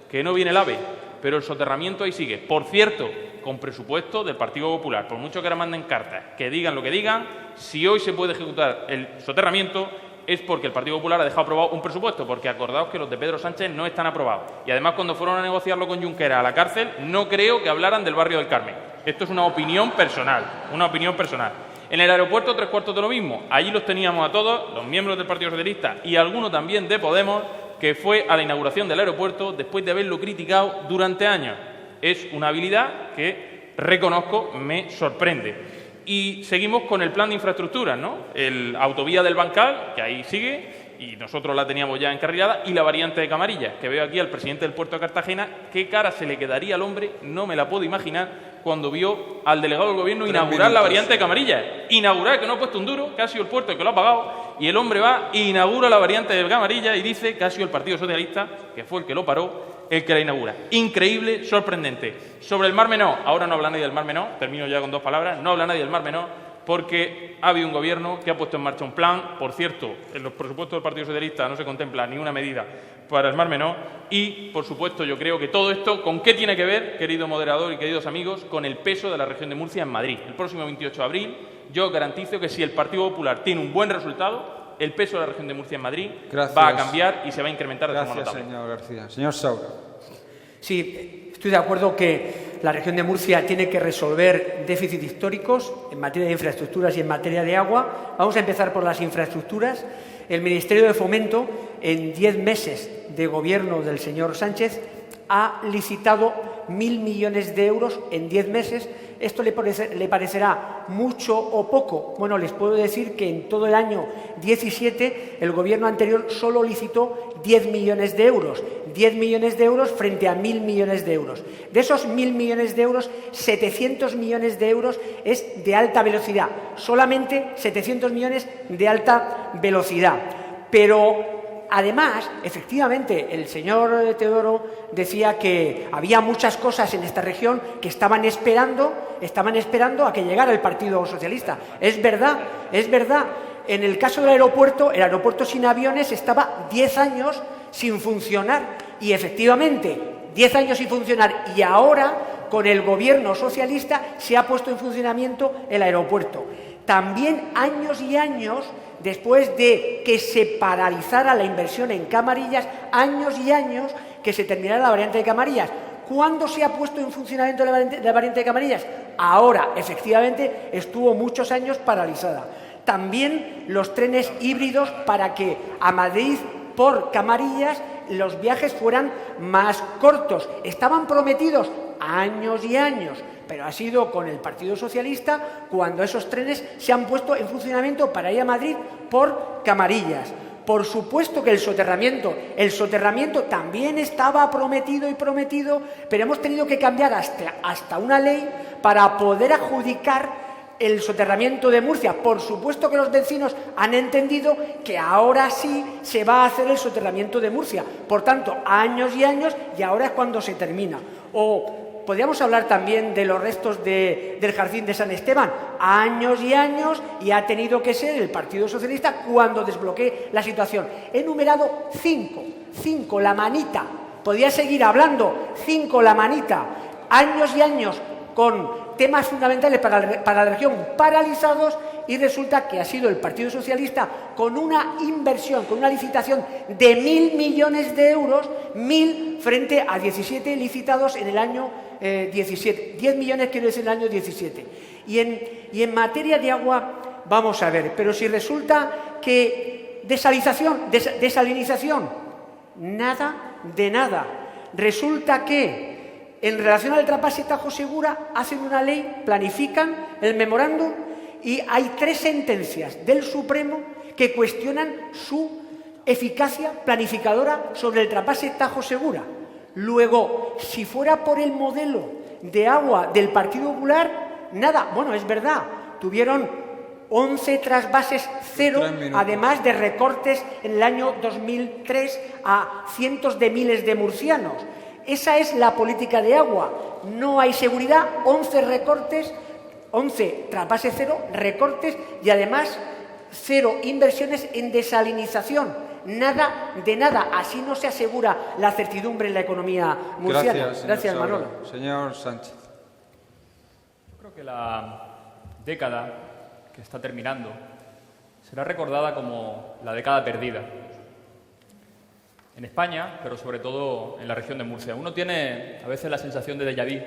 Speaker 3: que no viene el AVE, pero el soterramiento ahí sigue. Por cierto, con presupuesto del Partido Popular, por mucho que ahora manden cartas, que digan lo que digan, si hoy se puede ejecutar el soterramiento, es porque el Partido Popular ha dejado aprobado un presupuesto, porque acordaos que los de Pedro Sánchez no están aprobados. Y además, cuando fueron a negociarlo con Junqueras a la cárcel, no creo que hablaran del barrio del Carmen. Esto es una opinión personal, una opinión personal. En el aeropuerto, 3/4 de lo mismo. Allí los teníamos a todos, los miembros del Partido Socialista y algunos también de Podemos, que fue a la inauguración del aeropuerto después de haberlo criticado durante años. Es una habilidad que, reconozco, me sorprende. Y seguimos con el plan de infraestructuras, ¿no? El autovía del Bancal, que ahí sigue, y nosotros la teníamos ya encarrilada, y la variante de Camarillas, que veo aquí al presidente del puerto de Cartagena, qué cara se le quedaría al hombre, no me la puedo imaginar, cuando vio al delegado del Gobierno inaugurar la variante de Camarillas. Inaugurar, que no ha puesto un duro, que ha sido el puerto el que lo ha pagado, y el hombre va e inaugura la variante de Camarillas y dice que ha sido el Partido Socialista, que fue el que lo paró, el que la inaugura. Increíble, sorprendente. Sobre el Mar Menor, ahora no habla nadie del Mar Menor, termino ya con 2 palabras, no habla nadie del Mar Menor porque ha habido un Gobierno que ha puesto en marcha un plan. Por cierto, en los presupuestos del Partido Socialista no se contempla ninguna medida para el Mar Menor y, por supuesto, yo creo que todo esto, ¿con qué tiene que ver, querido moderador y queridos amigos? Con el peso de la región de Murcia en Madrid. El próximo 28 de abril yo garantizo que si el Partido Popular tiene un buen resultado, el peso de la región de Murcia en Madrid va a cambiar y se va a incrementar de forma notable.
Speaker 2: Gracias, señor García. Señor Saura.
Speaker 4: Sí, estoy de acuerdo que la región de Murcia tiene que resolver déficits históricos en materia de infraestructuras y en materia de agua. Vamos a empezar por las infraestructuras. El Ministerio de Fomento, en 10 meses de gobierno del señor Sánchez, ha licitado 1.000 millones de euros en 10 meses. ¿Esto le parecerá mucho o poco? Bueno, les puedo decir que en todo el año 17 el Gobierno anterior solo licitó 10 millones de euros. 10 millones de euros frente a 1.000 millones de euros. De esos 1.000 millones de euros, 700 millones de euros es de alta velocidad. Solamente 700 millones de alta velocidad. Pero además, efectivamente, el señor Teodoro decía que había muchas cosas en esta región que estaban esperando a que llegara el Partido Socialista. Es verdad. En el caso del aeropuerto, el aeropuerto sin aviones estaba 10 años sin funcionar. Y efectivamente, 10 años sin funcionar. Y ahora, con el Gobierno socialista, se ha puesto en funcionamiento el aeropuerto. También años y años después de que se paralizara la inversión en Camarillas, años y años que se terminara la variante de Camarillas. ¿Cuándo se ha puesto en funcionamiento la variante de Camarillas? Ahora, efectivamente, estuvo muchos años paralizada. También los trenes híbridos para que a Madrid por Camarillas los viajes fueran más cortos. Estaban prometidos años y años, pero ha sido con el Partido Socialista cuando esos trenes se han puesto en funcionamiento para ir a Madrid por Camarillas. Por supuesto que el soterramiento también estaba prometido, pero hemos tenido que cambiar hasta una ley para poder adjudicar el soterramiento de Murcia. Por supuesto que los vecinos han entendido que ahora sí se va a hacer el soterramiento de Murcia. Por tanto, años y años, y ahora es cuando se termina. O podríamos hablar también de los restos del Jardín de San Esteban. Años y años, y ha tenido que ser el Partido Socialista cuando desbloquee la situación. He enumerado 5, la manita. Podría seguir hablando, 5, la manita. Años y años con temas fundamentales para la región paralizados, y resulta que ha sido el Partido Socialista con una inversión, con una licitación de 1.000 millones de euros, 1.000 frente a 17 licitados en el año 17. 10 millones quiero decir en el año 17. Y en materia de agua, vamos a ver, pero si resulta que desalinización, nada de nada. Resulta que en relación al trasvase Tajo Segura hacen una ley, planifican el memorándum y hay 3 sentencias del Supremo que cuestionan su eficacia planificadora sobre el trasvase Tajo Segura. Luego, si fuera por el modelo de agua del Partido Popular, nada. Bueno, es verdad, tuvieron 11 trasvases cero, además de recortes en el año 2003 a cientos de miles de murcianos. Esa es la política de agua. No hay seguridad, 11 recortes, 11 trasvases cero, recortes y además 0 inversiones en desalinización. Nada de nada. Así no se asegura la certidumbre en la economía murciana. Gracias, Manolo.
Speaker 2: Señor Sánchez.
Speaker 5: Yo creo que la década que está terminando será recordada como la década perdida. En España, pero sobre todo en la región de Murcia. Uno tiene a veces la sensación de déjà vu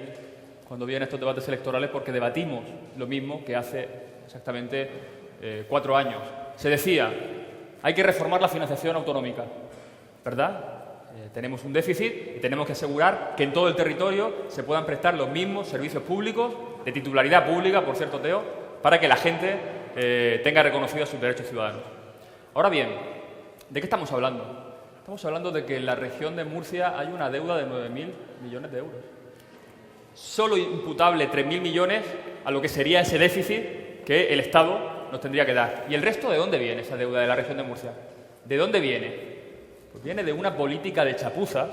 Speaker 5: cuando vienen estos debates electorales porque debatimos lo mismo que hace exactamente 4 años. Se decía, hay que reformar la financiación autonómica, ¿verdad? Tenemos un déficit y tenemos que asegurar que en todo el territorio se puedan prestar los mismos servicios públicos, de titularidad pública, por cierto, Teo, para que la gente tenga reconocidos sus derechos ciudadanos. Ahora bien, ¿de qué estamos hablando? Estamos hablando de que en la región de Murcia hay una deuda de 9.000 millones de euros. Solo imputable 3.000 millones a lo que sería ese déficit que el Estado nos tendría que dar. ¿Y el resto de dónde viene esa deuda de la región de Murcia? ¿De dónde viene? Pues viene de una política de chapuzas,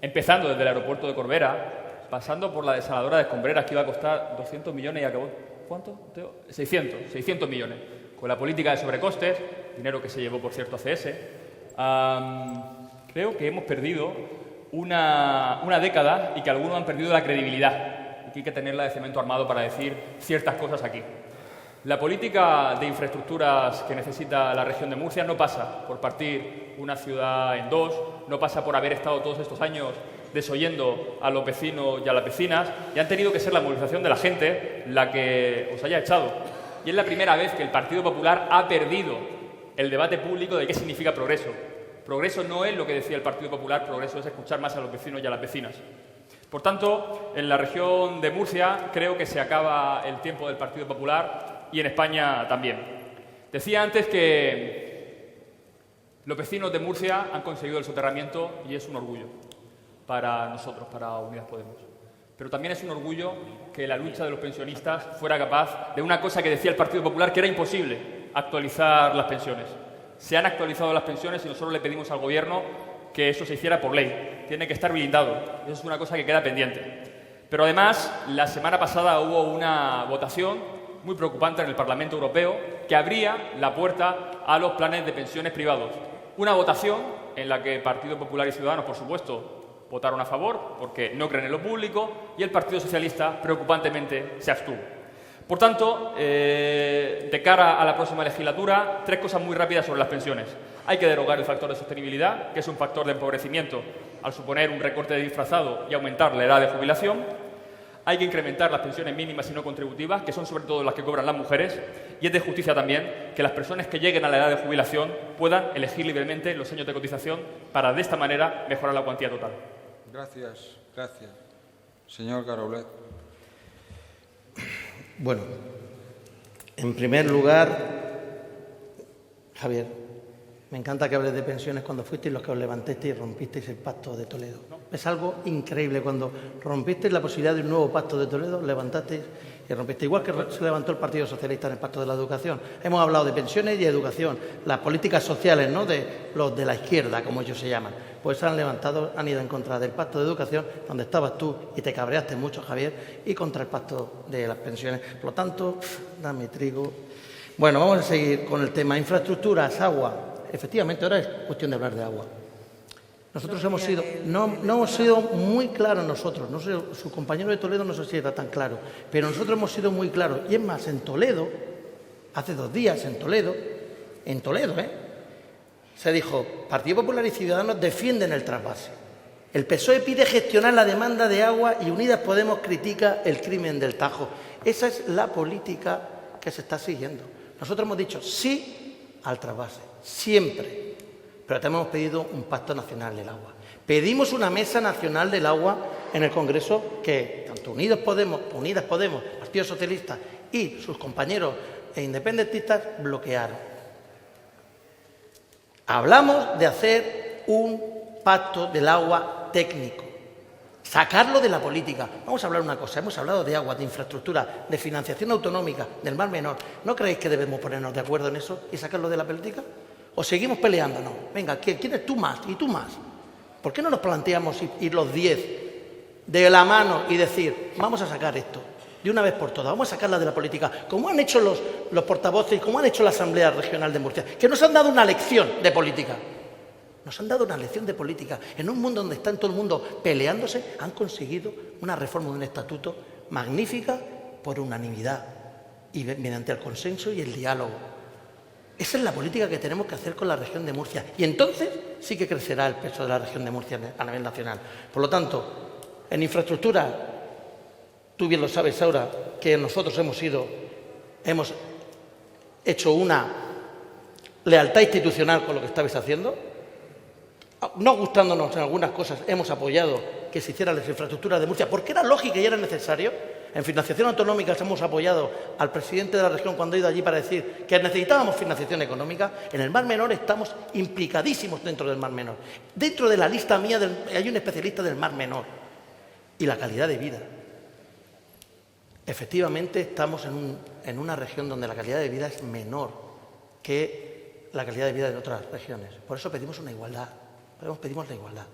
Speaker 5: empezando desde el aeropuerto de Corbera, pasando por la desaladora de Escombreras, que iba a costar 200 millones y acabó... ¿Cuánto, Teo? 600 millones. Con la política de sobrecostes, dinero que se llevó, por cierto, ACS, creo que hemos perdido una década y que algunos han perdido la credibilidad y que hay que tenerla de cemento armado para decir ciertas cosas aquí. La política de infraestructuras que necesita la región de Murcia no pasa por partir una ciudad en dos, no pasa por haber estado todos estos años desoyendo a los vecinos y a las vecinas, y han tenido que ser la movilización de la gente la que os haya echado. Y es la primera vez que el Partido Popular ha perdido el debate público de qué significa progreso. Progreso no es lo que decía el Partido Popular, progreso es escuchar más a los vecinos y a las vecinas. Por tanto, en la región de Murcia creo que se acaba el tiempo del Partido Popular y en España también. Decía antes que los vecinos de Murcia han conseguido el soterramiento y es un orgullo para nosotros, para Unidas Podemos. Pero también es un orgullo que la lucha de los pensionistas fuera capaz de una cosa que decía el Partido Popular, que era imposible, actualizar las pensiones. Se han actualizado las pensiones y nosotros le pedimos al Gobierno que eso se hiciera por ley. Tiene que estar blindado. Eso es una cosa que queda pendiente. Pero además, la semana pasada hubo una votación muy preocupante en el Parlamento Europeo que abría la puerta a los planes de pensiones privados. Una votación en la que el Partido Popular y Ciudadanos, por supuesto, votaron a favor porque no creen en lo público y el Partido Socialista, preocupantemente, se abstuvo. Por tanto, de cara a la próxima legislatura, 3 cosas muy rápidas sobre las pensiones. Hay que derogar el factor de sostenibilidad, que es un factor de empobrecimiento al suponer un recorte disfrazado y aumentar la edad de jubilación. Hay que incrementar las pensiones mínimas y no contributivas, que son sobre todo las que cobran las mujeres. Y es de justicia también que las personas que lleguen a la edad de jubilación puedan elegir libremente los años de cotización para, de esta manera, mejorar la cuantía total.
Speaker 2: Gracias, gracias. Señor Garaulet.
Speaker 6: Bueno, en primer lugar, Javier, me encanta que hables de pensiones cuando fuisteis los que os levantasteis y rompisteis el Pacto de Toledo. Es algo increíble. Cuando rompisteis la posibilidad de un nuevo Pacto de Toledo, levantasteis y rompisteis. Igual que se levantó el Partido Socialista en el Pacto de la Educación. Hemos hablado de pensiones y educación, las políticas sociales, ¿no?, de los de la izquierda, como ellos se llaman. Pues se han levantado, han ido en contra del Pacto de Educación, donde estabas tú y te cabreaste mucho, Javier, y contra el Pacto de las pensiones. Por lo tanto, dame trigo. Bueno, vamos a seguir con el tema. Infraestructuras, agua. Efectivamente, ahora es cuestión de hablar de agua. Nosotros no hemos sido muy claros nosotros. No sé, su compañero de Toledo no sé si era tan claro, pero nosotros hemos sido muy claros. Y es más, en Toledo, hace 2 días, en Toledo, se dijo, Partido Popular y Ciudadanos defienden el trasvase. El PSOE pide gestionar la demanda de agua y Unidas Podemos critica el crimen del Tajo. Esa es la política que se está siguiendo. Nosotros hemos dicho sí al trasvase, siempre. Pero también hemos pedido un pacto nacional del agua. Pedimos una mesa nacional del agua en el Congreso que tanto Unidas Podemos, Partido Socialista y sus compañeros independentistas bloquearon. Hablamos de hacer un pacto del agua técnico, sacarlo de la política. Vamos a hablar una cosa, hemos hablado de agua, de infraestructura, de financiación autonómica, del Mar Menor. ¿No creéis que debemos ponernos de acuerdo en eso y sacarlo de la política? ¿O seguimos peleándonos? Venga, ¿quién es tú más y tú más? ¿Por qué no nos planteamos ir los 10 de la mano y decir, vamos a sacar esto de una vez por todas, vamos a sacarla de la política, como han hecho los portavoces y como han hecho la Asamblea Regional de Murcia, que nos han dado una lección de política? Nos han dado una lección de política. En un mundo donde está todo el mundo peleándose, han conseguido una reforma de un estatuto magnífica por unanimidad y mediante el consenso y el diálogo. Esa es la política que tenemos que hacer con la región de Murcia. Y entonces sí que crecerá el peso de la región de Murcia a nivel nacional. Por lo tanto, en infraestructura, tú bien lo sabes, Saura, que nosotros hemos hecho una lealtad institucional con lo que estabais haciendo. No gustándonos en algunas cosas, hemos apoyado que se hicieran las infraestructuras de Murcia, porque era lógico y era necesario. En financiación autonómica hemos apoyado al presidente de la región cuando ha ido allí para decir que necesitábamos financiación económica. En el Mar Menor estamos implicadísimos dentro del Mar Menor. Dentro de la lista mía hay un especialista del Mar Menor. Y la calidad de vida. Efectivamente, estamos en una región donde la calidad de vida es menor que la calidad de vida de otras regiones. Por eso pedimos una igualdad. Pedimos la igualdad.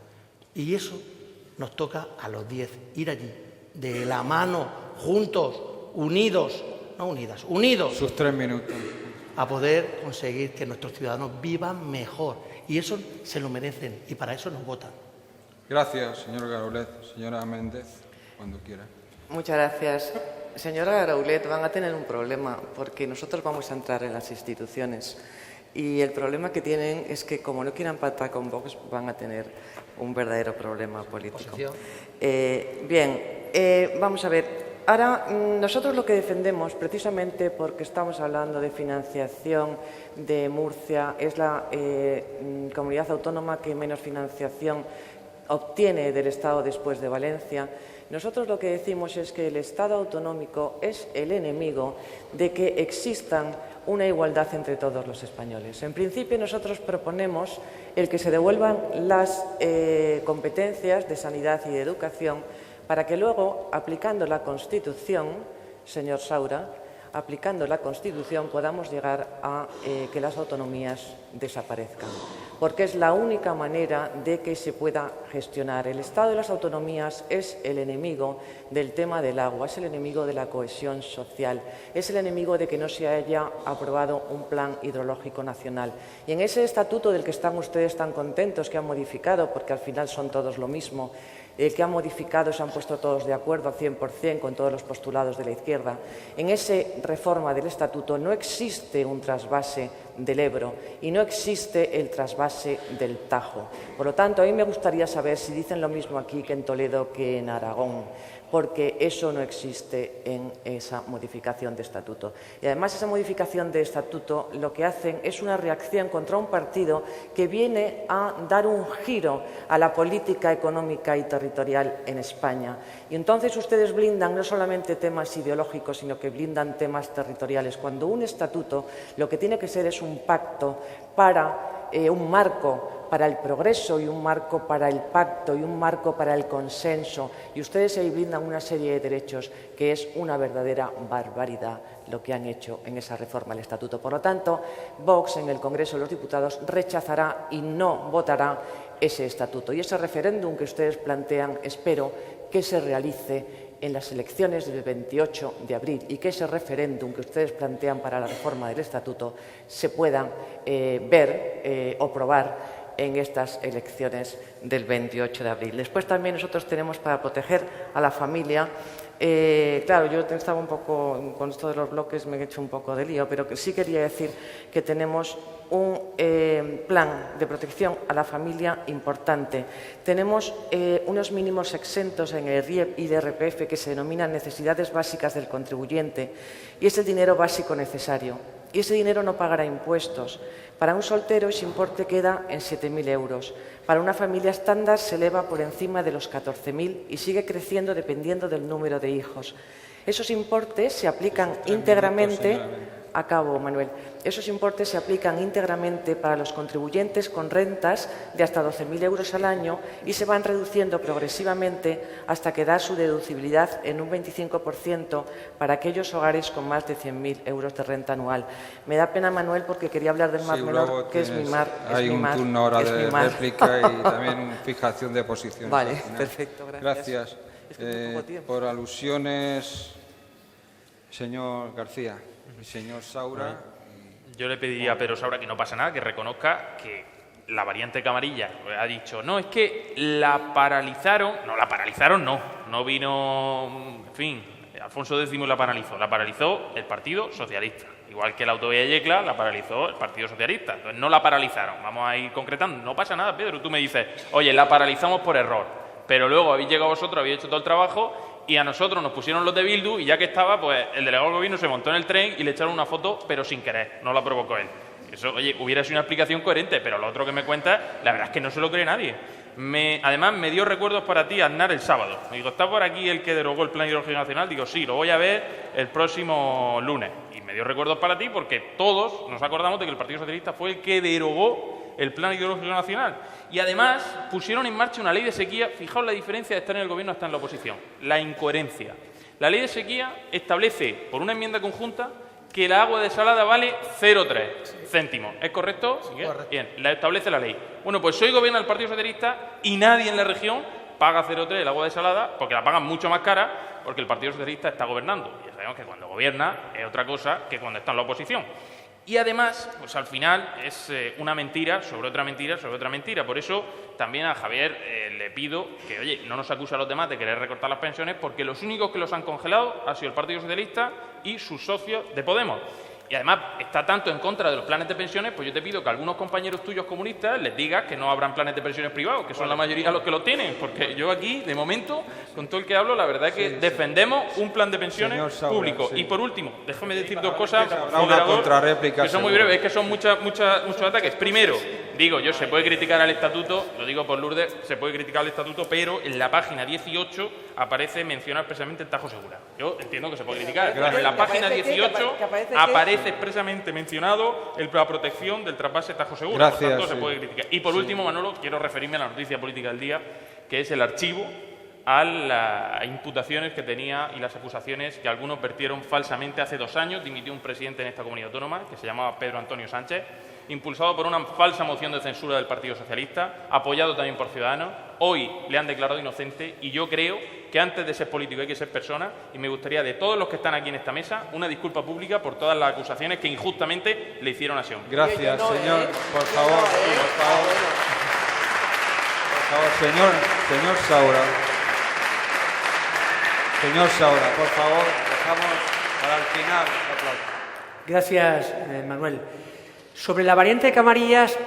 Speaker 6: Y eso nos toca a los 10, ir allí, de la mano, juntos, unidos, no unidas, unidos.
Speaker 2: Sus 3 minutos.
Speaker 6: A poder conseguir que nuestros ciudadanos vivan mejor. Y eso se lo merecen y para eso nos votan.
Speaker 2: Gracias, señor Garaulet. Señora Méndez, cuando quiera.
Speaker 7: Muchas gracias. Señora Garaulet, van a tener un problema porque nosotros vamos a entrar en las instituciones. Y el problema que tienen es que, como no quieran pactar con Vox, van a tener un verdadero problema político. Vamos a ver. Ahora, nosotros lo que defendemos, precisamente porque estamos hablando de financiación de Murcia, es la comunidad autónoma que menos financiación obtiene del Estado después de Valencia. Nosotros lo que decimos es que el Estado autonómico es el enemigo de que existan una igualdad entre todos los españoles. En principio, nosotros proponemos el que se devuelvan las competencias de sanidad y de educación para que luego, aplicando la Constitución, señor Saura, aplicando la Constitución podamos llegar a que las autonomías desaparezcan, porque es la única manera de que se pueda gestionar. El Estado de las autonomías es el enemigo del tema del agua, es el enemigo de la cohesión social, es el enemigo de que no se haya aprobado un plan hidrológico nacional. Y en ese estatuto del que están ustedes tan contentos, que han modificado, porque al final son todos lo mismo, que han modificado, se han puesto todos de acuerdo al 100% con todos los postulados de la izquierda. En esa reforma del Estatuto no existe un trasvase del Ebro y no existe el trasvase del Tajo. Por lo tanto, a mí me gustaría saber si dicen lo mismo aquí que en Toledo que en Aragón, porque eso no existe en esa modificación de estatuto. Y además esa modificación de estatuto lo que hacen es una reacción contra un partido que viene a dar un giro a la política económica y territorial en España. Y entonces ustedes blindan no solamente temas ideológicos, sino que blindan temas territoriales. Cuando un estatuto lo que tiene que ser es un pacto para un marco para el progreso y un marco para el pacto y un marco para el consenso. Y ustedes ahí brindan una serie de derechos que es una verdadera barbaridad lo que han hecho en esa reforma del Estatuto. Por lo tanto, Vox en el Congreso de los Diputados rechazará y no votará ese estatuto. Y ese referéndum que ustedes plantean, espero que se realice en las elecciones del 28 de abril y que ese referéndum que ustedes plantean para la reforma del Estatuto se pueda ver o probar en estas elecciones del 28 de abril. Después también nosotros tenemos para proteger a la familia. Claro, yo estaba un poco, con esto de los bloques me he hecho un poco de lío, pero que sí quería decir que tenemos un plan de protección a la familia importante. Tenemos unos mínimos exentos en el RIEP y el IRPF que se denominan necesidades básicas del contribuyente y es el dinero básico necesario. Y ese dinero no pagará impuestos. Para un soltero ese importe queda en 7.000 euros. Para una familia estándar se eleva por encima de los 14.000 y sigue creciendo dependiendo del número de hijos. Esos importes se aplican íntegramente. Acabo, Manuel. Esos importes se aplican íntegramente para los contribuyentes con rentas de hasta 12.000 euros al año y se van reduciendo progresivamente hasta quedar su deducibilidad en un 25% para aquellos hogares con más de 100.000 euros de renta anual. Me da pena, Manuel, porque quería hablar del Mar Menor, que es mi mar.
Speaker 2: Hay un turno ahora de réplica y también fijación de posiciones.
Speaker 7: Vale, perfecto,
Speaker 2: gracias.
Speaker 7: Es que muy poco tiempo.
Speaker 2: Por alusiones, señor García y señor Saura.
Speaker 3: Yo le pediría a Pedro Saura que no pasa nada, que reconozca que la variante Camarilla ha dicho, no, es que la paralizaron, no vino, en fin, Alfonso X la paralizó el Partido Socialista. Igual que la autovía de Yecla la paralizó el Partido Socialista. Entonces no la paralizaron. Vamos a ir concretando. No pasa nada, Pedro. Tú me dices, oye, la paralizamos por error. Pero luego habéis llegado vosotros, habéis hecho todo el trabajo y a nosotros nos pusieron los de Bildu y ya que estaba, pues el delegado del gobierno se montó en el tren y le echaron una foto, pero sin querer. No la provocó él. Eso, oye, hubiera sido una explicación coherente, pero lo otro que me cuentas, la verdad es que no se lo cree nadie. Además, me dio recuerdos para ti, Aznar, el sábado. Me dijo, ¿está por aquí el que derogó el Plan Hidrológico Nacional? Digo, sí, lo voy a ver el próximo lunes. Y me dio recuerdos para ti porque todos nos acordamos de que el Partido Socialista fue el que derogó el Plan Hidrológico Nacional. Y además pusieron en marcha una ley de sequía. Fijaos la diferencia de estar en el gobierno a estar en la oposición. La incoherencia. La ley de sequía establece, por una enmienda conjunta, que la agua desalada vale 0,3 céntimos. ¿Es correcto? ¿Sí? Correcto. Bien, la establece la ley. Bueno, pues hoy gobierna el Partido Socialista y nadie en la región paga 0,3 el agua desalada porque la pagan mucho más cara porque el Partido Socialista está gobernando. Y ya sabemos que cuando gobierna es otra cosa que cuando está en la oposición. Y además, pues al final es una mentira sobre otra mentira sobre otra mentira. Por eso también a Javier le pido que, oye, no nos acuse a los demás de querer recortar las pensiones porque los únicos que los han congelado ha sido el Partido Socialista y sus socios de Podemos. Y además está tanto en contra de los planes de pensiones, pues yo te pido que a algunos compañeros tuyos comunistas les digas que no habrán planes de pensiones privados, que son la mayoría los que los tienen, porque yo aquí, de momento, con todo el que hablo, la verdad es que defendemos un plan de pensiones público. Y por último, déjame decir dos cosas, moderador, que son muy breves, es que son muchos ataques. Primero, digo, se puede criticar al estatuto, lo digo por Lourdes, se puede criticar al estatuto, pero en la página 18 aparece mencionar expresamente el Tajo Segura. Yo entiendo que se puede criticar, pero en la página 18 aparece expresamente mencionado la protección del trasvase Tajo Segura. Por tanto, se puede criticar. Y por último, Manolo, quiero referirme a la noticia política del día, que es el archivo a las imputaciones que tenía y las acusaciones que algunos vertieron falsamente hace 2 años. Dimitió un presidente en esta comunidad autónoma, que se llamaba Pedro Antonio Sánchez, impulsado por una falsa moción de censura del Partido Socialista, apoyado también por Ciudadanos. Hoy le han declarado inocente y yo creo que antes de ser político hay que ser persona y me gustaría de todos los que están aquí en esta mesa una disculpa pública por todas las acusaciones que injustamente le hicieron a ese hombre.
Speaker 2: Gracias, señor. Por favor, señor Saura. Señor Saura, por favor, dejamos para el final la aplauso.
Speaker 4: Gracias, Manuel. Sobre la variante de Camarillas,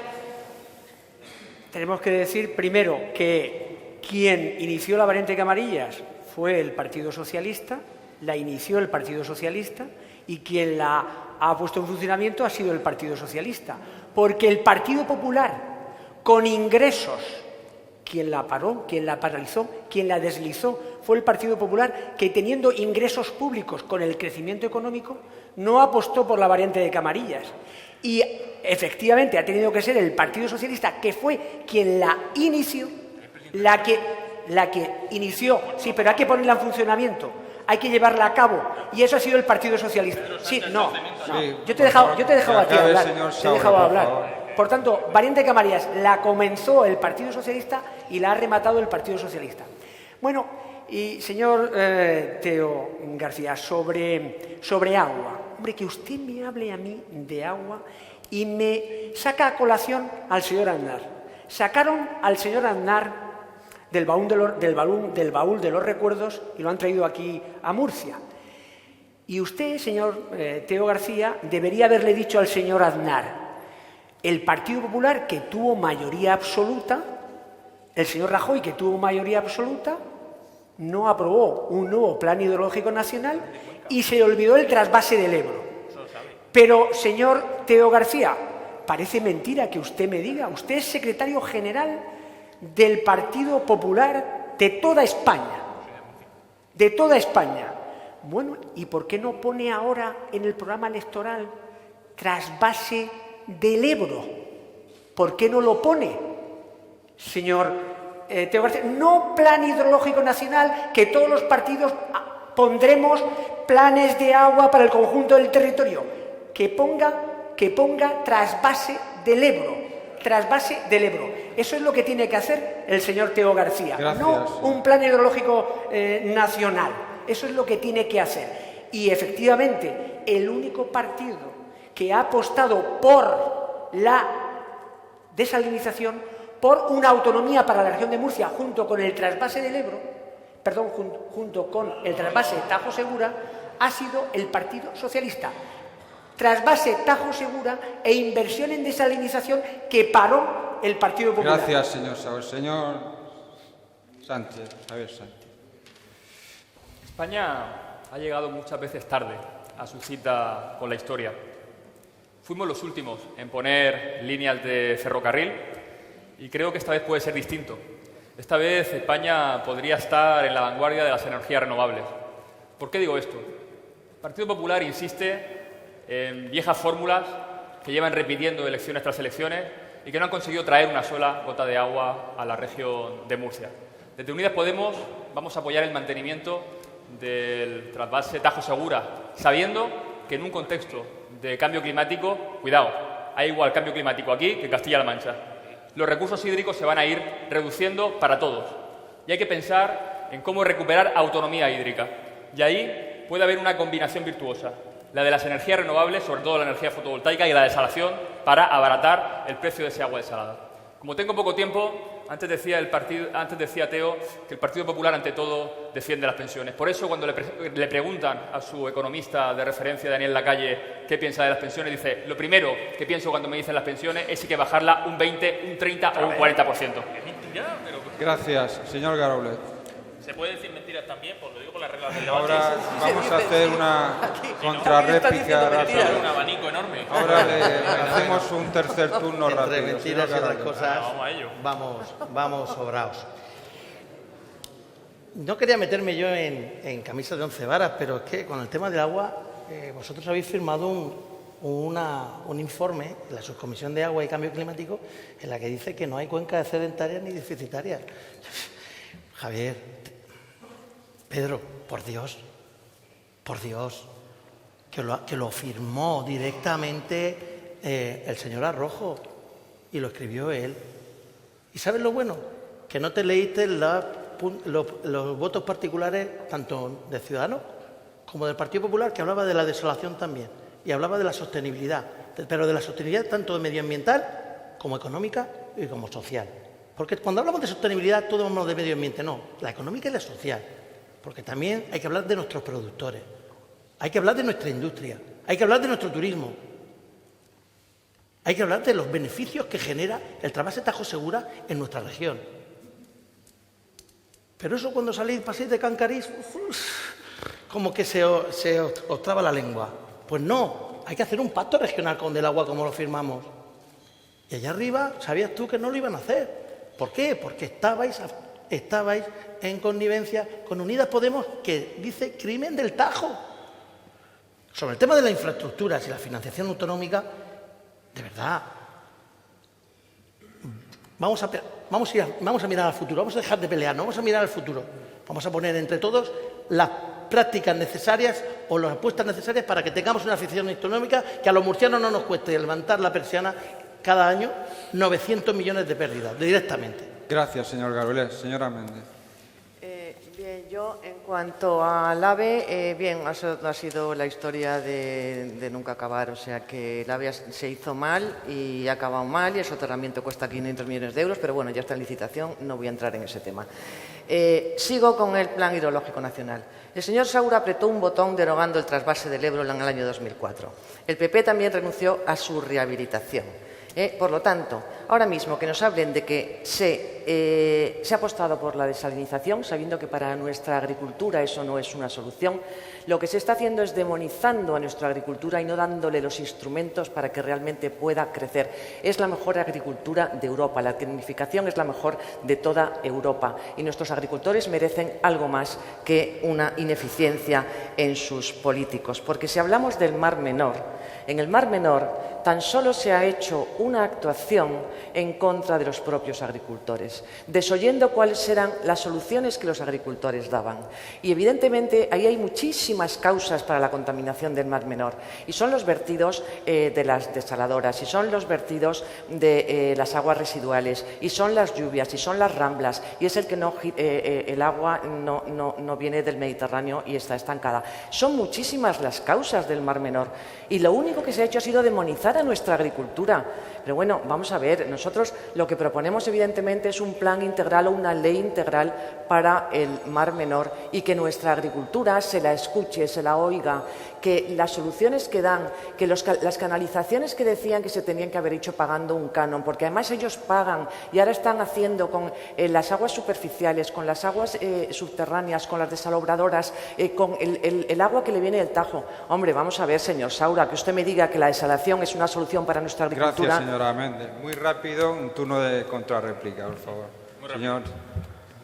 Speaker 4: tenemos que decir primero que quien inició la variante de Camarillas fue el Partido Socialista, la inició el Partido Socialista y quien la ha puesto en funcionamiento ha sido el Partido Socialista, porque el Partido Popular, con ingresos, quien la paró, quien la paralizó, quien la deslizó, fue el Partido Popular que, teniendo ingresos públicos con el crecimiento económico, no apostó por la variante de Camarillas. Y efectivamente ha tenido que ser el Partido Socialista, que fue quien la inició, la que inició, sí, pero hay que ponerla en funcionamiento, hay que llevarla a cabo, y eso ha sido el Partido Socialista. Sí, no, yo te he dejado a ti hablar, te he dejado hablar. Por tanto, variante de Camarillas la comenzó el Partido Socialista y la ha rematado el Partido Socialista. Bueno, y señor Teo García, sobre agua. Hombre, que usted me hable a mí de agua y me saca a colación al señor Aznar. Sacaron al señor Aznar del baúl de los recuerdos y lo han traído aquí a Murcia. Y usted, señor Teo García, debería haberle dicho al señor Aznar: el Partido Popular, que tuvo mayoría absoluta, el señor Rajoy, que tuvo mayoría absoluta, no aprobó un nuevo plan hidrológico nacional y se olvidó el trasvase del Ebro. Pero, señor Teo García, parece mentira que usted me diga, usted es secretario general del Partido Popular de toda España. De toda España. Bueno, ¿y por qué no pone ahora en el programa electoral trasvase del Ebro? ¿Por qué no lo pone, señor Teo García? No plan hidrológico nacional, que todos los partidos pondremos planes de agua para el conjunto del territorio. Que ponga trasvase del Ebro. Trasvase del Ebro. Eso es lo que tiene que hacer el señor Teo García.
Speaker 2: Gracias,
Speaker 4: no un plan hidrológico nacional. Eso es lo que tiene que hacer. Y efectivamente, el único partido que ha apostado por la desalinización, por una autonomía para la región de Murcia, junto con el trasvase del Ebro, junto con el trasvase Tajo Segura, ha sido el Partido Socialista. trasvase Tajo Segura e inversión en desalinización que paró el Partido Popular.
Speaker 2: Gracias, señor Saúl. Señor Sánchez, Javier Sánchez.
Speaker 5: España ha llegado muchas veces tarde a su cita con la historia. Fuimos los últimos en poner líneas de ferrocarril y creo que esta vez puede ser distinto. Esta vez España podría estar en la vanguardia de las energías renovables. ¿Por qué digo esto? El Partido Popular insiste en viejas fórmulas que llevan repitiendo elecciones tras elecciones y que no han conseguido traer una sola gota de agua a la región de Murcia. Desde Unidas Podemos vamos a apoyar el mantenimiento del trasvase Tajo Segura, sabiendo que en un contexto de cambio climático, cuidado, hay igual cambio climático aquí que en Castilla-La Mancha. Los recursos hídricos se van a ir reduciendo para todos y hay que pensar en cómo recuperar autonomía hídrica. Y ahí puede haber una combinación virtuosa, la de las energías renovables, sobre todo la energía fotovoltaica y la desalación, para abaratar el precio de ese agua desalada. Como tengo poco tiempo, antes decía Teo que el Partido Popular ante todo defiende las pensiones. Por eso cuando le preguntan a su economista de referencia, Daniel Lacalle, qué piensa de las pensiones, dice: lo primero que pienso cuando me dicen las pensiones es si hay que bajarla un 20, un 30 o un 40%.
Speaker 2: Gracias, señor Garaulet.
Speaker 8: Se puede decir mentiras también, pues lo digo por las reglas del debate.
Speaker 2: Ahora vamos a hacer una contrarréplica rápida.
Speaker 8: Un abanico enorme.
Speaker 2: Ahora le hacemos un tercer turno rápido.
Speaker 6: Entre mentiras y otras cosas,
Speaker 8: Vamos a ello.
Speaker 6: vamos sobraos. No quería meterme yo en camisa de 11 varas, pero es que con el tema del agua, vosotros habéis firmado un informe en la Subcomisión de Agua y Cambio Climático en la que dice que no hay cuencas excedentarias ni deficitarias. Javier, Pedro, por Dios, que lo firmó directamente el señor Arrojo y lo escribió él. ¿Y sabes lo bueno? Que no te leíste los votos particulares tanto de Ciudadanos como del Partido Popular, que hablaba de la desolación también y hablaba de la sostenibilidad, pero de la sostenibilidad tanto medioambiental como económica y como social. Porque cuando hablamos de sostenibilidad, todos hablamos de medio ambiente, no, la económica y la social. Porque también hay que hablar de nuestros productores, hay que hablar de nuestra industria, hay que hablar de nuestro turismo, hay que hablar de los beneficios que genera el trasvase Tajo Segura en nuestra región. Pero eso cuando paséis de Cancarís, como que se os traba la lengua. Pues no, hay que hacer un pacto regional con del agua como lo firmamos. Y allá arriba, ¿sabías tú que no lo iban a hacer? ¿Por qué? Porque estabais en connivencia con Unidas Podemos, que dice crimen del Tajo. Sobre el tema de las infraestructuras y la financiación autonómica, de verdad, vamos a mirar al futuro, vamos a dejar de pelear, no vamos a mirar al futuro. Vamos a poner entre todos las prácticas necesarias o las apuestas necesarias para que tengamos una financiación autonómica que a los murcianos no nos cueste levantar la persiana cada año 900 millones de pérdidas directamente.
Speaker 2: Gracias, señor Garaulet. Señora Méndez.
Speaker 7: Bien, yo en cuanto al AVE, bien, ha sido la historia de nunca acabar, o sea que el AVE se hizo mal y ha acabado mal y el soterramiento cuesta 500 millones de euros, pero bueno, ya está en licitación, no voy a entrar en ese tema. Sigo con el Plan Hidrológico Nacional. El señor Saura apretó un botón derogando el trasvase del Ebro en el año 2004. El PP también renunció a su rehabilitación. Por lo tanto, ahora mismo que nos hablen de que se ha apostado por la desalinización, sabiendo que para nuestra agricultura eso no es una solución, lo que se está haciendo es demonizando a nuestra agricultura y no dándole los instrumentos para que realmente pueda crecer. Es la mejor agricultura de Europa, la tecnificación es la mejor de toda Europa y nuestros agricultores merecen algo más que una ineficiencia en sus políticos. Porque si hablamos del Mar Menor, en el Mar Menor tan solo se ha hecho una actuación en contra de los propios agricultores, desoyendo cuáles eran las soluciones que los agricultores daban. Y evidentemente ahí hay muchísimas causas para la contaminación del Mar Menor y son los vertidos de las desaladoras y son los vertidos de las aguas residuales y son las lluvias y son las ramblas y es el agua no viene del Mediterráneo y está estancada. Son muchísimas las causas del Mar Menor y lo único que se ha hecho ha sido demonizar a nuestra agricultura. Pero bueno, vamos a ver, ver, nosotros lo que proponemos evidentemente es un plan integral o una ley integral para el Mar Menor y que nuestra agricultura se la escuche, se la oiga, que las soluciones que dan, que las canalizaciones que decían que se tenían que haber hecho pagando un canon, porque además ellos pagan y ahora están haciendo con las aguas superficiales, con las aguas subterráneas, con las desalobradoras, con el agua que le viene del Tajo. Hombre, vamos a ver, señor Saura, que usted me diga que la desalación es una solución para nuestra agricultura.
Speaker 2: Gracias, señora Méndez. Muy rápido, un turno de contrarréplica, por favor. Señor.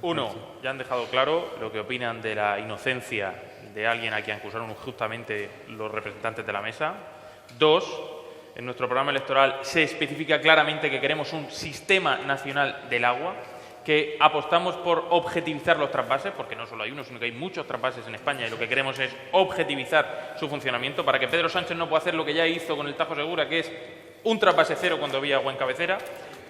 Speaker 3: Uno, ya han dejado claro lo que opinan de la inocencia de alguien a quien acusaron injustamente los representantes de la mesa. Dos, en nuestro programa electoral se especifica claramente que queremos un sistema nacional del agua, que apostamos por objetivizar los trasvases, porque no solo hay uno, sino que hay muchos trasvases en España y lo que queremos es objetivizar su funcionamiento para que Pedro Sánchez no pueda hacer lo que ya hizo con el Tajo Segura, que es un trasvase cero cuando había agua en cabecera.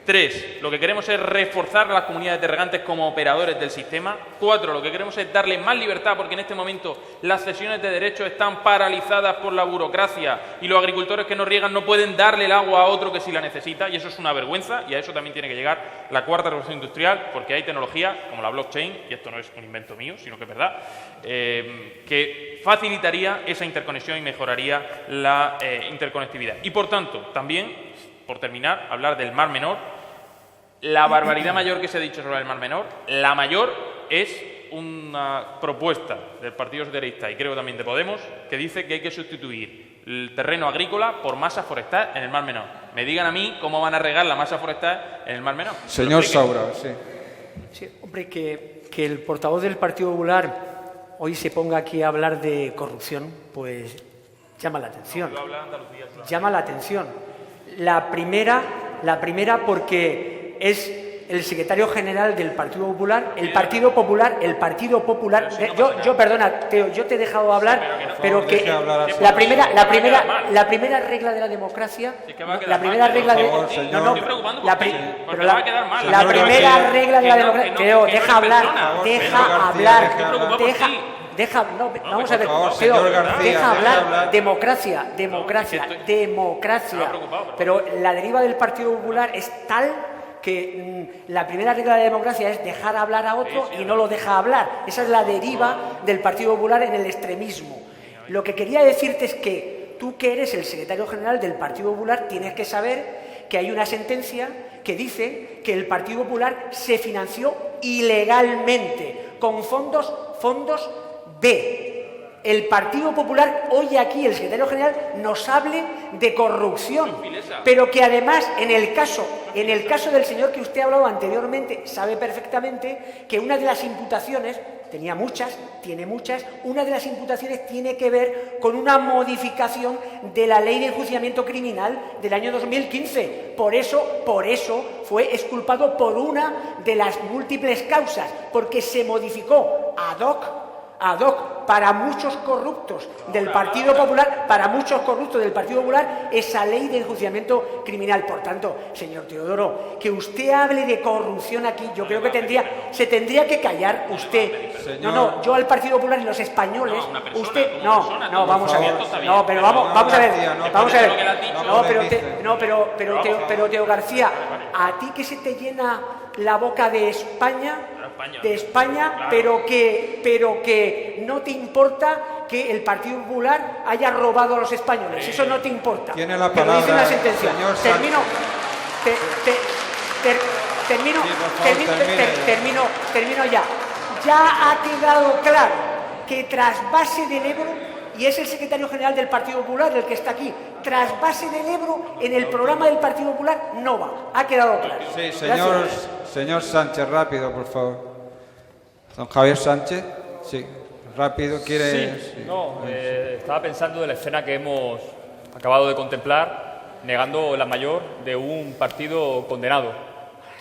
Speaker 3: 3, lo que queremos es reforzar a las comunidades de regantes como operadores del sistema. 4, lo que queremos es darle más libertad, porque en este momento las cesiones de derechos están paralizadas por la burocracia y los agricultores que no riegan no pueden darle el agua a otro que sí la necesita, y eso es una vergüenza, y a eso también tiene que llegar la cuarta revolución industrial, porque hay tecnología como la blockchain, y esto no es un invento mío, sino que es verdad, que facilitaría esa interconexión y mejoraría la interconectividad. Y por tanto, también, por terminar, hablar del Mar Menor. La barbaridad mayor que se ha dicho sobre el Mar Menor, la mayor es una propuesta del Partido Socialista y creo también de Podemos, que dice que hay que sustituir el terreno agrícola por masa forestal en el Mar Menor. Me digan a mí cómo van a regar la masa forestal en el Mar Menor.
Speaker 2: Señor Saura, sí.
Speaker 4: Sí, hombre, que el portavoz del Partido Popular hoy se ponga aquí a hablar de corrupción, pues llama la atención. Llama la atención. La primera porque es el secretario general del Partido Popular, el Partido Popular, yo perdona, Teo, yo te he dejado hablar, pero que la primera regla de la democracia, la primera regla de la democracia, Teo, deja hablar, vamos a ver, deja hablar, democracia, pero la deriva del Partido Popular es tal que la primera regla de la democracia es dejar hablar a otro y no lo deja hablar. Esa es la deriva del Partido Popular en el extremismo. Lo que quería decirte es que tú, que eres el secretario general del Partido Popular, tienes que saber que hay una sentencia que dice que el Partido Popular se financió ilegalmente con fondos B. El Partido Popular, hoy aquí el secretario general nos hable de corrupción, pero que además en el caso del señor que usted ha hablado anteriormente, sabe perfectamente que una de las imputaciones, tiene muchas, una de las imputaciones tiene que ver con una modificación de la ley de enjuiciamiento criminal del año 2015. Por eso fue exculpado por una de las múltiples causas, porque se modificó ad hoc para muchos corruptos del Partido Popular, esa ley de enjuiciamiento criminal. Por tanto, señor Teodoro, que usted hable de corrupción aquí, yo creo que se tendría que callar usted. No, yo al Partido Popular y los españoles, usted, vamos a ver, pero Teo García, a ti que se te llena la boca de España, pero que no te importa que el Partido Popular haya robado a los españoles. Eso no te importa.
Speaker 2: Tiene la palabra,
Speaker 4: dice una sentencia. Termino ya. Ya ha quedado claro que trasvase del Ebro, y es el secretario general del Partido Popular el que está aquí, trasvase del Ebro en el programa del Partido Popular no va. Ha quedado claro.
Speaker 2: Sí, señor Sánchez, rápido, por favor. Don Javier Sánchez, sí, rápido, quiere...
Speaker 5: Sí. Estaba pensando en la escena que hemos acabado de contemplar, negando la mayor de un partido condenado.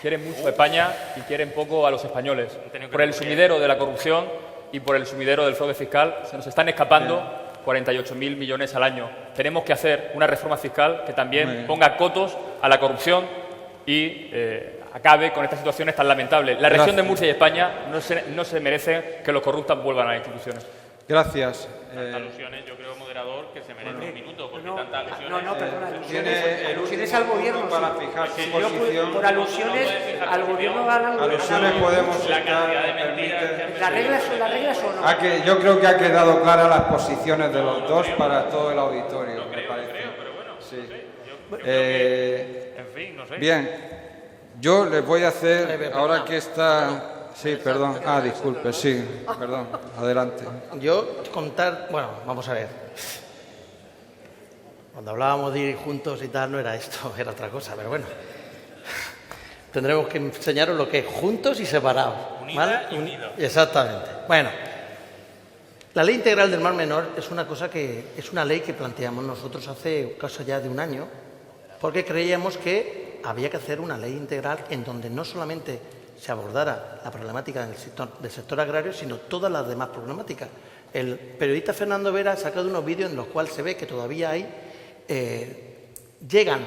Speaker 5: Quieren mucho a España y quieren poco a los españoles. Por el sumidero de la corrupción y por el sumidero del fraude fiscal se nos están escapando 48.000 millones al año. Tenemos que hacer una reforma fiscal que también ponga cotos a la corrupción y acabe con estas situaciones tan lamentables. La región de Murcia y España no se merecen que los corruptos vuelvan a las instituciones.
Speaker 2: Gracias.
Speaker 3: Tantas alusiones, yo creo, moderador, que se merece un minuto, porque tantas alusiones...
Speaker 4: No, perdona,
Speaker 2: Tiene
Speaker 4: alusiones al gobierno.
Speaker 2: para
Speaker 4: sí.
Speaker 2: fijar su
Speaker 4: Yo,
Speaker 2: posición.
Speaker 4: por alusiones al gobierno van al
Speaker 2: Alusiones podemos
Speaker 3: La
Speaker 2: estar,
Speaker 3: cantidad de
Speaker 2: me
Speaker 3: mentiras que
Speaker 2: permite.
Speaker 4: ¿Las reglas o no?
Speaker 2: Yo creo que ha quedado claras las posiciones de los dos para todo el auditorio, me parece.
Speaker 3: pero bueno,
Speaker 2: Sí.
Speaker 3: en fin, no sé.
Speaker 2: Bien, yo les voy a hacer, ahora que está... Sí, perdón. Disculpe, sí, perdón. Adelante.
Speaker 6: Yo contar, bueno, vamos a ver. Cuando hablábamos de ir juntos y tal, no era esto, era otra cosa, pero bueno. Tendremos que enseñaros lo que es juntos y separados.
Speaker 3: Unida y unidos.
Speaker 6: Exactamente. Bueno, la Ley Integral del Mar Menor es una cosa que es una ley que planteamos nosotros hace casi ya de un año, porque creíamos que había que hacer una ley integral en donde no solamente se abordara la problemática del sector agrario, sino todas las demás problemáticas. El periodista Fernando Vera ha sacado unos vídeos en los cuales se ve que todavía hay llegan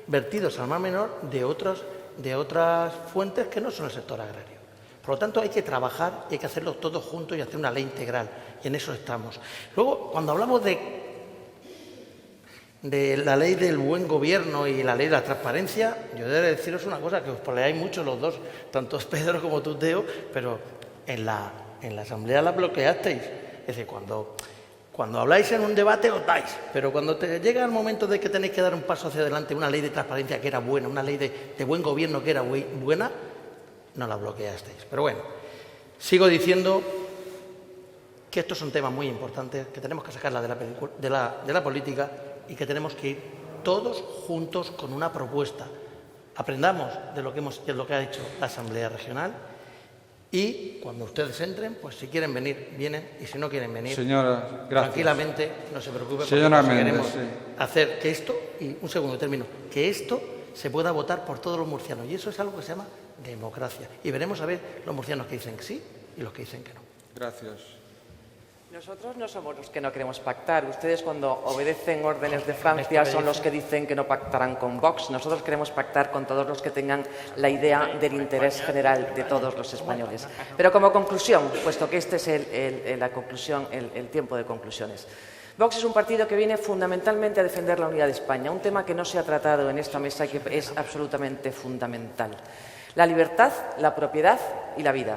Speaker 6: vertidos al Mar Menor de otras fuentes que no son el sector agrario. Por lo tanto, hay que trabajar y hay que hacerlo todos juntos y hacer una ley integral. Y en eso estamos. Luego, cuando hablamos de la ley del buen gobierno y la ley de la transparencia, yo debo deciros una cosa, que os peleáis mucho los dos, tanto Pedro como tú, Teo, pero en la asamblea la bloqueasteis. Es decir, cuando habláis en un debate os dais, pero cuando llega el momento de que tenéis que dar un paso hacia adelante, una ley de transparencia que era buena, una ley de buen gobierno que era buena, no la bloqueasteis. Pero bueno, sigo diciendo que estos son temas muy importantes, que tenemos que sacarla de la política y que tenemos que ir todos juntos con una propuesta. Aprendamos de lo que ha hecho la Asamblea Regional y cuando ustedes entren, pues si quieren venir, vienen, y si no quieren venir,
Speaker 2: Señora, gracias.
Speaker 6: tranquilamente, no se preocupe,
Speaker 2: Señora
Speaker 6: porque
Speaker 2: Méndez,
Speaker 6: queremos
Speaker 2: sí.
Speaker 6: hacer que esto, y un segundo termino, que esto se pueda votar por todos los murcianos. Y eso es algo que se llama democracia. Y veremos a ver los murcianos que dicen sí y los que dicen que no.
Speaker 2: Gracias.
Speaker 7: Nosotros no somos los que no queremos pactar. Ustedes, cuando obedecen órdenes de Francia, son los que dicen que no pactarán con Vox. Nosotros queremos pactar con todos los que tengan la idea del interés general de todos los españoles. Pero como conclusión, puesto que este es la conclusión, el tiempo de conclusiones. Vox es un partido que viene fundamentalmente a defender la unidad de España, un tema que no se ha tratado en esta mesa y que es absolutamente fundamental. La libertad, la propiedad y la vida.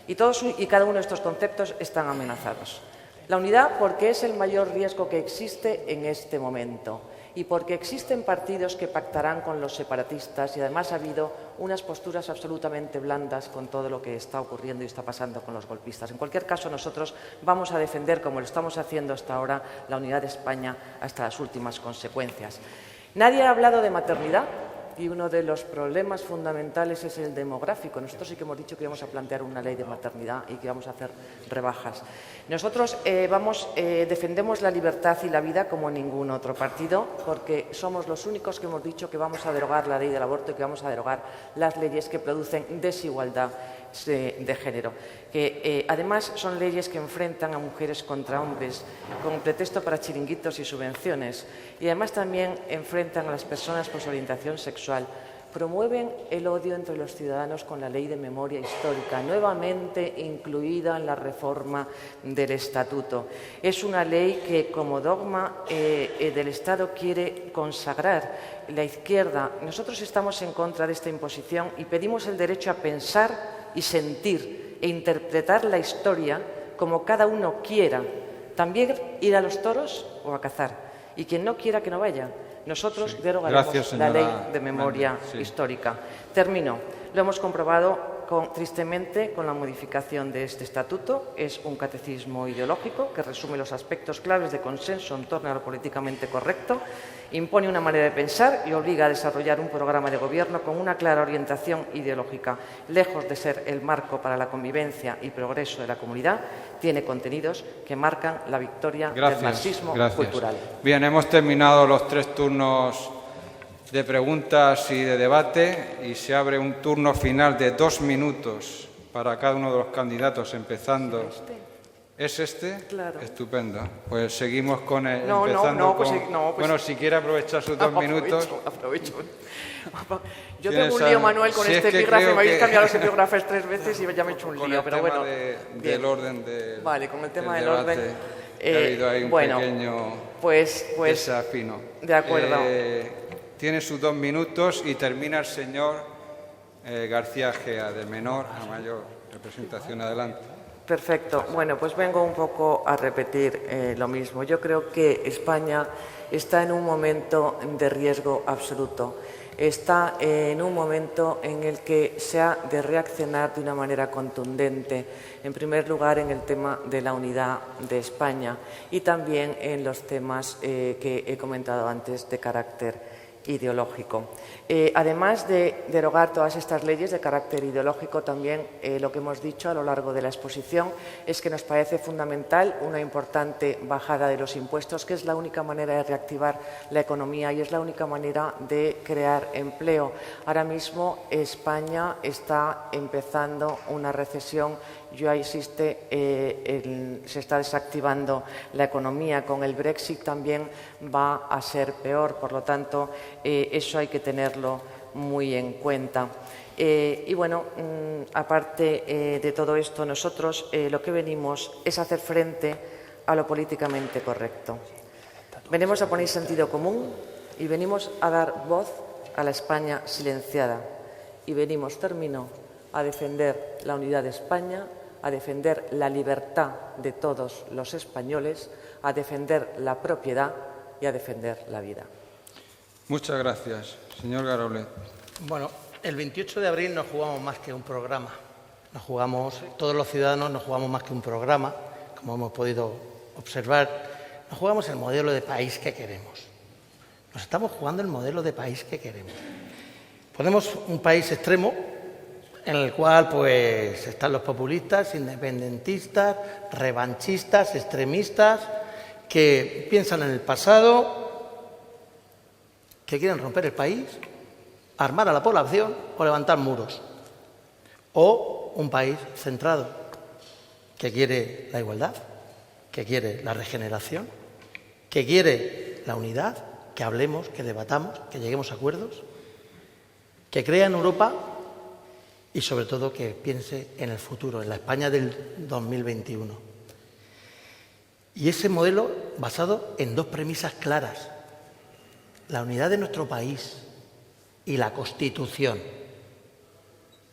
Speaker 7: Y todos y cada uno de estos conceptos están amenazados. La unidad porque es el mayor riesgo que existe en este momento y porque existen partidos que pactarán con los separatistas y además ha habido unas posturas absolutamente blandas con todo lo que está ocurriendo y está pasando con los golpistas. En cualquier caso, nosotros vamos a defender, como lo estamos haciendo hasta ahora, la unidad de España hasta las últimas consecuencias. Nadie ha hablado de maternidad. Y uno de los problemas fundamentales es el demográfico. Nosotros sí que hemos dicho que íbamos a plantear una ley de maternidad y que íbamos a hacer rebajas. Nosotros defendemos la libertad y la vida como ningún otro partido, porque somos los únicos que hemos dicho que vamos a derogar la ley del aborto y que vamos a derogar las leyes que producen desigualdad de género, que además son leyes que enfrentan a mujeres contra hombres con pretexto para chiringuitos y subvenciones y además también enfrentan a las personas por su orientación sexual, promueven el odio entre los ciudadanos con la ley de memoria histórica, nuevamente incluida en la reforma del Estatuto. Es una ley que como dogma del Estado quiere consagrar la izquierda. Nosotros estamos en contra de esta imposición y pedimos el derecho a pensar y sentir e interpretar la historia como cada uno quiera. También ir a los toros o a cazar. Y quien no quiera que no vaya. Nosotros derogaremos la ley de memoria histórica. Termino. Lo hemos comprobado tristemente con la modificación de este estatuto. Es un catecismo ideológico que resume los aspectos claves de consenso en torno a lo políticamente correcto, impone una manera de pensar y obliga a desarrollar un programa de gobierno con una clara orientación ideológica. Lejos de ser el marco para la convivencia y progreso de la comunidad, tiene contenidos que marcan la victoria del marxismo cultural.
Speaker 2: Bien, hemos terminado los 3 turnos de preguntas y de debate y se abre un turno final de 2 minutos para cada uno de los candidatos, empezando ¿Es este?
Speaker 7: Claro.
Speaker 2: Estupendo. Pues seguimos con el...
Speaker 7: No,
Speaker 2: Bueno, si quiere aprovechar sus 2 minutos.
Speaker 7: Aprovecho. Yo tengo un lío, Manuel, con este epígrafe. Me habéis cambiado los epígrafes 3 veces y ya me he hecho un lío, pero bueno.
Speaker 2: Del orden del
Speaker 7: Vale, con el tema del
Speaker 2: debate,
Speaker 7: orden.
Speaker 2: Ha habido ahí un pequeño desafino.
Speaker 7: De acuerdo.
Speaker 2: Tiene sus 2 minutos y termina el señor García Gea, de menor a mayor representación. Adelante.
Speaker 7: Perfecto. Bueno, pues vengo un poco a repetir lo mismo. Yo creo que España está en un momento de riesgo absoluto. Está en un momento en el que se ha de reaccionar de una manera contundente, en primer lugar en el tema de la unidad de España y también en los temas que he comentado antes de carácter ideológico. Además de derogar todas estas leyes de carácter ideológico, también lo que hemos dicho a lo largo de la exposición es que nos parece fundamental una importante bajada de los impuestos, que es la única manera de reactivar la economía y es la única manera de crear empleo. Ahora mismo España está empezando una recesión, ya existe, se está desactivando la economía. Con el Brexit también va a ser peor, por lo tanto, eso hay que tenerlo muy en cuenta. Y bueno, aparte de todo esto, nosotros lo que venimos es hacer frente a lo políticamente correcto. Venimos a poner sentido común y venimos a dar voz a la España silenciada. Y venimos, termino, a defender la unidad de España, a defender la libertad de todos los españoles, a defender la propiedad y a defender la vida.
Speaker 2: Muchas gracias. Señor Garaulet.
Speaker 6: Bueno, el 28 de abril nos jugamos más que un programa. Todos los ciudadanos nos jugamos más que un programa, como hemos podido observar. Nos jugamos el modelo de país que queremos. Nos estamos jugando el modelo de país que queremos. Ponemos un país extremo en el cual pues están los populistas, independentistas, revanchistas, extremistas, que piensan en el pasado, que quieren romper el país, armar a la población o levantar muros. O un país centrado, que quiere la igualdad, que quiere la regeneración, que quiere la unidad, que hablemos, que debatamos, que lleguemos a acuerdos, que crea en Europa y sobre todo que piense en el futuro, en la España del 2021. Y ese modelo basado en 2 premisas claras: la unidad de nuestro país y la Constitución,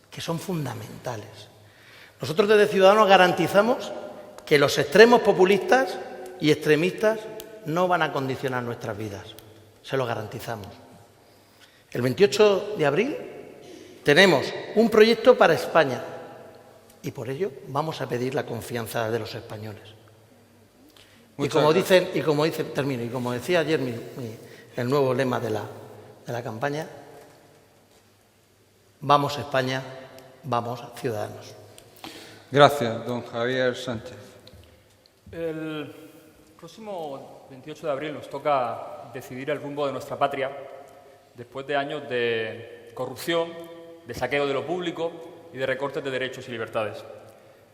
Speaker 6: que son fundamentales. Nosotros desde Ciudadanos garantizamos que los extremos populistas y extremistas no van a condicionar nuestras vidas. Se lo garantizamos. El 28 de abril tenemos un proyecto para España y por ello vamos a pedir la confianza de los españoles. Y como decía ayer el nuevo lema de la campaña, vamos España, vamos Ciudadanos.
Speaker 2: Gracias, don Javier Sánchez.
Speaker 5: El próximo 28 de abril nos toca decidir el rumbo de nuestra patria después de años de corrupción, de saqueo de lo público y de recortes de derechos y libertades.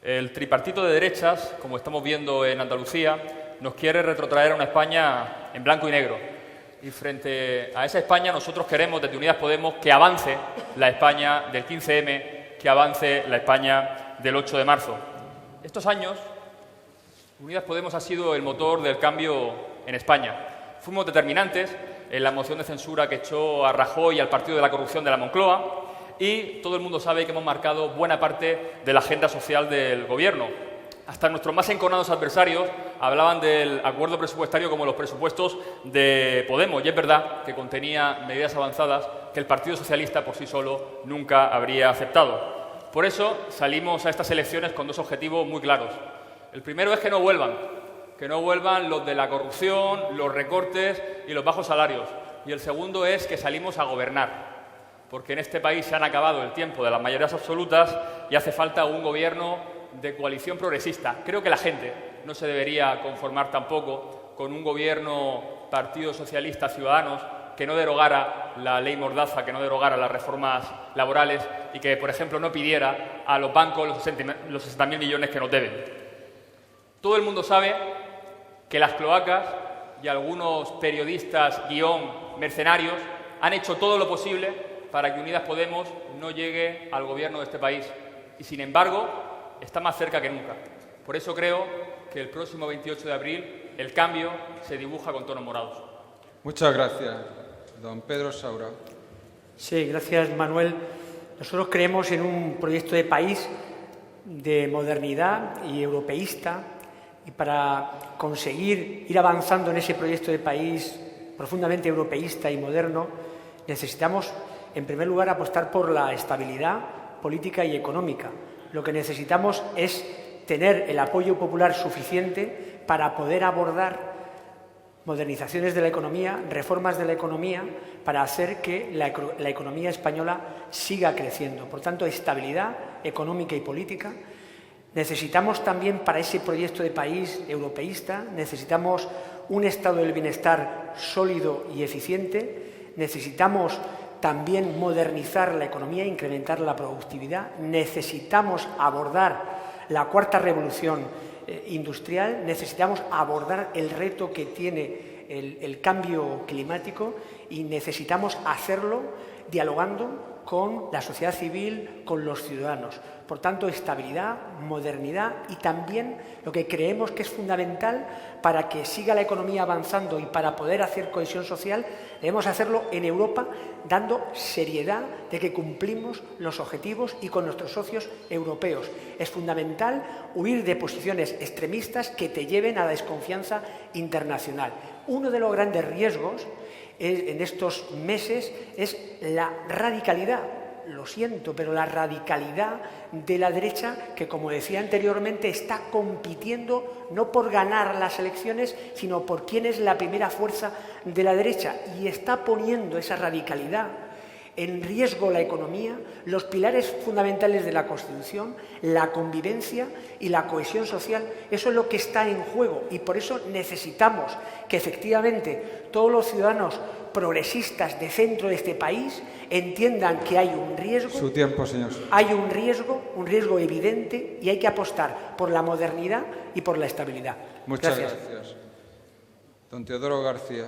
Speaker 5: El tripartito de derechas, como estamos viendo en Andalucía, nos quiere retrotraer a una España en blanco y negro. Y frente a esa España nosotros queremos desde Unidas Podemos que avance la España del 15M, que avance la España del 8 de marzo. Estos años, Unidas Podemos ha sido el motor del cambio en España. Fuimos determinantes en la moción de censura que echó a Rajoy y al Partido de la Corrupción de la Moncloa y todo el mundo sabe que hemos marcado buena parte de la agenda social del Gobierno. Hasta nuestros más enconados adversarios hablaban del acuerdo presupuestario como los presupuestos de Podemos, y es verdad que contenía medidas avanzadas que el Partido Socialista por sí solo nunca habría aceptado. Por eso salimos a estas elecciones con 2 objetivos muy claros. El primero es que no vuelvan los de la corrupción, los recortes y los bajos salarios. Y el segundo es que salimos a gobernar, porque en este país se han acabado el tiempo de las mayorías absolutas y hace falta un gobierno de coalición progresista. Creo que la gente no se debería conformar tampoco con un gobierno Partido Socialista Ciudadanos que no derogara la ley Mordaza, que no derogara las reformas laborales y que, por ejemplo, no pidiera a los bancos los 60.000 millones que nos deben. Todo el mundo sabe que las cloacas y algunos periodistas mercenarios han hecho todo lo posible para que Unidas Podemos no llegue al gobierno de este país. Y, sin embargo, está más cerca que nunca. Por eso creo que el próximo 28 de abril el cambio se dibuja con tonos morados.
Speaker 2: Muchas gracias. Don Pedro Saura.
Speaker 4: Sí, gracias, Manuel. Nosotros creemos en un proyecto de país de modernidad y europeísta, y para conseguir ir avanzando en ese proyecto de país profundamente europeísta y moderno, necesitamos, en primer lugar, apostar por la estabilidad política y económica. Lo que necesitamos es tener el apoyo popular suficiente para poder abordar modernizaciones de la economía, reformas de la economía, para hacer que la economía española siga creciendo. Por tanto, estabilidad económica y política. Necesitamos también, para ese proyecto de país europeísta, necesitamos un estado del bienestar sólido y eficiente. Necesitamos también modernizar la economía, incrementar la productividad. Necesitamos abordar la cuarta revolución industrial. Necesitamos abordar el reto que tiene el cambio climático, y necesitamos hacerlo dialogando con la sociedad civil, con los ciudadanos. Por tanto, estabilidad, modernidad, y también lo que creemos que es fundamental para que siga la economía avanzando y para poder hacer cohesión social, debemos hacerlo en Europa, dando seriedad de que cumplimos los objetivos y con nuestros socios europeos. Es fundamental huir de posiciones extremistas que te lleven a la desconfianza internacional. Uno de los grandes riesgos en estos meses es la radicalidad. Lo siento, pero la radicalidad de la derecha, que, como decía anteriormente, está compitiendo no por ganar las elecciones, sino por quién es la primera fuerza de la derecha, y está poniendo esa radicalidad en riesgo la economía, los pilares fundamentales de la Constitución, la convivencia y la cohesión social. Eso es lo que está en juego, y por eso necesitamos que efectivamente todos los ciudadanos progresistas de centro de este país entiendan que hay un riesgo.
Speaker 2: Su tiempo, señor.
Speaker 4: Hay un riesgo evidente, y hay que apostar por la modernidad y por la estabilidad.
Speaker 2: Muchas gracias. Don Teodoro García.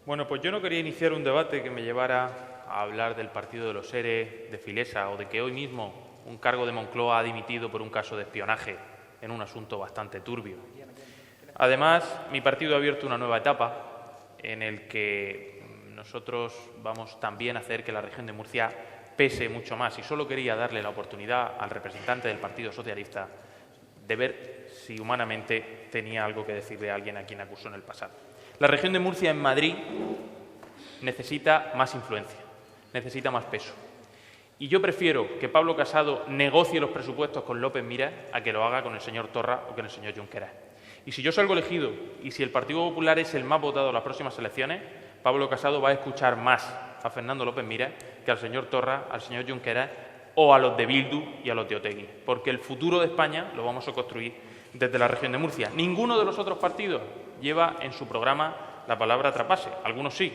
Speaker 3: Bueno, pues yo no quería iniciar un debate que me llevara a hablar del partido de los ERE, de Filesa, o de que hoy mismo un cargo de Moncloa ha dimitido por un caso de espionaje en un asunto bastante turbio. Además, mi partido ha abierto una nueva etapa en el que nosotros vamos también a hacer que la región de Murcia pese mucho más, y solo quería darle la oportunidad al representante del Partido Socialista de ver si humanamente tenía algo que decirle a alguien a quien acusó en el pasado. La región de Murcia en Madrid necesita más influencia, necesita más peso. Y yo prefiero que Pablo Casado negocie los presupuestos con López Miras a que lo haga con el señor Torra o con el señor Junqueras. Y si yo salgo elegido y si el Partido Popular es el más votado en las próximas elecciones, Pablo Casado va a escuchar más a Fernando López Miras que al señor Torra, al señor Junqueras o a los de Bildu y a los de Otegi, porque el futuro de España lo vamos a construir desde la región de Murcia. Ninguno de los otros partidos lleva en su programa la palabra trapase, algunos sí,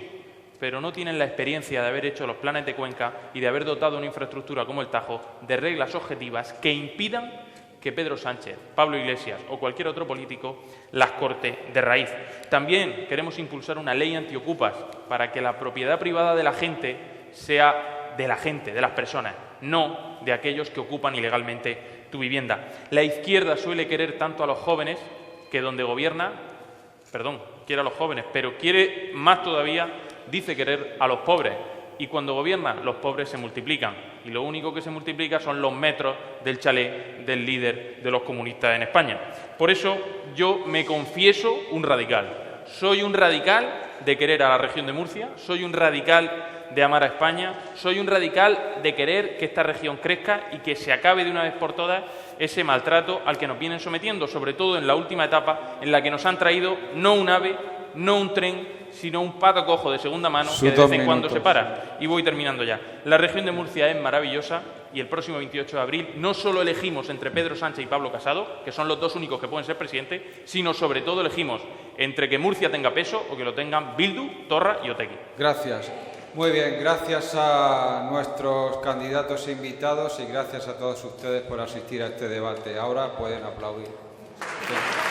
Speaker 3: pero no tienen la experiencia de haber hecho los planes de Cuenca y de haber dotado una infraestructura como el Tajo de reglas objetivas que impidan que Pedro Sánchez, Pablo Iglesias o cualquier otro político las corte de raíz. También queremos impulsar una ley antiocupas para que la propiedad privada de la gente sea de la gente, de las personas, no de aquellos que ocupan ilegalmente tu vivienda. La izquierda suele querer tanto a los jóvenes que donde gobierna, quiere a los jóvenes, pero quiere más todavía, dice querer a los pobres. Y cuando gobierna, los pobres se multiplican. Y lo único que se multiplica son los metros del chalet del líder de los comunistas en España. Por eso yo me confieso un radical. Soy un radical de querer a la región de Murcia, soy un radical de amar a España, soy un radical de querer que esta región crezca y que se acabe de una vez por todas ese maltrato al que nos vienen sometiendo, sobre todo en la última etapa en la que nos han traído no un AVE, no un tren, sino un pato cojo de segunda mano que de vez en cuando se para. Y voy terminando ya. La región de Murcia es maravillosa, y el próximo 28 de abril no solo elegimos entre Pedro Sánchez y Pablo Casado, que son los dos únicos que pueden ser presidentes, sino sobre todo elegimos entre que Murcia tenga peso o que lo tengan Bildu, Torra y Otegi.
Speaker 2: Gracias. Muy bien, gracias a nuestros candidatos invitados y gracias a todos ustedes por asistir a este debate. Ahora pueden aplaudir. Sí.